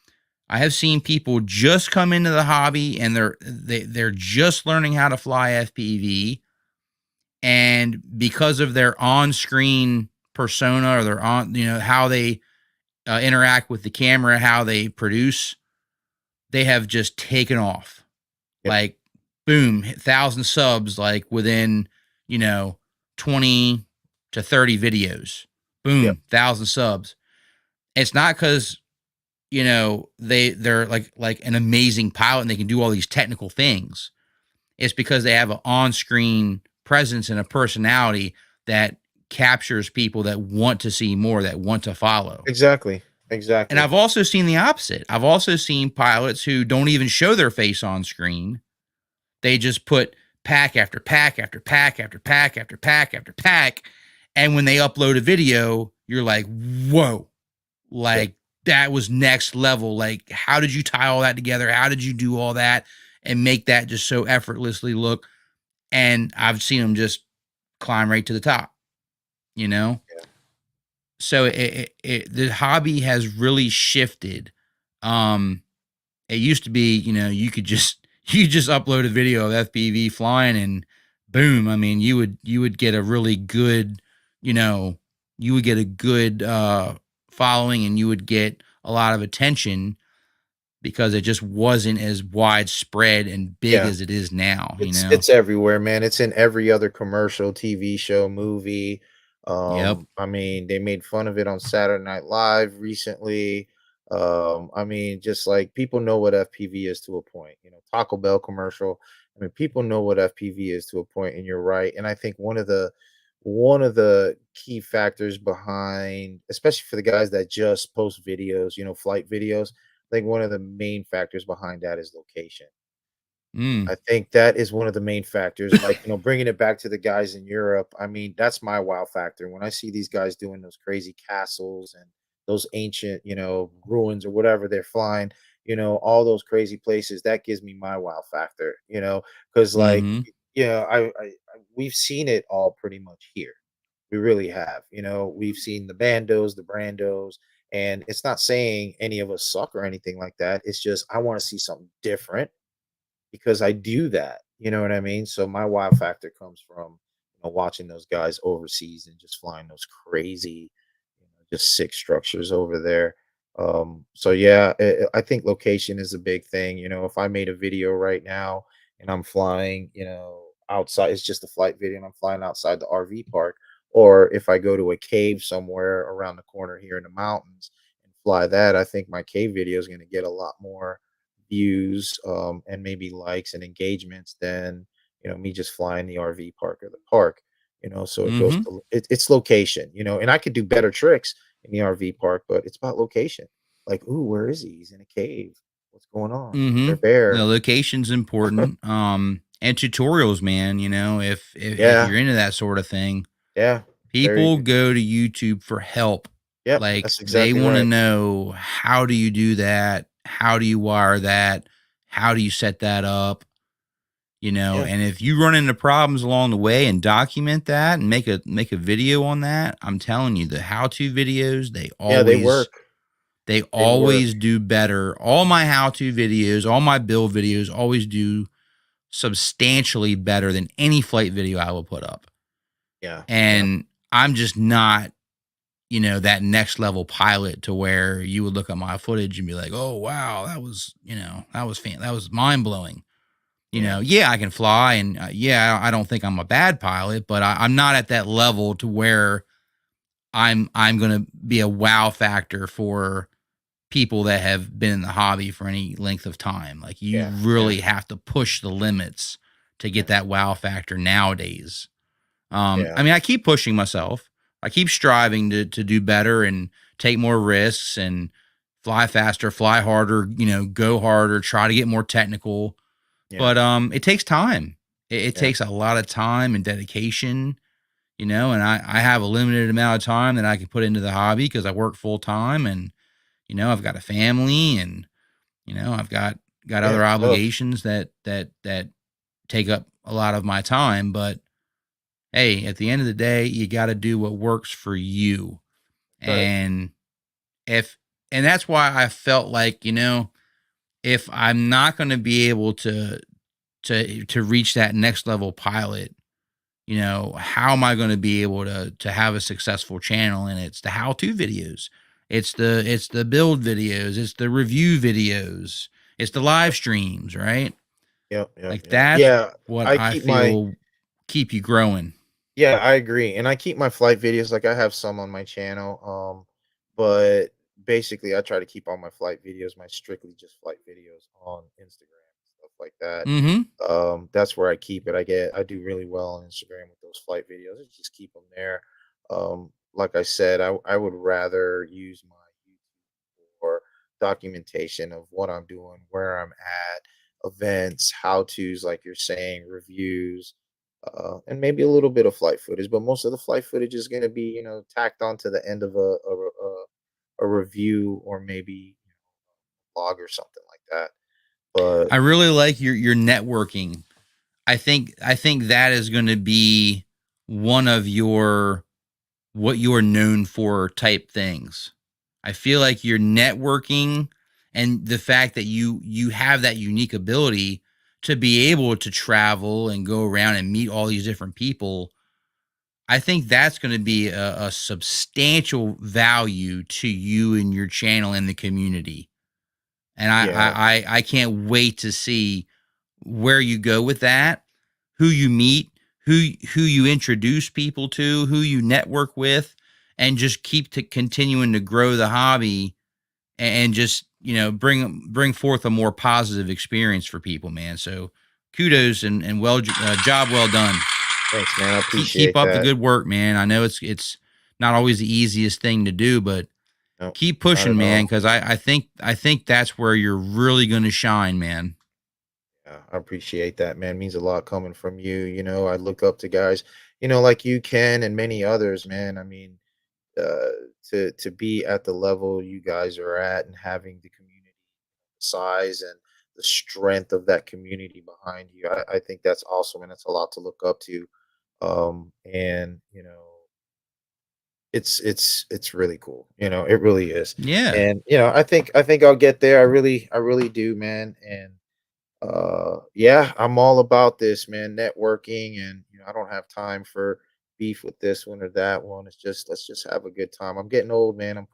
I have seen people just come into the hobby and they're just learning how to fly FPV, and because of their on-screen persona, or their on, how they interact with the camera, how they produce, they have just taken off. Yep. Like, boom, 1,000 subs, like within, you know 20 to 30 videos. Yep. Boom, 1,000 subs. It's not because, they're like an amazing pilot and they can do all these technical things. It's because they have an on-screen presence and a personality that captures people that want to see more, that want to follow. Exactly. And Exactly. I've also seen the opposite. I've also seen pilots who don't even show their face on screen. They just put pack after pack after pack after pack after pack after pack. And when they upload a video, you're like, whoa, Yep. like that was next level. Like, how did you tie all that together? How did you do all that and make that just so effortlessly look? And I've seen them just climb right to the top, you know? Yeah. So the hobby has really shifted. Um, it used to be, you could just you just upload a video of FPV flying and boom. I mean, you would get a really good, you know, you would get a good following, and you would get a lot of attention because it just wasn't as widespread and big Yeah. as it is now, It's everywhere, man. It's in every other commercial, TV show, movie. Yep. I mean, they made fun of it on Saturday Night Live recently. I mean, just like people know what FPV is to a point. Taco Bell commercial. I mean, people know what FPV is to a point, and you're right. And I think one of the key factors behind, especially for the guys that just post videos, flight videos, I think one of the main factors behind that is location. Mm. I think that is one of the main factors, like, bringing it back to the guys in Europe. I mean, that's my wow factor. When I see these guys doing those crazy castles and those ancient, ruins or whatever they're flying, all those crazy places, that gives me my wow factor, because like, Mm-hmm. we've seen it all pretty much here. We really have. We've seen the bandos, the brandos, and it's not saying any of us suck or anything like that. It's just I want to see something different because I do that. You know what I mean? So my wow factor comes from watching those guys overseas and just flying those crazy, just sick structures over there. So yeah, I think location is a big thing. You know, if I made a video right now and I'm flying, you know, outside, it's just a flight video and I'm flying outside the RV park, or if I go to a cave somewhere around the corner here in the mountains and fly that, I think my cave video is going to get a lot more views, and maybe likes and engagements than, you know, me just flying the RV park or the park. You know, so it goes Mhm. to it's location. You know, and I could do better tricks in the RV park, but it's about location. Like, "Ooh, where is he? He's in a cave. What's going on? Is there a Mhm. The bear?" location's important. And tutorials, man, you know, if Yeah, you're into that sort of thing, yeah, very people good. go to YouTube for help. Yep, Like that's they exactly want to right. know, how do you do that? How do you wire that? How do you set that up? You know, Yeah, and if you run into problems along the way and document that and make a video on that, I'm telling you, the how-to videos, yeah, they work. they They work. always do better. All my how-to videos, all my build videos always do substantially better than any flight video I will put up. Yeah, yeah, And I'm just not, that next level pilot to where you would look at my footage and be like, "Oh, wow, that was mind-blowing." yeah, Yeah, I can fly, and yeah, I don't think I'm a bad pilot, but I'm not at that level to where I'm gonna be a wow factor for people that have been in the hobby for any length of time. Like you yeah, yeah, really have to push the limits to yeah, get that wow factor nowadays. yeah, I mean, I keep pushing myself. I keep striving to do better and take more risks and fly faster, fly harder, go harder, try to get more technical. yeah, But it takes time. It yeah, takes a lot of time and dedication, and I have a limited amount of time that I can put into the hobby because I work full time, and I've got a family, and I've got yeah, other it's tough. obligations that take up a lot of my time. But hey, at the end of the day, you got to do what works for you. That's right. And if and that's why I felt like, if I'm not going to be able to reach that next level pilot, how am I going to be able to have a successful channel? And it's the how-to videos. It's the build videos, it's the review videos, it's the live streams, right? Yep, yep, Like yep. that's Yeah, what I I keep my feel keep you growing. yeah, I agree, and I keep my flight videos, like, I have some on my channel, but basically, I try to keep all my flight videos, my strictly just flight videos on Instagram, stuff like that. Mhm. That's where I keep it. I do really well on Instagram with those flight videos. I just keep them there. Like I said, I would rather use my YouTube for documentation of what I'm doing, where I'm at, events, how tos, like you're saying, reviews, and maybe a little bit of flight footage. But most of the flight footage is going to be, you know, tacked on to the end of a review or maybe vlog or something like that. But I really like your networking. I think that is going to be one of your what you're known for type things. I feel like your networking and the fact that you have that unique ability to be able to travel and go around and meet all these different people, I think that's going to be a substantial value to you and your channel and the community. And yeah, I can't wait to see where you go with that, who you meet, who you introduce people to, who you network with, and just keep to continuing to grow the hobby and just bring forth a more positive experience for people, man. So kudos and job well done. thanks, man. I Keep appreciate up the that. good work, man. I know it's not always the easiest thing to do, but No, keep not pushing, at man, all. because I think that's where you're really going to shine, man. Yeah, I appreciate that, man. Means a lot coming from you. You know, I look up to guys, you know, like you can and many others, man. I mean, uh, to be at the level you guys are at and having the community size and the strength of that community behind you, I think that's awesome, and it's a lot to look up to. And you know, it's really cool. You know, it really is. Yeah. And you know, I think I'll get there. I really do, man. And yeah, I'm all about this, man, networking. And you know, I don't have time for beef with this one or that one. It's just, let's just have a good time. I'm getting old, man. I'm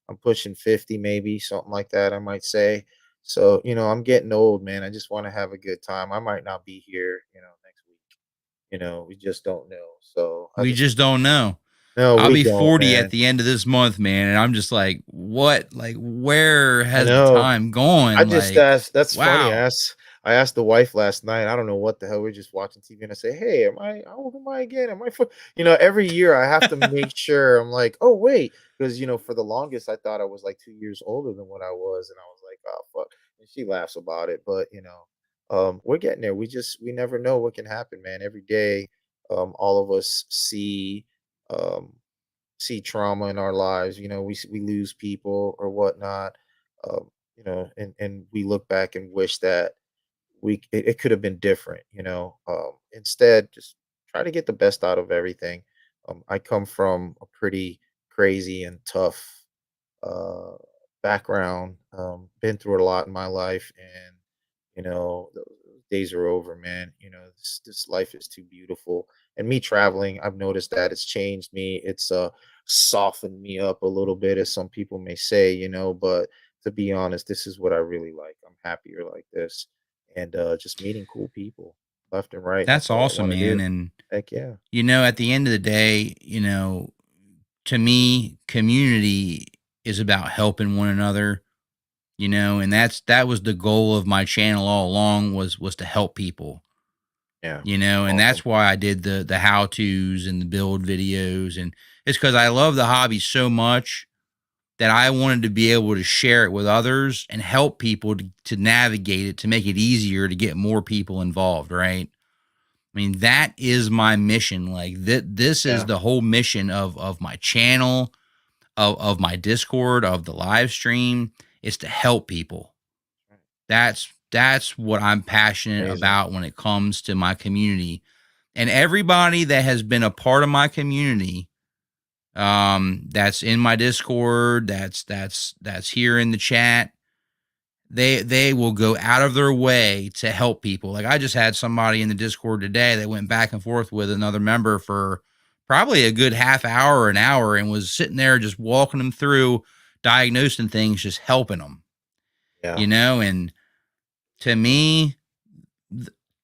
I'm pushing 50, maybe something like that, I might say. So, I'm getting old, man. I just want to have a good time. I might not be here, next week. We just don't know. So I We just, just don't know. no, I'll we be don't, 40 at man. the end of this month, man, and I'm just like, what? Like, where I has the know. time I gone? just Like, asked. That's funny. wow. I asked the wife last night. I don't know what the hell. We're just watching TV, and I say, "Hey, am I? How old am I again? Am I?" Every year I have to make sure. I'm like, "Oh wait," because for the longest I thought I was like 2 years older than what I was, and I was like, "Oh fuck." And she laughs about it, but we're getting there. We never know what can happen, man. Every day, all of us um, see trauma in our lives. We lose people or whatnot. And we look back and wish that it could have been different. Instead, just try to get the best out of everything. I come from a pretty crazy and tough uh, background. Been through a lot in my life, and those days are over, man. This life is too beautiful. And me traveling, I've noticed that it's changed me. It's softened me up a little bit, as some people may say. But to be honest, this is what I really like. I'm happier like this, and just meeting cool people left and right. That's That's all I awesome, want to man. do. And, Heck yeah, at the end of the day, to me, community is about helping one another, and that was the goal of my channel all along was to help people, yeah, and awesome. that's why I did the how to's and the build videos. And it's because I love the hobby so much that I wanted to be able to share it with others and help people to navigate it, to make it easier to get more people involved, right? I mean, that is my mission. Like this is Yeah, the whole mission of my channel, of my Discord, of the live stream, is to help people. That's what I'm passionate amazing. about when it comes to my community. And everybody that has been a part of my community, that's in my Discord, that's here in the chat, they will go out of their way to help people. Like, I just had somebody in the Discord today that went back and forth with another member for probably a good half hour or an hour, and was sitting there just walking them through diagnosing things, just helping them, Yeah, and to me,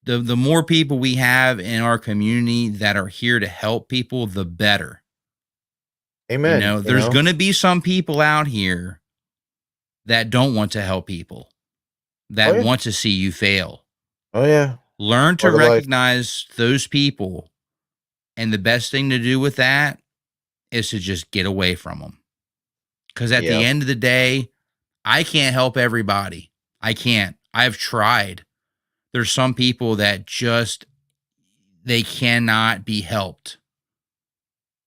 the more people we have in our community that are here to help people, the better. amen. There's going to be some people out here that don't want to help people, Oh that yeah, want to see you fail. oh yeah. Learn to Part of life. recognize those people. And the best thing to do with that is to just get away from them. Because at the Yeah, end of the day, I can't help everybody. I can't. I've tried. There's some people that just, they cannot be helped.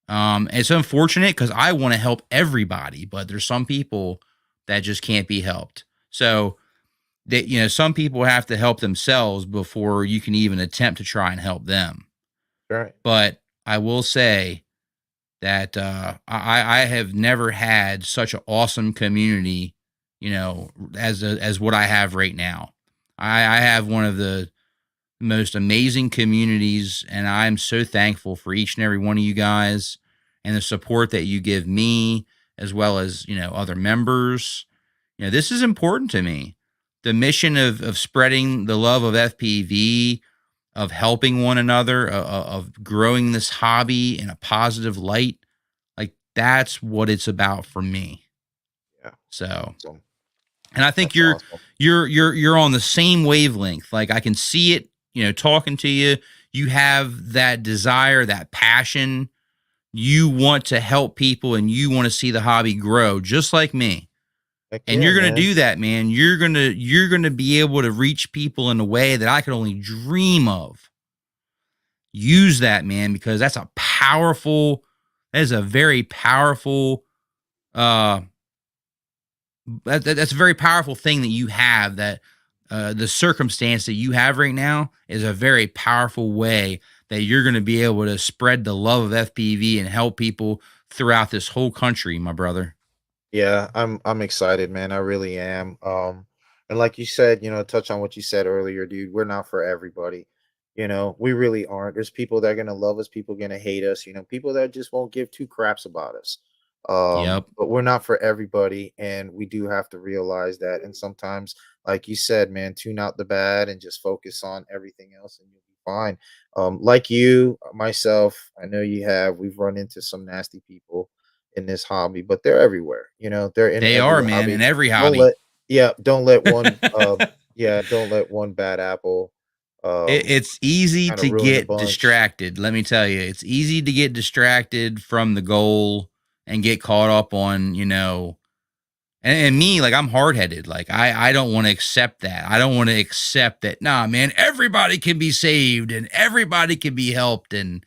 It's unfortunate because I want to help everybody, but there's some people that just can't be helped. So that, some people have to help themselves before you can even attempt to try and help them. right. But I will say that I have never had such an awesome community, as what I have right now. I have one of the most amazing communities, and I'm so thankful for each and every one of you guys and the support that you give me, as well as other members. This is important to me. The mission of spreading the love of FPV, of helping one another, of growing this hobby in a positive light, like that's what it's about for me. Yeah, So, awesome. and I think That's awesome. you're on the same wavelength. Like, I can see it, talking to you. You have that desire, that passion. You want to help people and you want to see the hobby grow just like me. Heck And yeah, you're going to man. do that, man. You're going to be able to reach people in a way that I could only dream of. Use that, man, because that is a very powerful uh that's a very powerful thing that you have. That the circumstance that you have right now is a very powerful way that you're going to be able to spread the love of FPV and help people throughout this whole country, my brother. Yeah, I'm excited, man. I really am. And like you said, touch on what you said earlier, dude. We're not for everybody. We really aren't. There's people that are gonna love us, people gonna hate us. People that just won't give two craps about us. Yep. But we're not for everybody, and we do have to realize that. And sometimes, like you said, man, tune out the bad and just focus on everything else, and you'll be fine. Like you, myself, I know you have. We've run into some nasty people in this hobby, but they're everywhere. You know, they're in They every are, man, in hobby. every Don't hobby. let, yeah, don't let one, yeah, don't let one bad apple, um, It's easy kind of to ruin the get bunch. distracted. Let me tell you, it's easy to get distracted from the goal and get caught up on, and me, like I'm hard headed. Like I don't want to accept that. I don't want to accept that. Nah, man, everybody can be saved and everybody can be helped. And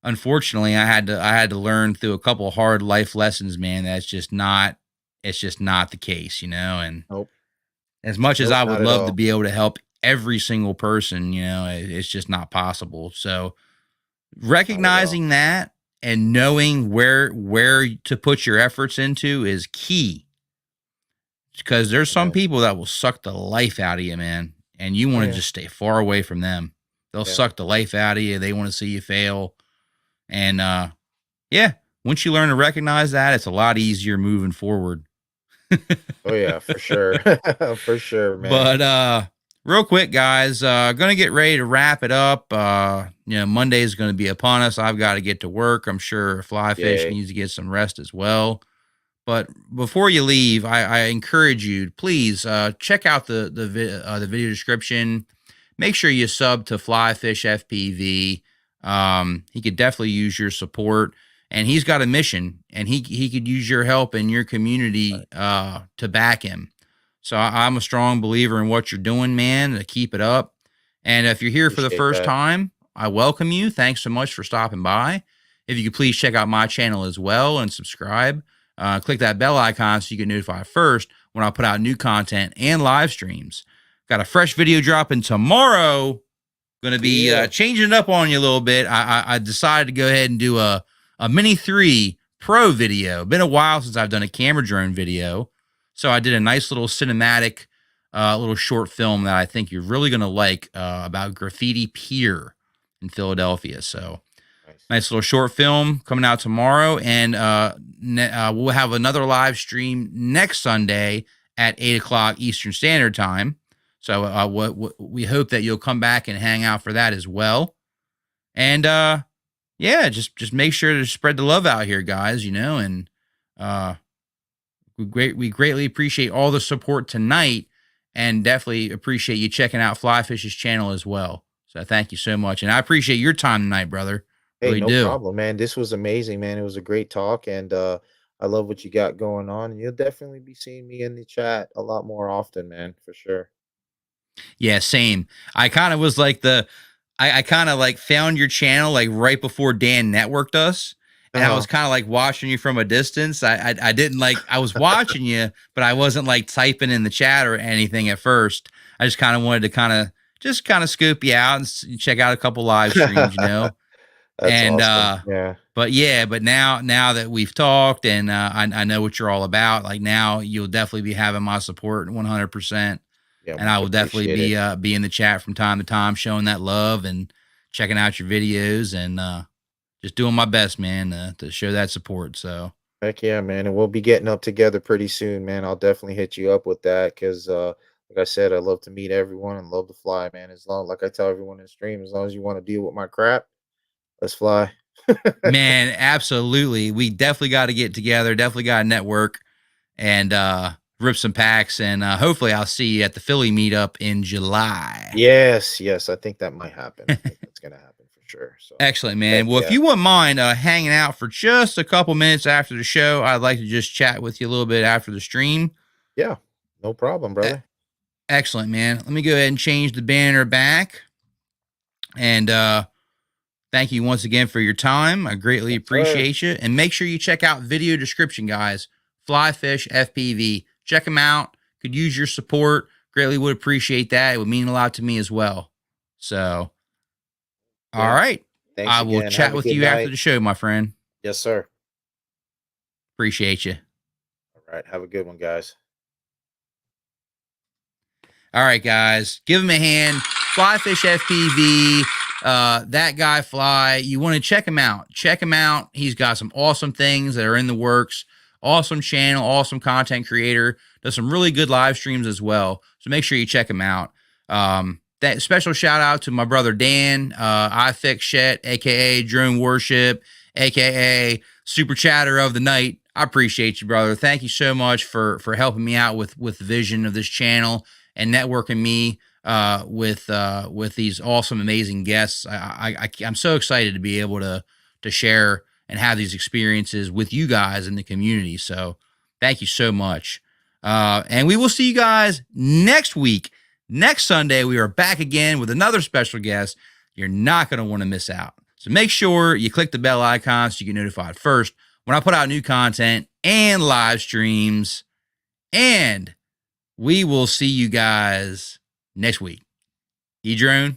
unfortunately, I had to learn through a couple of hard life lessons, man. It's just not the case, And Nope, as much as nope, I would not at love to all. be able to help every single person, it's just not possible. So Not at all. recognizing that and knowing where to put your efforts into is key because there's some Amen. people that will suck the life out of you, man, and you Oh want to yeah, just stay far away from them. They'll yeah. suck the life out of you. They want to see you fail. And yeah, once you learn to recognize that, it's a lot easier moving forward. Oh yeah, for sure. For sure, man. But real quick, guys, gonna get ready to wrap it up. Monday is gonna be upon us. I've got to get to work. I'm sure Flyfish Yay. needs to get some rest as well. But before you leave, I encourage you, please check out the video description. Make sure you sub to Flyfish FPV. He could definitely use your support, and he's got a mission, and he could use your help in your Right. community to back him. So I'm a strong believer in what you're doing, man. To keep it up, and if you're here for the Appreciate first that. time, I welcome you. Thanks so much for stopping by. If you could please check out my channel as well and subscribe. Click that bell icon so you get notified first when I put out new content and live streams. Got a fresh video dropping tomorrow. Going to be Yeah. changing it up on you a little bit. I decided to go ahead and do a Mini 3 Pro video. Been a while since I've done a camera drone video. So I did a nice little cinematic, little short film that I think you're really going to like about Graffiti Pier in Philadelphia. So Nice. nice little short film coming out tomorrow, and we'll have another live stream next Sunday at 8 o'clock Eastern Standard Time. So we hope that you'll come back and hang out for that as well. And yeah, just make sure to spread the love out here, guys. And uh, we greatly appreciate all the support tonight, and definitely appreciate you checking out Flyfish's channel as well. So thank you so much, and I appreciate your time tonight, brother. Hey, Really no do. problem, man. This was amazing, man. It was a great talk, and I love what you got going on. And you'll definitely be seeing me in the chat a lot more often, man, for sure. Yeah, same. I kind of was like I kind of like found your channel like right before Dan networked us. And I was Uh-huh. kind of like watching you from a distance. I didn't like I was watching you, but I wasn't like typing in the chat or anything at first. I just kind of wanted to kind of scoop you out and check out a couple live streams, That's and awesome. Yeah. but yeah, but now that we've talked and I know what you're all about, like now you'll definitely be having my support 100%. Yeah, And I much will definitely appreciated. be in the chat from time to time, showing that love and checking out your videos and just doing my best, man, to show that support. So Heck yeah, man. And we'll be getting up together pretty soon, man. I'll definitely hit you up with that because like I said, I love to meet everyone and love to fly, man. As long like I tell everyone in the stream, as long as you want to deal with my crap, let's fly. man, absolutely, we definitely got to get together, definitely got to network and rip some packs, and hopefully I'll see you at the Philly meetup in July. Yes, yes, I think that might happen. I think that's gonna happen for sure. So Excellent, heck man. Well, if yeah. you wouldn't mind hanging out for just a couple minutes after the show, I'd like to just chat with you a little bit after the stream. Yeah. No problem, E- brother. Excellent, man. Let me go ahead and change the banner back. And thank you once again for your time. I greatly Yes, sir. appreciate you. And make sure you check out video description, guys. Flyfish FPV. Check them out. Could use your support. Greatly would appreciate that. It would mean a lot to me as well. So, all Again. right. Thanks I will again. chat Have a with good you after night. the show, my friend. Yes, sir. Appreciate you. All right. Have a good one, guys. All right, guys, give him a hand. Flyfish FPV. That Guy Phly. You want to check him out. Check him out. He's got some awesome things that are in the works. Awesome channel, awesome content creator. Does some really good live streams as well. So make sure you check him out. That special shout out to my brother Dan, I Fix Shit, aka Drone Worship, aka Super Chatter of the Night. I appreciate you, brother. Thank you so much for helping me out with the vision of this channel and networking me with these awesome, amazing guests. I'm so excited to be able to share and have these experiences with you guys in the community. So thank you so much. And we will see you guys next week. Next Sunday, we are back again with another special guest. You're not going to want to miss out. So make sure you click the bell icon so you get notified first when I put out new content and live streams. And we will see you guys next week. Edrone